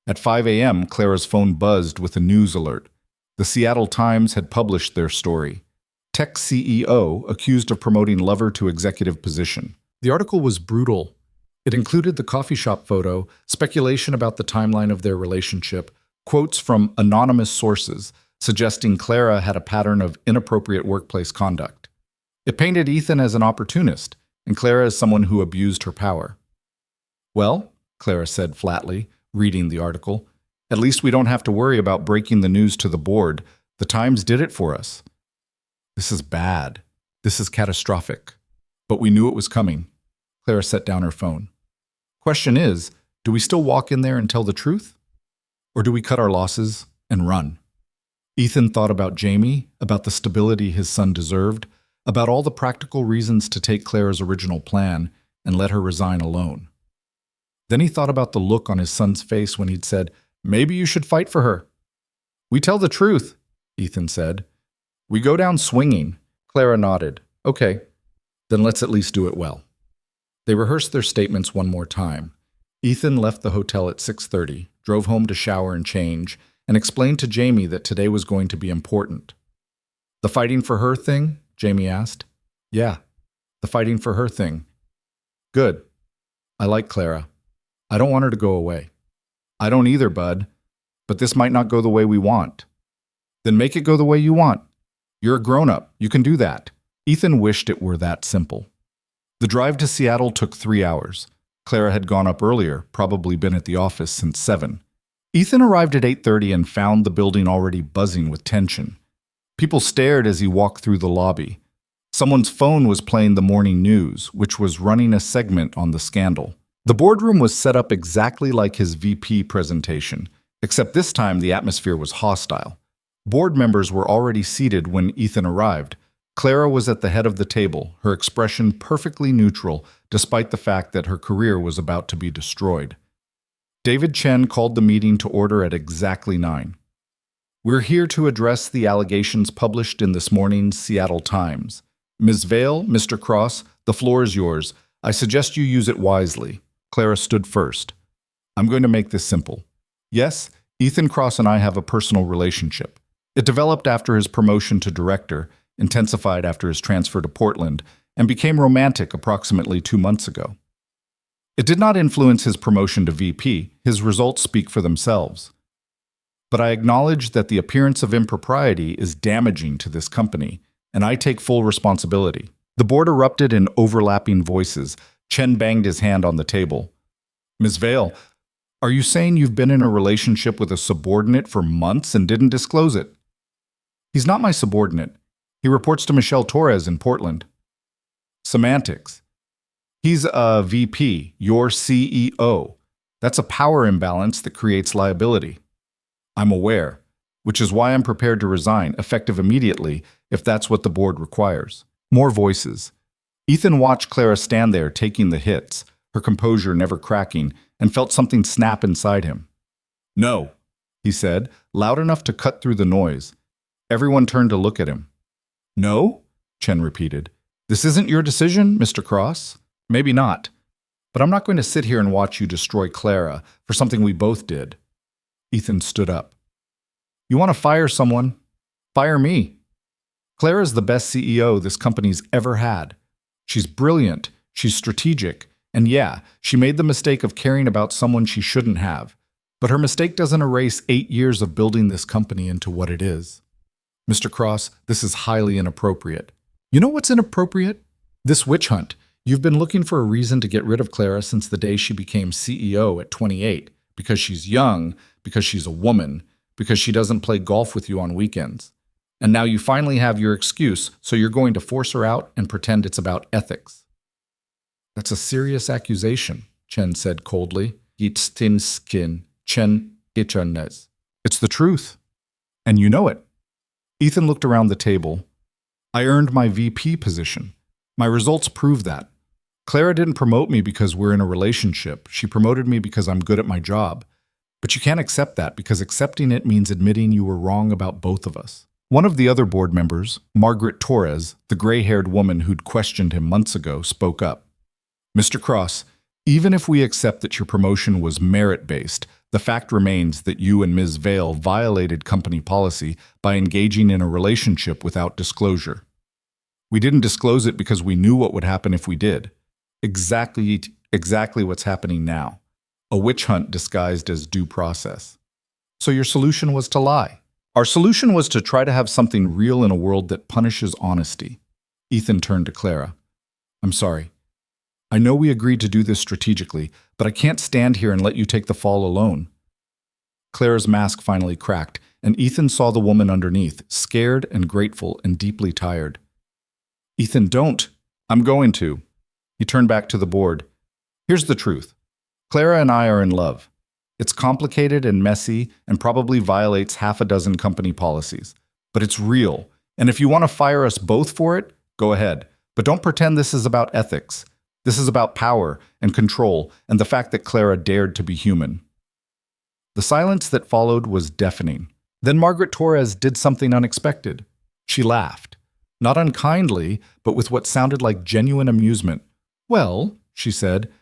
At 5 a.m., Clara's phone buzzed with a news alert. The Seattle Times had published their story. Tech CEO accused of promoting lover to executive position. The article was brutal. It included the coffee shop photo, speculation about the timeline of their relationship, quotes from anonymous sources suggesting Clara had a pattern of inappropriate workplace conduct. It painted Ethan as an opportunist, and Clara as someone who abused her power. Well, Clara said flatly, reading the article, at least we don't have to worry about breaking the news to the board. The Times did it for us. This is bad. This is catastrophic. But we knew it was coming. Clara set down her phone. Question is, do we still walk in there and tell the truth? Or do we cut our losses and run? Ethan thought about Jamie, about the stability his son deserved, about all the practical reasons to take Clara's original plan and let her resign alone. Then he thought about the look on his son's face when he'd said, maybe you should fight for her. We tell the truth, Ethan said. We go down swinging. Clara nodded. Okay, then let's at least do it well. They rehearsed their statements one more time. Ethan left the hotel at 6:30, drove home to shower and change, and explained to Jamie that today was going to be important. The fighting for her thing? Jamie asked. Yeah, the fighting for her thing. Good. I like Clara. I don't want her to go away. I don't either, bud. But this might not go the way we want. Then make it go the way you want. You're a grown-up. You can do that. Ethan wished it were that simple. The drive to Seattle took 3 hours. Clara had gone up earlier, probably been at the office since 7. Ethan arrived at 8:30 and found the building already buzzing with tension. People stared as he walked through the lobby. Someone's phone was playing the morning news, which was running a segment on the scandal. The boardroom was set up exactly like his VP presentation, except this time the atmosphere was hostile. Board members were already seated when Ethan arrived. Clara was at the head of the table, her expression perfectly neutral, despite the fact that her career was about to be destroyed. David Chen called the meeting to order at exactly 9. We're here to address the allegations published in this morning's Seattle Times. Ms. Vale, Mr. Cross, the floor is yours. I suggest you use it wisely. Clara stood first. I'm going to make this simple. Yes, Ethan Cross and I have a personal relationship. It developed after his promotion to director, intensified after his transfer to Portland, and became romantic approximately 2 months ago. It did not influence his promotion to VP. His results speak for themselves. But I acknowledge that the appearance of impropriety is damaging to this company, and I take full responsibility. The board erupted in overlapping voices. Chen banged his hand on the table. Ms. Vale, are you saying you've been in a relationship with a subordinate for months and didn't disclose it? He's not my subordinate. He reports to Michelle Torres in Portland. Semantics. He's a VP, your CEO. That's a power imbalance that creates liability. I'm aware, which is why I'm prepared to resign, effective immediately, if that's what the board requires. More voices. Ethan watched Clara stand there taking the hits, her composure never cracking, and felt something snap inside him. No, he said, loud enough to cut through the noise. Everyone turned to look at him. No? Chen repeated. This isn't your decision, Mr. Cross? Maybe not. But I'm not going to sit here and watch you destroy Clara for something we both did. Ethan stood up. You want to fire someone? Fire me. Clara's the best CEO this company's ever had. She's brilliant, she's strategic, and yeah, she made the mistake of caring about someone she shouldn't have. But her mistake doesn't erase 8 years of building this company into what it is. Mr. Cross, this is highly inappropriate. You know what's inappropriate? This witch hunt. You've been looking for a reason to get rid of Clara since the day she became CEO at 28, because she's young, because she's a woman, because she doesn't play golf with you on weekends. And now you finally have your excuse, so you're going to force her out and pretend it's about ethics. That's a serious accusation, Chen said coldly. It's the truth. And you know it. Ethan looked around the table. I earned my VP position. My results prove that. Clara didn't promote me because we're in a relationship. She promoted me because I'm good at my job. But you can't accept that because accepting it means admitting you were wrong about both of us. One of the other board members, Margaret Torres, the gray-haired woman who'd questioned him months ago, spoke up. Mr. Cross, even if we accept that your promotion was merit-based, the fact remains that you and Ms. Vale violated company policy by engaging in a relationship without disclosure. We didn't disclose it because we knew what would happen if we did. Exactly what's happening now. A witch hunt disguised as due process. So your solution was to lie. Our solution was to try to have something real in a world that punishes honesty. Ethan turned to Clara. I'm sorry. I know we agreed to do this strategically, but I can't stand here and let you take the fall alone. Clara's mask finally cracked, and Ethan saw the woman underneath, scared and grateful and deeply tired. Ethan, don't. I'm going to. He turned back to the board. Here's the truth. Clara and I are in love. It's complicated and messy and probably violates half a dozen company policies. But it's real, and if you want to fire us both for it, go ahead. But don't pretend this is about ethics. This is about power and control and the fact that Clara dared to be human. The silence that followed was deafening. Then Margaret Torres did something unexpected. She laughed. Not unkindly, but with what sounded like genuine amusement. Well, she said,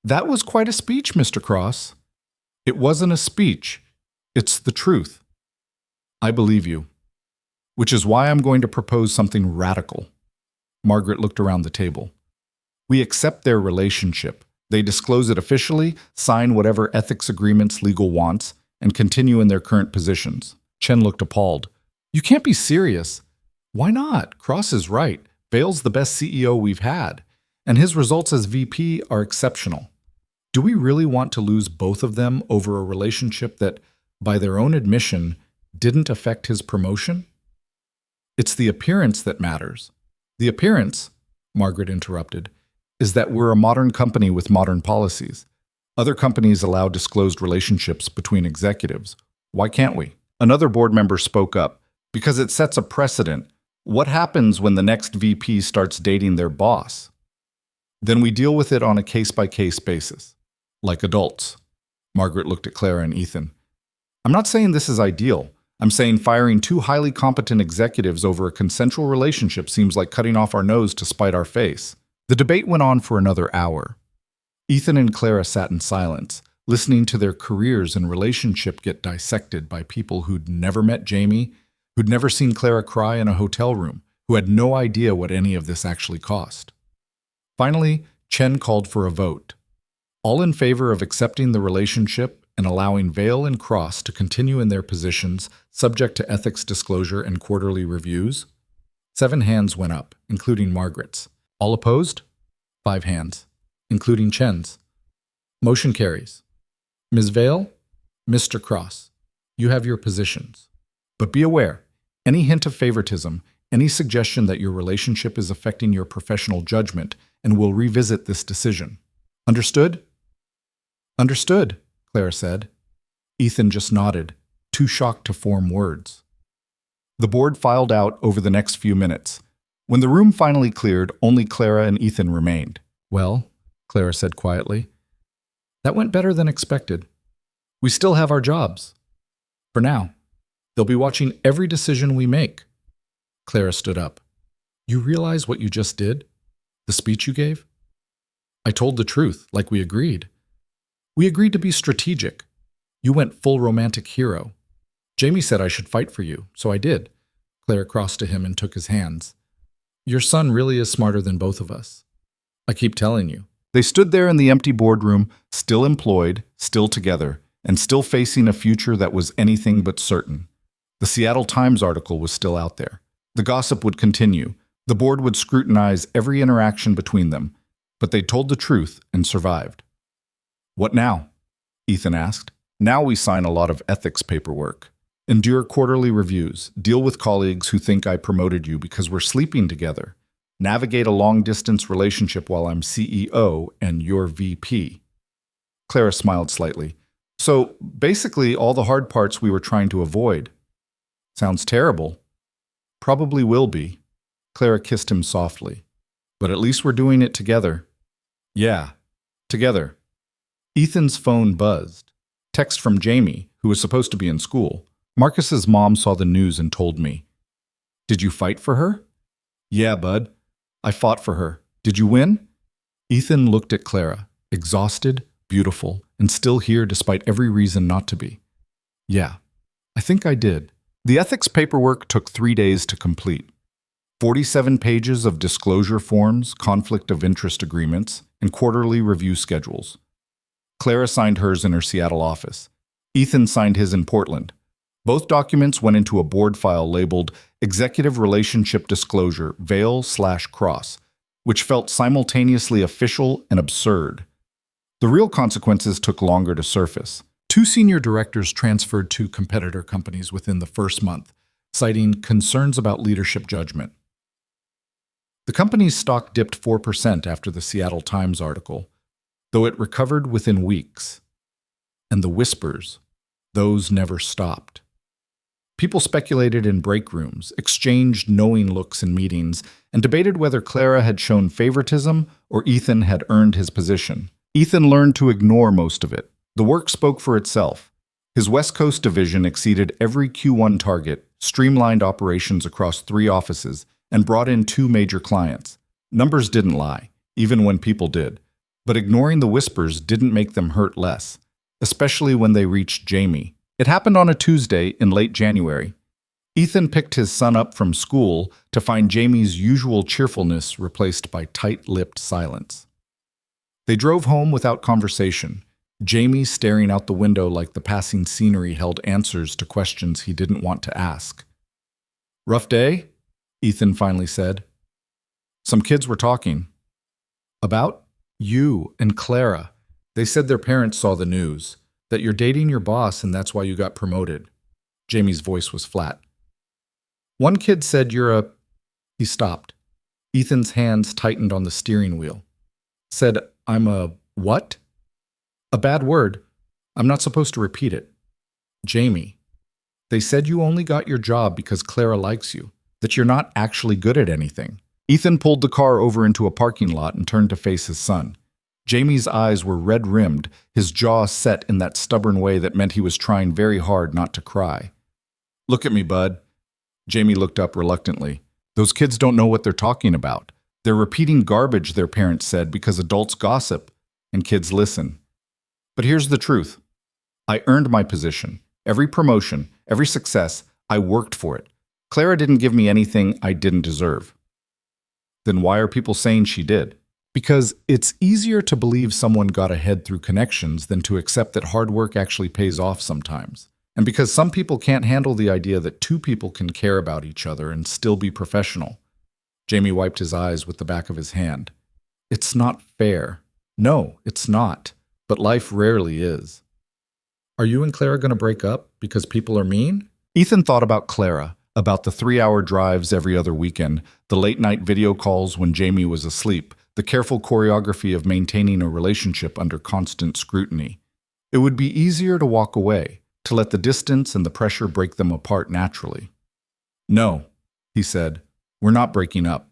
that was quite a speech, Mr. Cross. It wasn't a speech. It's the truth. I believe you. Which is why I'm going to propose something radical. Margaret looked around the table. We accept their relationship. They disclose it officially, sign whatever ethics agreements legal wants, and continue in their current positions. Chen looked appalled. You can't be serious. Why not? Cross is right. Vale's the best CEO we've had, and his results as VP are exceptional. Do we really want to lose both of them over a relationship that, by their own admission, didn't affect his promotion? It's the appearance that matters. The appearance, Margaret interrupted, is that we're a modern company with modern policies. Other companies allow disclosed relationships between executives. Why can't we? Another board member spoke up. Because it sets a precedent. What happens when the next VP starts dating their boss? Then we deal with it on a case-by-case basis. Like adults. Margaret looked at Clara and Ethan. I'm not saying this is ideal. I'm saying firing two highly competent executives over a consensual relationship seems like cutting off our nose to spite our face. The debate went on for another hour. Ethan and Clara sat in silence, listening to their careers and relationship get dissected by people who'd never met Jamie, who'd never seen Clara cry in a hotel room, who had no idea what any of this actually cost. Finally, Chen called for a vote. All in favor of accepting the relationship and allowing Vale and Cross to continue in their positions subject to ethics disclosure and quarterly reviews? 7 hands went up, including Margaret's. All opposed? 5 hands, including Chen's. Motion carries. Ms. Vale, Mr. Cross, you have your positions. But be aware, any hint of favoritism, any suggestion that your relationship is affecting your professional judgment, and we'll revisit this decision. Understood? Understood, Clara said. Ethan just nodded, too shocked to form words. The board filed out over the next few minutes. When the room finally cleared, only Clara and Ethan remained. Well, Clara said quietly, that went better than expected. We still have our jobs. For now. They'll be watching every decision we make. Clara stood up. You realize what you just did? The speech you gave? I told the truth, like we agreed. We agreed to be strategic. You went full romantic hero. Jamie said I should fight for you, so I did. Clara crossed to him and took his hands. Your son really is smarter than both of us. I keep telling you. They stood there in the empty boardroom, still employed, still together, and still facing a future that was anything but certain. The Seattle Times article was still out there. The gossip would continue. The board would scrutinize every interaction between them, but they told the truth and survived. What now? Ethan asked. Now we sign a lot of ethics paperwork. Endure quarterly reviews. Deal with colleagues who think I promoted you because we're sleeping together. Navigate a long-distance relationship while I'm CEO and you're VP. Clara smiled slightly. So, basically, all the hard parts we were trying to avoid. Sounds terrible. Probably will be. Clara kissed him softly. But at least we're doing it together. Yeah, together. Ethan's phone buzzed. Text from Jamie, who was supposed to be in school. Marcus's mom saw the news and told me. Did you fight for her? Yeah, bud. I fought for her. Did you win? Ethan looked at Clara, exhausted, beautiful, and still here despite every reason not to be. Yeah, I think I did. The ethics paperwork took 3 days to complete. 47 pages of disclosure forms, conflict of interest agreements, and quarterly review schedules. Clara signed hers in her Seattle office. Ethan signed his in Portland. Both documents went into a board file labeled Executive Relationship Disclosure, Vale/Cross, which felt simultaneously official and absurd. The real consequences took longer to surface. 2 senior directors transferred to competitor companies within the first month, citing concerns about leadership judgment. The company's stock dipped 4% after the Seattle Times article, though it recovered within weeks. And the whispers, those never stopped. People speculated in break rooms, exchanged knowing looks in meetings, and debated whether Clara had shown favoritism or Ethan had earned his position. Ethan learned to ignore most of it. The work spoke for itself. His West Coast division exceeded every Q1 target, streamlined operations across 3 offices, and brought in 2 major clients. Numbers didn't lie, even when people did. But ignoring the whispers didn't make them hurt less, especially when they reached Jamie. It happened on a Tuesday in late January. Ethan picked his son up from school to find Jamie's usual cheerfulness replaced by tight-lipped silence. They drove home without conversation, Jamie staring out the window like the passing scenery held answers to questions he didn't want to ask. Rough day? Ethan finally said. Some kids were talking. About? You and Clara. They said their parents saw the news, that you're dating your boss and that's why you got promoted. Jamie's voice was flat. One kid said you're a... He stopped. Ethan's hands tightened on the steering wheel. Said, I'm a what? A bad word. I'm not supposed to repeat it. Jamie. They said you only got your job because Clara likes you, that you're not actually good at anything. Ethan pulled the car over into a parking lot and turned to face his son. Jamie's eyes were red-rimmed, his jaw set in that stubborn way that meant he was trying very hard not to cry. Look at me, bud. Jamie looked up reluctantly. Those kids don't know what they're talking about. They're repeating garbage, their parents said, because adults gossip and kids listen. But here's the truth. I earned my position. Every promotion, every success, I worked for it. Clara didn't give me anything I didn't deserve. Then why are people saying she did? Because it's easier to believe someone got ahead through connections than to accept that hard work actually pays off sometimes. And because some people can't handle the idea that two people can care about each other and still be professional. Jamie wiped his eyes with the back of his hand. It's not fair. No, it's not. But life rarely is. Are you and Clara going to break up because people are mean? Ethan thought about Clara, about the 3-hour drives every other weekend, the late-night video calls when Jamie was asleep, the careful choreography of maintaining a relationship under constant scrutiny. It would be easier to walk away, to let the distance and the pressure break them apart naturally. No, he said, we're not breaking up.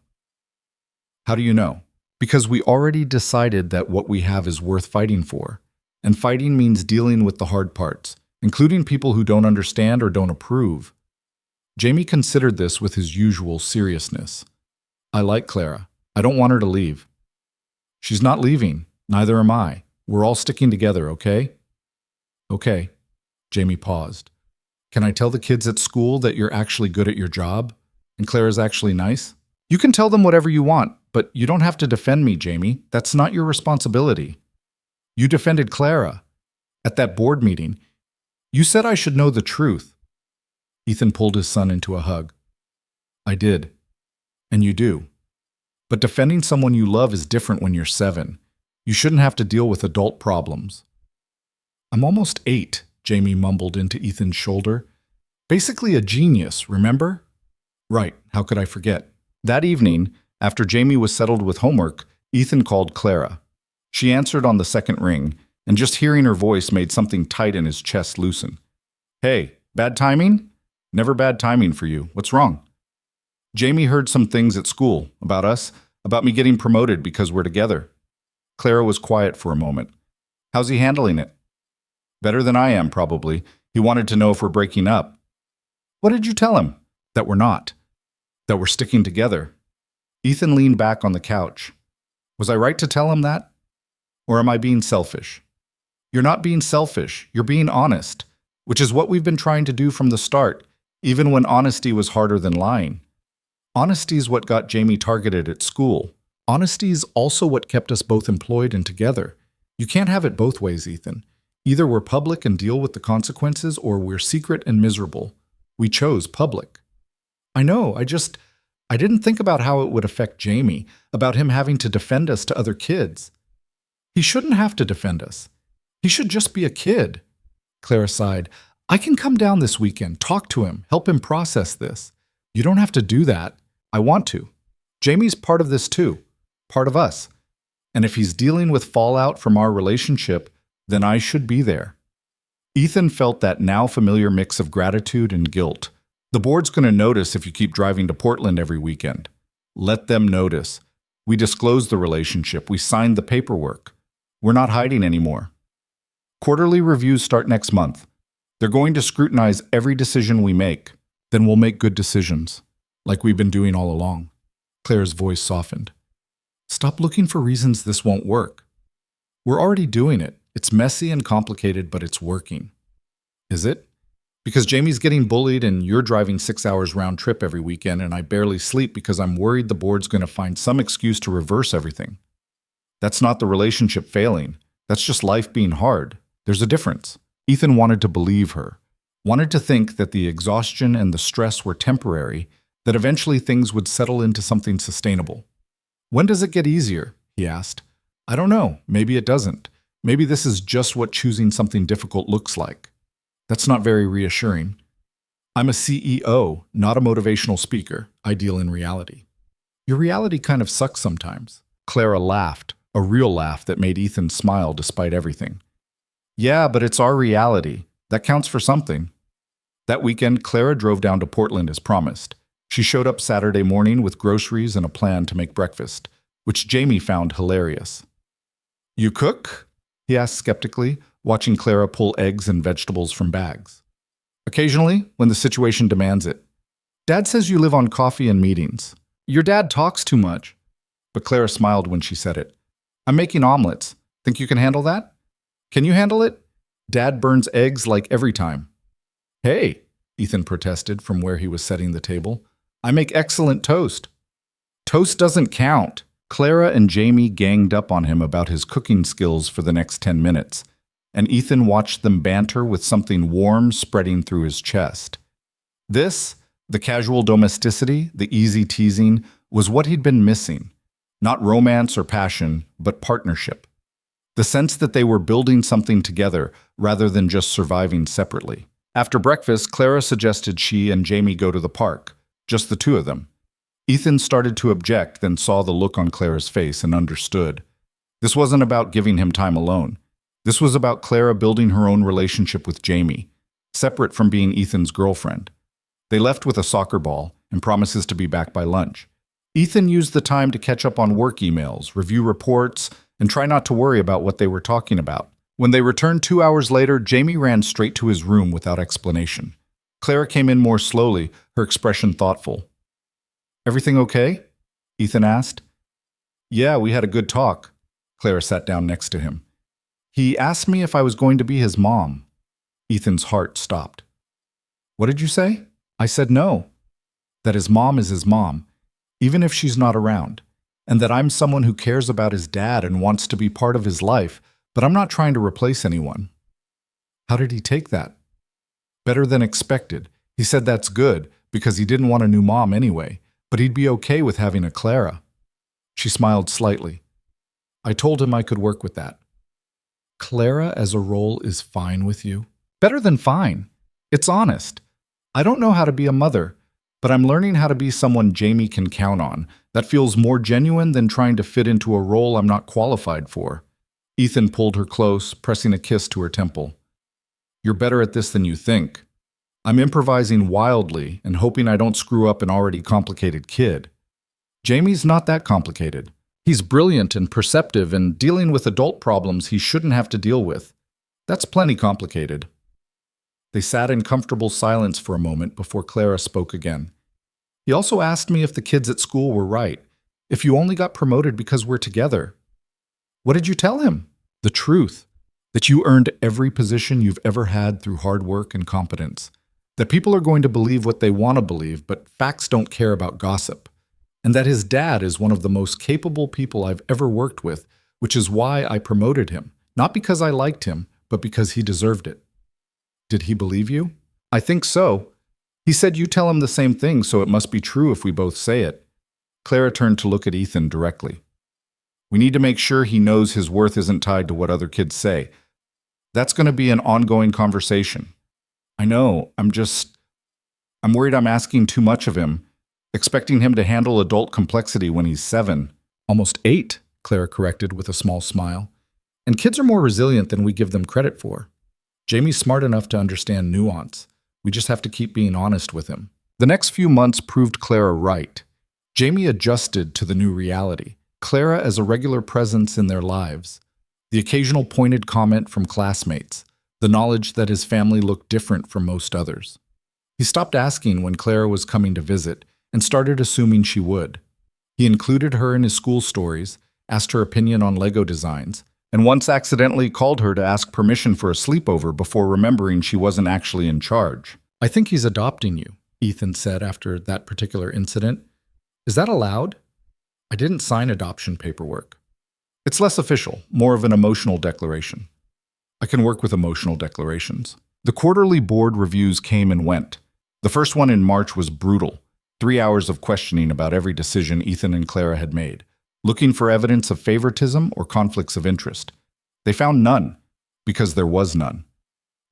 How do you know? Because we already decided that what we have is worth fighting for. And fighting means dealing with the hard parts, including people who don't understand or don't approve. Jamie considered this with his usual seriousness. I like Clara. I don't want her to leave. She's not leaving. Neither am I. We're all sticking together, okay? Okay. Jamie paused. Can I tell the kids at school that you're actually good at your job? And Clara's actually nice? You can tell them whatever you want, but you don't have to defend me, Jamie. That's not your responsibility. You defended Clara. At that board meeting, you said I should know the truth. Ethan pulled his son into a hug. I did. And you do. But defending someone you love is different when you're 7. You shouldn't have to deal with adult problems. I'm almost 8, Jamie mumbled into Ethan's shoulder. Basically a genius, remember? Right, how could I forget? That evening, after Jamie was settled with homework, Ethan called Clara. She answered on the second ring, and just hearing her voice made something tight in his chest loosen. Hey, bad timing? Never bad timing for you. What's wrong? Jamie heard some things at school about us, about me getting promoted because we're together. Clara was quiet for a moment. How's he handling it? Better than I am, probably. He wanted to know if we're breaking up. What did you tell him? That we're not. That we're sticking together. Ethan leaned back on the couch. Was I right to tell him that? Or am I being selfish? You're not being selfish. You're being honest, which is what we've been trying to do from the start, even when honesty was harder than lying. Honesty is what got Jamie targeted at school. Honesty is also what kept us both employed and together. You can't have it both ways, Ethan. Either we're public and deal with the consequences, or we're secret and miserable. We chose public. I know, I didn't think about how it would affect Jamie, about him having to defend us to other kids. He shouldn't have to defend us. He should just be a kid. Clara sighed. I can come down this weekend, talk to him, help him process this. You don't have to do that. I want to. Jamie's part of this too, part of us. And if he's dealing with fallout from our relationship, then I should be there. Ethan felt that now familiar mix of gratitude and guilt. The board's going to notice if you keep driving to Portland every weekend. Let them notice. We disclosed the relationship. We signed the paperwork. We're not hiding anymore. Quarterly reviews start next month. They're going to scrutinize every decision we make. Then we'll make good decisions, like we've been doing all along. Claire's voice softened. Stop looking for reasons this won't work. We're already doing it. It's messy and complicated, but it's working. Is it? Because Jamie's getting bullied and you're driving 6 hours round trip every weekend and I barely sleep because I'm worried the board's going to find some excuse to reverse everything. That's not the relationship failing. That's just life being hard. There's a difference. Ethan wanted to believe her, wanted to think that the exhaustion and the stress were temporary, that eventually things would settle into something sustainable. When does it get easier? He asked. I don't know. Maybe it doesn't. Maybe this is just what choosing something difficult looks like. That's not very reassuring. I'm a CEO, not a motivational speaker. I deal in reality. Your reality kind of sucks sometimes. Clara laughed, a real laugh that made Ethan smile despite everything. Yeah, but it's our reality. That counts for something. That weekend, Clara drove down to Portland as promised. She showed up Saturday morning with groceries and a plan to make breakfast, which Jamie found hilarious. You cook? He asked skeptically, watching Clara pull eggs and vegetables from bags. Occasionally, when the situation demands it. Dad says you live on coffee and meetings. Your dad talks too much. But Clara smiled when she said it. I'm making omelets. Think you can handle that? Can you handle it? Dad burns eggs like every time. Hey, Ethan protested from where he was setting the table. I make excellent toast. Toast doesn't count. Clara and Jamie ganged up on him about his cooking skills for the next 10 minutes, and Ethan watched them banter with something warm spreading through his chest. This, the casual domesticity, the easy teasing, was what he'd been missing. Not romance or passion, but partnership. The sense that they were building something together rather than just surviving separately. After breakfast, Clara suggested she and Jamie go to the park, just the two of them. Ethan started to object, then saw the look on Clara's face and understood. This wasn't about giving him time alone. This was about Clara building her own relationship with Jamie, separate from being Ethan's girlfriend. They left with a soccer ball and promises to be back by lunch. Ethan used the time to catch up on work emails, review reports, and try not to worry about what they were talking about. When they returned 2 hours later, Jamie ran straight to his room without explanation. Clara came in more slowly, her expression thoughtful. Everything okay? Ethan asked. Yeah, we had a good talk. Clara sat down next to him. He asked me if I was going to be his mom. Ethan's heart stopped. What did you say? I said no. That his mom is his mom, even if she's not around, and that I'm someone who cares about his dad and wants to be part of his life, but I'm not trying to replace anyone. How did he take that? Better than expected. He said that's good, because he didn't want a new mom anyway, but he'd be okay with having a Clara. She smiled slightly. I told him I could work with that. Clara as a role is fine with you? Better than fine. It's honest. I don't know how to be a mother, but I'm learning how to be someone Jamie can count on. That feels more genuine than trying to fit into a role I'm not qualified for. Ethan pulled her close, pressing a kiss to her temple. You're better at this than you think. I'm improvising wildly and hoping I don't screw up an already complicated kid. Jamie's not that complicated. He's brilliant and perceptive and dealing with adult problems he shouldn't have to deal with. That's plenty complicated. They sat in comfortable silence for a moment before Clara spoke again. He also asked me if the kids at school were right, if you only got promoted because we're together. What did you tell him? The truth. That you earned every position you've ever had through hard work and competence. That people are going to believe what they want to believe, but facts don't care about gossip. And that his dad is one of the most capable people I've ever worked with, which is why I promoted him. Not because I liked him, but because he deserved it. Did he believe you? I think so. He said you tell him the same thing, so it must be true if we both say it. Clara turned to look at Ethan directly. We need to make sure he knows his worth isn't tied to what other kids say. That's going to be an ongoing conversation. I know, I'm worried I'm asking too much of him, expecting him to handle adult complexity when he's 7. Almost 8, Clara corrected with a small smile. And kids are more resilient than we give them credit for. Jamie's smart enough to understand nuance. We just have to keep being honest with him. The next few months proved Clara right. Jamie adjusted to the new reality. Clara as a regular presence in their lives. The occasional pointed comment from classmates. The knowledge that his family looked different from most others. He stopped asking when Clara was coming to visit and started assuming she would. He included her in his school stories, asked her opinion on Lego designs, and once accidentally called her to ask permission for a sleepover before remembering she wasn't actually in charge. I think he's adopting you, Ethan said after that particular incident. Is that allowed? I didn't sign adoption paperwork. It's less official, more of an emotional declaration. I can work with emotional declarations. The quarterly board reviews came and went. The first one in March was brutal. 3 hours of questioning about every decision Ethan and Clara had made, looking for evidence of favoritism or conflicts of interest. They found none, because there was none.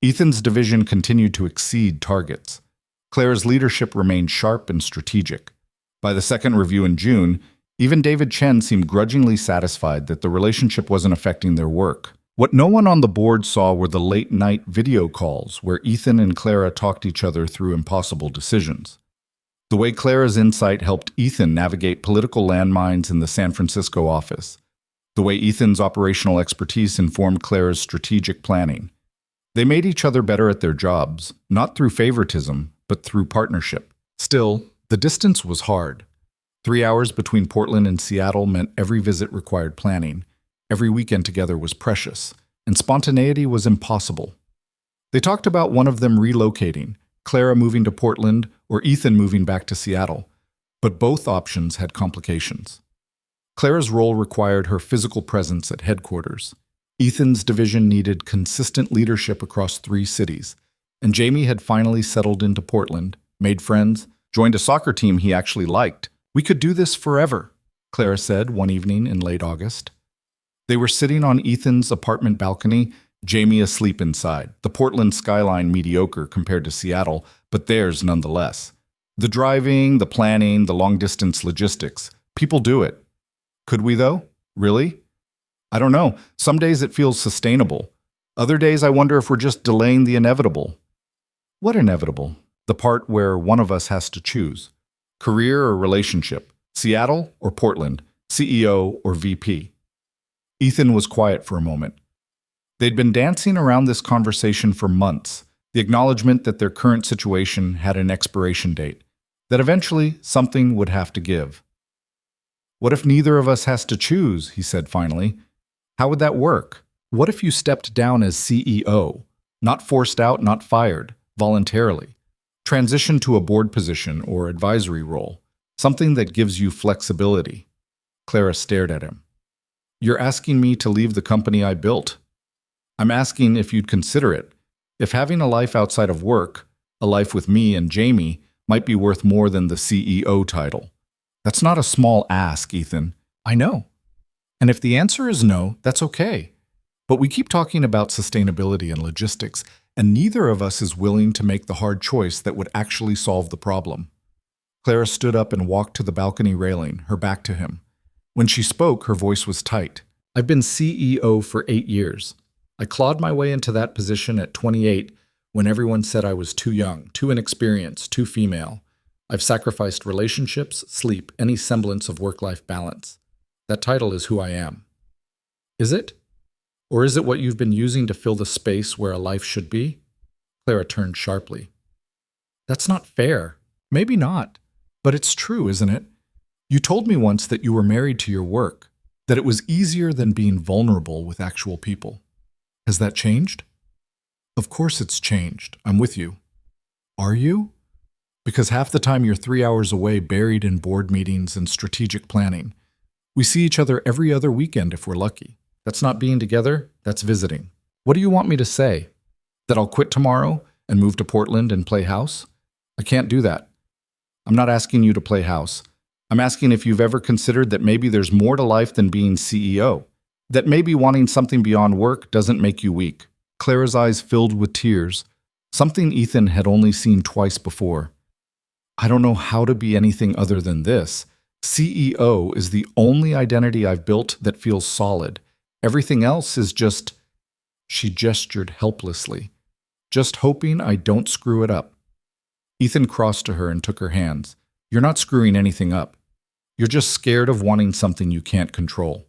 Ethan's division continued to exceed targets. Clara's leadership remained sharp and strategic. By the second review in June, even David Chen seemed grudgingly satisfied that the relationship wasn't affecting their work. What no one on the board saw were the late-night video calls where Ethan and Clara talked each other through impossible decisions. The way Clara's insight helped Ethan navigate political landmines in the San Francisco office. The way Ethan's operational expertise informed Clara's strategic planning. They made each other better at their jobs, not through favoritism, but through partnership. Still, the distance was hard. 3 hours between Portland and Seattle meant every visit required planning. Every weekend together was precious, and spontaneity was impossible. They talked about one of them relocating, Clara moving to Portland or Ethan moving back to Seattle. But both options had complications. Clara's role required her physical presence at headquarters. Ethan's division needed consistent leadership across 3 cities, and Jamie had finally settled into Portland, made friends, joined a soccer team he actually liked. "We could do this forever," Clara said one evening in late August. They were sitting on Ethan's apartment balcony, Jamie asleep inside, the Portland skyline mediocre compared to Seattle, but theirs nonetheless. The driving, the planning, the long-distance logistics. People do it. Could we, though? Really? I don't know. Some days it feels sustainable. Other days I wonder if we're just delaying the inevitable. What inevitable? The part where one of us has to choose. Career or relationship? Seattle or Portland? CEO or VP? Ethan was quiet for a moment. They'd been dancing around this conversation for months, the acknowledgement that their current situation had an expiration date, that eventually something would have to give. "What if neither of us has to choose?" he said finally. "How would that work? What if you stepped down as CEO, not forced out, not fired, voluntarily? Transition to a board position or advisory role, something that gives you flexibility." Clara stared at him. "You're asking me to leave the company I built. I'm asking if you'd consider it, if having a life outside of work, a life with me and Jamie, might be worth more than the CEO title." "That's not a small ask, Ethan." "I know. And if the answer is no, that's okay. But we keep talking about sustainability and logistics, and neither of us is willing to make the hard choice that would actually solve the problem." Clara stood up and walked to the balcony railing, her back to him. When she spoke, her voice was tight. "I've been CEO for 8 years. I clawed my way into that position at 28 when everyone said I was too young, too inexperienced, too female. I've sacrificed relationships, sleep, any semblance of work-life balance. That title is who I am." "Is it? Or is it what you've been using to fill the space where a life should be?" Clara turned sharply. "That's not fair." "Maybe not. But it's true, isn't it? You told me once that you were married to your work, that it was easier than being vulnerable with actual people. Has that changed?" "Of course it's changed. I'm with you." "Are you?" "Because half the time you're 3 hours away buried in board meetings and strategic planning. We see each other every other weekend if we're lucky. That's not being together, that's visiting. What do you want me to say? That I'll quit tomorrow and move to Portland and play house? I can't do that. I'm not asking you to play house. I'm asking if you've ever considered that maybe there's more to life than being CEO. That maybe wanting something beyond work doesn't make you weak." Clara's eyes filled with tears, something Ethan had only seen twice before. "I don't know how to be anything other than this. CEO is the only identity I've built that feels solid. Everything else is just..." She gestured helplessly. "Just hoping I don't screw it up." Ethan crossed to her and took her hands. "You're not screwing anything up. You're just scared of wanting something you can't control."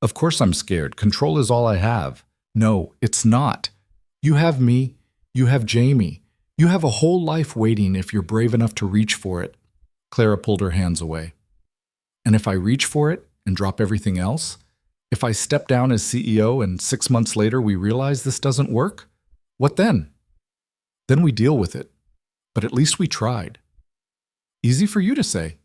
"Of course I'm scared. Control is all I have." "No, it's not. You have me. You have Jamie. You have a whole life waiting if you're brave enough to reach for it." Clara pulled her hands away. "And if I reach for it and drop everything else? If I step down as CEO and 6 months later we realize this doesn't work? What then?" "Then we deal with it. But at least we tried." "Easy for you to say.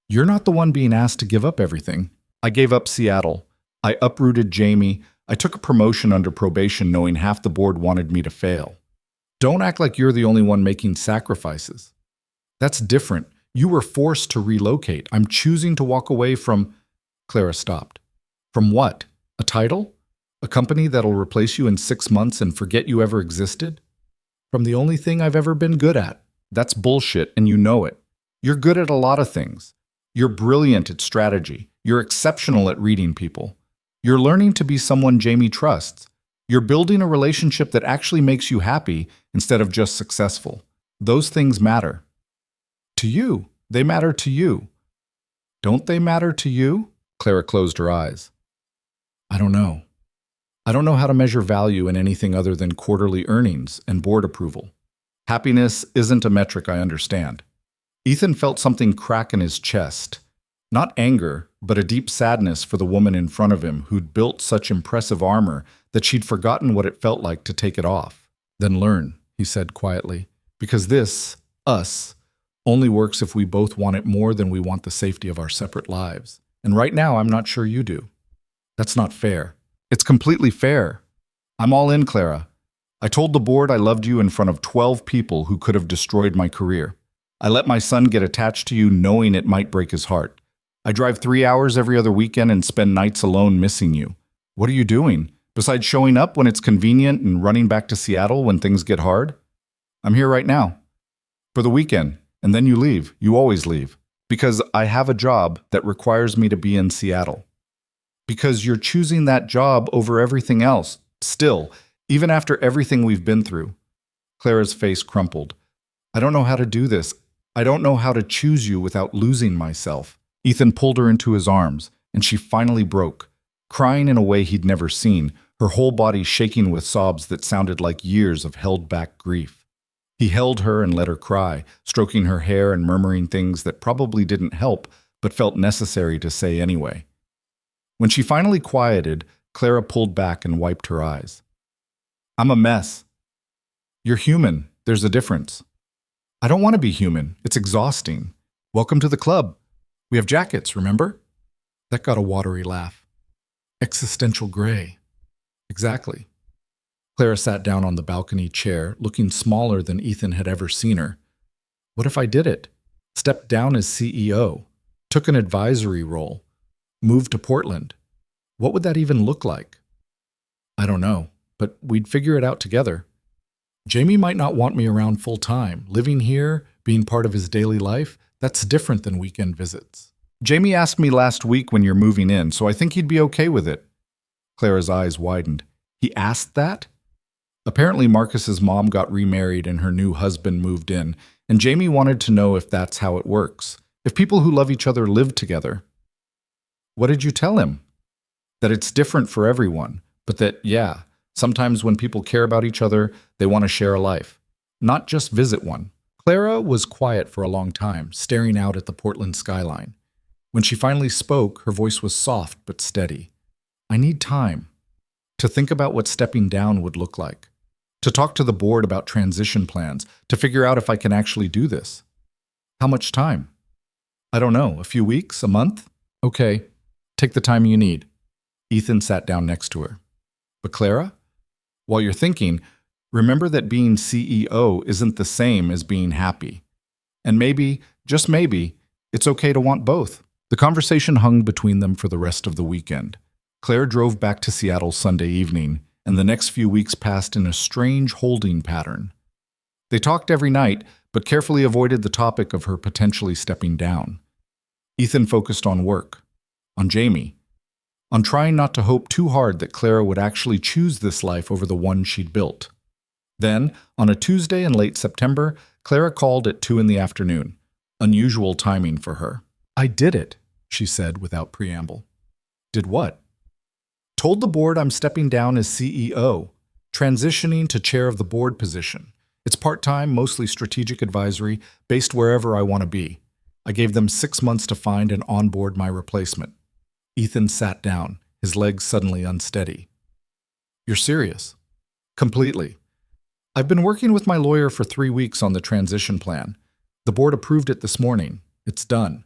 You're not the one being asked to give up everything." "I gave up Seattle. I uprooted Jamie. I took a promotion under probation knowing half the board wanted me to fail." "Don't act like you're the only one making sacrifices. That's different. You were forced to relocate. I'm choosing to walk away from..." Clara stopped. "From what? A title? A company that'll replace you in 6 months and forget you ever existed? From the only thing I've ever been good at. That's bullshit, and you know it. You're good at a lot of things. You're brilliant at strategy. You're exceptional at reading people. You're learning to be someone Jamie trusts. You're building a relationship that actually makes you happy instead of just successful. Those things matter. To you. They matter to you. Don't they matter to you?" Clara closed her eyes. "I don't know. I don't know how to measure value in anything other than quarterly earnings and board approval. Happiness isn't a metric I understand." Ethan felt something crack in his chest. Not anger, but a deep sadness for the woman in front of him who'd built such impressive armor that she'd forgotten what it felt like to take it off. "Then learn," he said quietly, Because this, us, only works if we both want it more than we want the safety of our separate lives. And right now, I'm not sure you do. That's not fair. It's completely fair. I'm all in, Clara. I told the board I loved you in front of 12 people who could have destroyed my career. I let my son get attached to you knowing it might break his heart. I drive 3 hours every other weekend and spend nights alone missing you. What are you doing? Besides showing up when it's convenient and running back to Seattle when things get hard? I'm here right now. For the weekend, and then you leave. You always leave. Because I have a job that requires me to be in Seattle. Because you're choosing that job over everything else. Still, even after everything we've been through. Clara's face crumpled. I don't know how to do this. I don't know how to choose you without losing myself. Ethan pulled her into his arms, and she finally broke, crying in a way he'd never seen, her whole body shaking with sobs that sounded like years of held-back grief. He held her and let her cry, stroking her hair and murmuring things that probably didn't help, but felt necessary to say anyway. When she finally quieted, Clara pulled back and wiped her eyes. I'm a mess. You're human. There's a difference. I don't want to be human. It's exhausting. Welcome to the club. We have jackets, remember? That got a watery laugh. Existential gray. Exactly. Clara sat down on the balcony chair, looking smaller than Ethan had ever seen her. What if I did it? Stepped down as CEO, took an advisory role, moved to Portland. What would that even look like? I don't know, but we'd figure it out together. Jamie might not want me around full time. Living here, being part of his daily life, that's different than weekend visits. Jamie asked me last week when you're moving in, so I think he'd be okay with it. Clara's eyes widened. He asked that? Apparently Marcus's mom got remarried and her new husband moved in, and Jamie wanted to know if that's how it works. If people who love each other live together. What did you tell him? That it's different for everyone, but that, yeah, sometimes when people care about each other, they want to share a life, not just visit one. Clara was quiet for a long time, staring out at the Portland skyline. When she finally spoke, her voice was soft but steady. I need time to think about what stepping down would look like, to talk to the board about transition plans, to figure out if I can actually do this. How much time? I don't know, a few weeks, a month? Okay, take the time you need. Ethan sat down next to her. But Clara, while you're thinking, remember that being CEO isn't the same as being happy. And maybe, just maybe, it's okay to want both. The conversation hung between them for the rest of the weekend. Claire drove back to Seattle Sunday evening, and the next few weeks passed in a strange holding pattern. They talked every night, but carefully avoided the topic of her potentially stepping down. Ethan focused on work, on Jamie, on trying not to hope too hard that Clara would actually choose this life over the one she'd built. Then, on a Tuesday in late September, Clara called at 2 p.m, unusual timing for her. I did it, she said without preamble. Did what? Told the board I'm stepping down as CEO, transitioning to chair of the board position. It's part-time, mostly strategic advisory, based wherever I want to be. I gave them 6 months to find and onboard my replacement. Ethan sat down, his legs suddenly unsteady. You're serious? Completely. I've been working with my lawyer for 3 weeks on the transition plan. The board approved it this morning. It's done.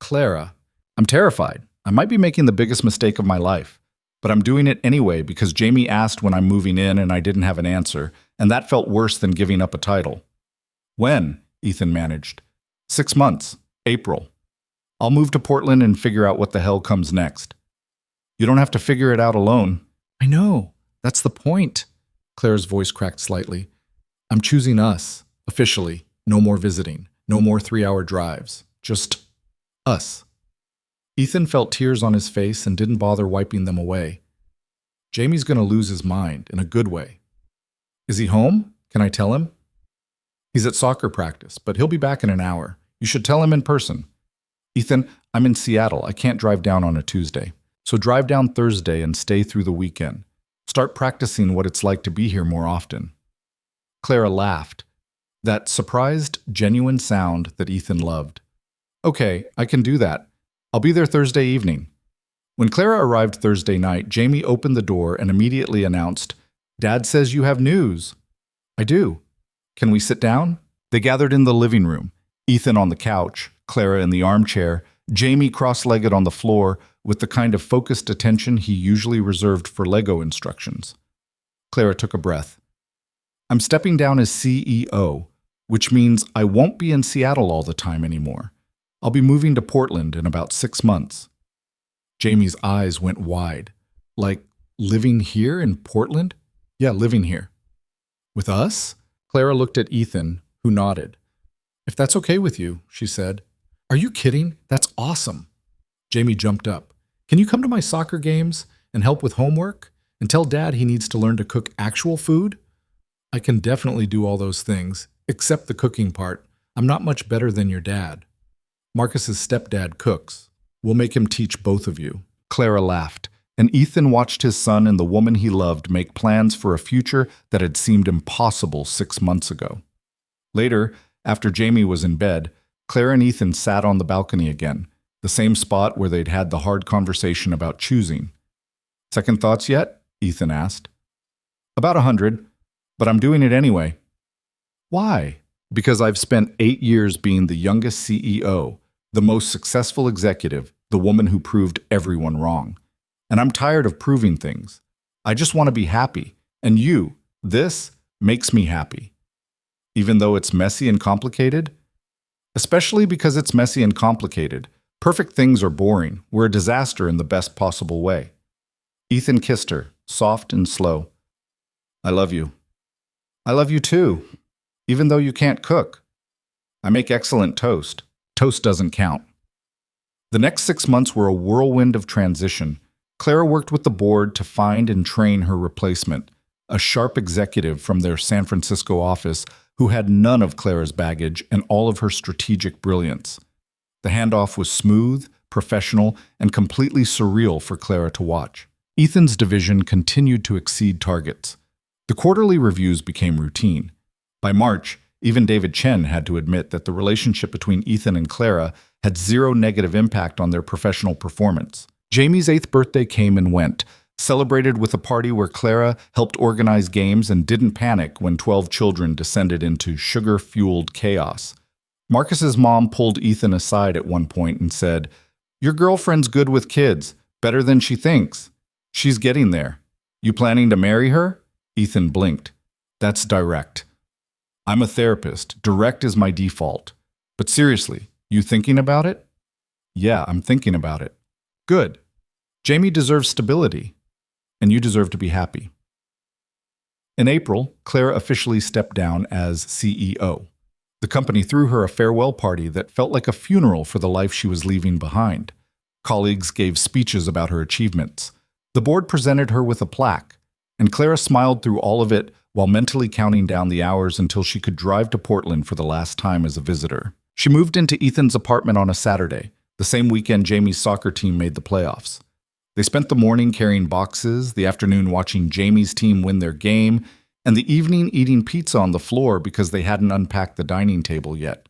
Clara, I'm terrified. I might be making the biggest mistake of my life. But I'm doing it anyway because Jamie asked when I'm moving in and I didn't have an answer, and that felt worse than giving up a title. When? Ethan managed. 6 months. April. I'll move to Portland and figure out what the hell comes next. You don't have to figure it out alone. I know. That's the point. Claire's voice cracked slightly. I'm choosing us, officially. No more visiting. No more 3-hour drives. Just us. Ethan felt tears on his face and didn't bother wiping them away. Jamie's going to lose his mind, in a good way. Is he home? Can I tell him? He's at soccer practice, but he'll be back in an hour. You should tell him in person. Ethan, I'm in Seattle. I can't drive down on a Tuesday. So drive down Thursday and stay through the weekend. Start practicing what it's like to be here more often. Clara laughed. That surprised, genuine sound that Ethan loved. Okay, I can do that. I'll be there Thursday evening. When Clara arrived Thursday night, Jamie opened the door and immediately announced, Dad says you have news. I do. Can we sit down? They gathered in the living room, Ethan on the couch, Clara in the armchair, Jamie cross-legged on the floor with the kind of focused attention he usually reserved for Lego instructions. Clara took a breath. I'm stepping down as CEO, which means I won't be in Seattle all the time anymore. I'll be moving to Portland in about 6 months. Jamie's eyes went wide. Like, living here in Portland? Yeah, living here. With us? Clara looked at Ethan, who nodded. If that's okay with you, she said. Are you kidding? That's awesome. Jamie jumped up. Can you come to my soccer games and help with homework? And tell Dad he needs to learn to cook actual food? I can definitely do all those things, except the cooking part. I'm not much better than your dad. Marcus's stepdad cooks. We'll make him teach both of you. Clara laughed, and Ethan watched his son and the woman he loved make plans for a future that had seemed impossible 6 months ago. Later, after Jamie was in bed, Clara and Ethan sat on the balcony again, the same spot where they'd had the hard conversation about choosing. Second thoughts yet? Ethan asked. About 100, but I'm doing it anyway. Why? Because I've spent 8 years being the youngest CEO, the most successful executive, the woman who proved everyone wrong. And I'm tired of proving things. I just want to be happy. And this makes me happy. Even though it's messy and complicated? Especially because it's messy and complicated. Perfect things are boring. We're a disaster in the best possible way. Ethan kissed her, soft and slow. I love you. I love you too, even though you can't cook. I make excellent toast. Toast doesn't count. The next 6 months were a whirlwind of transition. Clara worked with the board to find and train her replacement, a sharp executive from their San Francisco office who had none of Clara's baggage and all of her strategic brilliance. The handoff was smooth, professional, and completely surreal for Clara to watch. Ethan's division continued to exceed targets. The quarterly reviews became routine. By March, even David Chen had to admit that the relationship between Ethan and Clara had zero negative impact on their professional performance. Jamie's 8th birthday came and went, celebrated with a party where Clara helped organize games and didn't panic when 12 children descended into sugar-fueled chaos. Marcus's mom pulled Ethan aside at one point and said, "Your girlfriend's good with kids, better than she thinks. She's getting there. You planning to marry her?" Ethan blinked. That's direct. I'm a therapist. Direct is my default. But seriously, you thinking about it? Yeah, I'm thinking about it. Good. Jamie deserves stability, and you deserve to be happy. In April, Clara officially stepped down as CEO. The company threw her a farewell party that felt like a funeral for the life she was leaving behind. Colleagues gave speeches about her achievements. The board presented her with a plaque, and Clara smiled through all of it while mentally counting down the hours until she could drive to Portland for the last time as a visitor. She moved into Ethan's apartment on a Saturday, the same weekend Jamie's soccer team made the playoffs. They spent the morning carrying boxes, the afternoon watching Jamie's team win their game, and the evening eating pizza on the floor because they hadn't unpacked the dining table yet.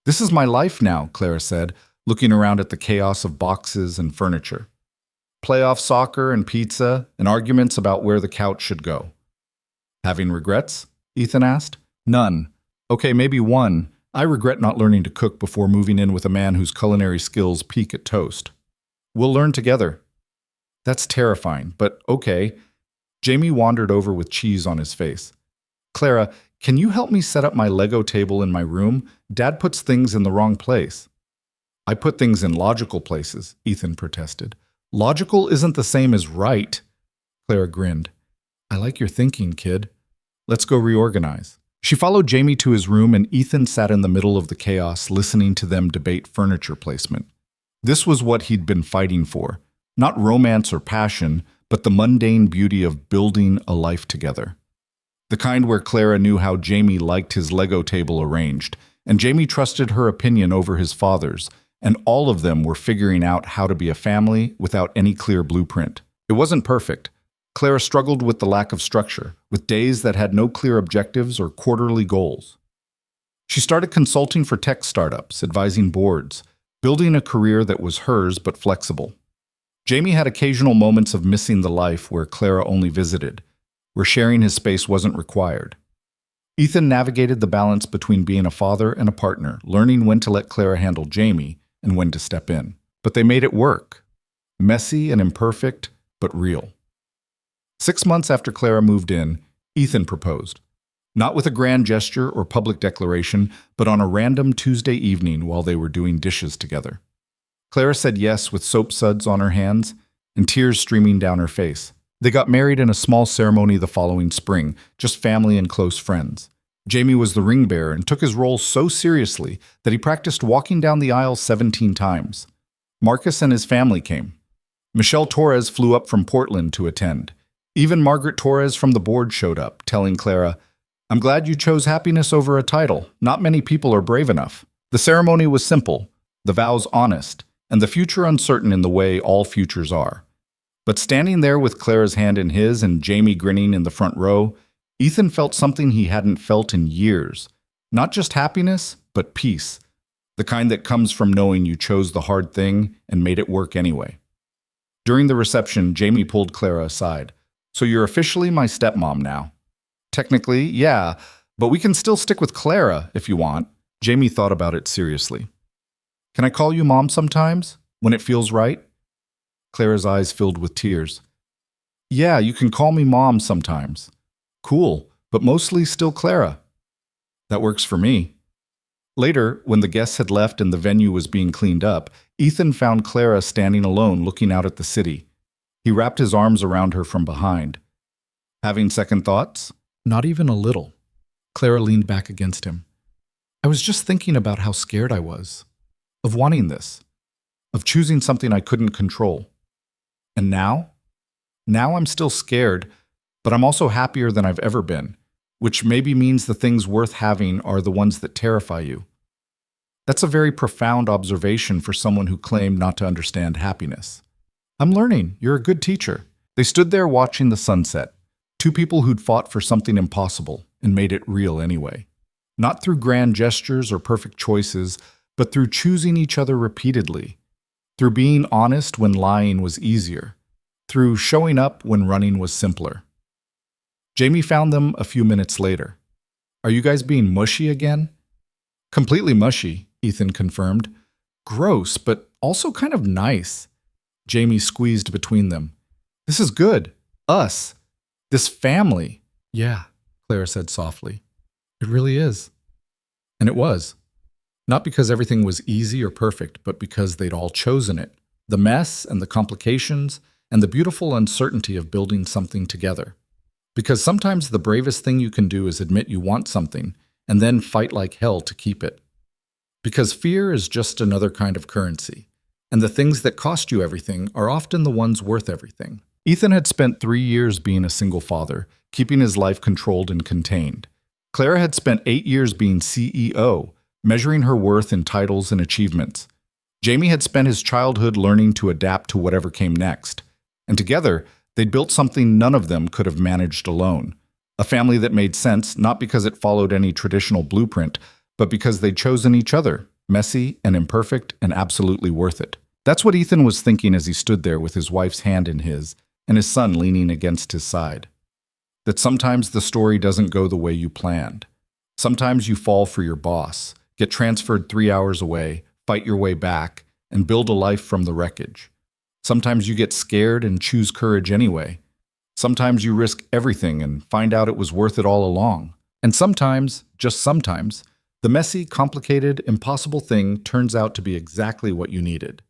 This is my life now, Clara said, looking around at the chaos of boxes and furniture. Playoff soccer and pizza, and arguments about where the couch should go. Having regrets? Ethan asked. None. Okay, maybe one. I regret not learning to cook before moving in with a man whose culinary skills peak at toast. We'll learn together. That's terrifying, but okay. Jamie wandered over with cheese on his face. Clara, can you help me set up my Lego table in my room? Dad puts things in the wrong place. I put things in logical places, Ethan protested. Logical isn't the same as right. Clara grinned. I like your thinking, kid. Let's go reorganize. She followed Jamie to his room and Ethan sat in the middle of the chaos listening to them debate furniture placement. This was what he'd been fighting for. Not romance or passion, but the mundane beauty of building a life together. The kind where Clara knew how Jamie liked his Lego table arranged, and Jamie trusted her opinion over his father's, and all of them were figuring out how to be a family without any clear blueprint. It wasn't perfect. Clara struggled with the lack of structure, with days that had no clear objectives or quarterly goals. She started consulting for tech startups, advising boards, building a career that was hers but flexible. Jamie had occasional moments of missing the life where Clara only visited, where sharing his space wasn't required. Ethan navigated the balance between being a father and a partner, learning when to let Clara handle Jamie and when to step in. But they made it work. Messy and imperfect, but real. 6 months after Clara moved in, Ethan proposed. Not with a grand gesture or public declaration, but on a random Tuesday evening while they were doing dishes together. Clara said yes with soap suds on her hands and tears streaming down her face. They got married in a small ceremony the following spring, just family and close friends. Jamie was the ring bearer and took his role so seriously that he practiced walking down the aisle 17 times. Marcus and his family came. Michelle Torres flew up from Portland to attend. Even Margaret Torres from the board showed up, telling Clara, "I'm glad you chose happiness over a title. Not many people are brave enough." The ceremony was simple, the vows honest, and the future uncertain in the way all futures are. But standing there with Clara's hand in his and Jamie grinning in the front row, Ethan felt something he hadn't felt in years. Not just happiness, but peace. The kind that comes from knowing you chose the hard thing and made it work anyway. During the reception, Jamie pulled Clara aside. "So you're officially my stepmom now." "Technically, yeah, but we can still stick with Clara if you want." Jamie thought about it seriously. "Can I call you Mom sometimes, when it feels right?" Clara's eyes filled with tears. "Yeah, you can call me Mom sometimes." "Cool, but mostly still Clara." "That works for me." Later, when the guests had left and the venue was being cleaned up, Ethan found Clara standing alone looking out at the city. He wrapped his arms around her from behind. "Having second thoughts?" "Not even a little." Clara leaned back against him. "I was just thinking about how scared I was. Of wanting this. Of choosing something I couldn't control. And now? Now I'm still scared, but I'm also happier than I've ever been, which maybe means the things worth having are the ones that terrify you." That's a very profound observation for someone who claimed not to understand happiness. "I'm learning. You're a good teacher." They stood there watching the sunset. Two people who'd fought for something impossible and made it real anyway. Not through grand gestures or perfect choices, but through choosing each other repeatedly. Through being honest when lying was easier. Through showing up when running was simpler. Jamie found them a few minutes later. "Are you guys being mushy again?" "Completely mushy," Ethan confirmed. "Gross, but also kind of nice." Jamie squeezed between them. "This is good. Us. This family." "Yeah," Clara said softly. "It really is." And it was. Not because everything was easy or perfect, but because they'd all chosen it. The mess and the complications and the beautiful uncertainty of building something together. Because sometimes the bravest thing you can do is admit you want something and then fight like hell to keep it. Because fear is just another kind of currency, and the things that cost you everything are often the ones worth everything. Ethan had spent 3 years being a single father, keeping his life controlled and contained. Clara had spent 8 years being CEO, measuring her worth in titles and achievements. Jamie had spent his childhood learning to adapt to whatever came next. And together, they'd built something none of them could have managed alone. A family that made sense not because it followed any traditional blueprint, but because they'd chosen each other, messy and imperfect and absolutely worth it. That's what Ethan was thinking as he stood there with his wife's hand in his and his son leaning against his side. That sometimes the story doesn't go the way you planned. Sometimes you fall for your boss, get transferred 3 hours away, fight your way back, and build a life from the wreckage. Sometimes you get scared and choose courage anyway. Sometimes you risk everything and find out it was worth it all along. And sometimes, just sometimes, the messy, complicated, impossible thing turns out to be exactly what you needed.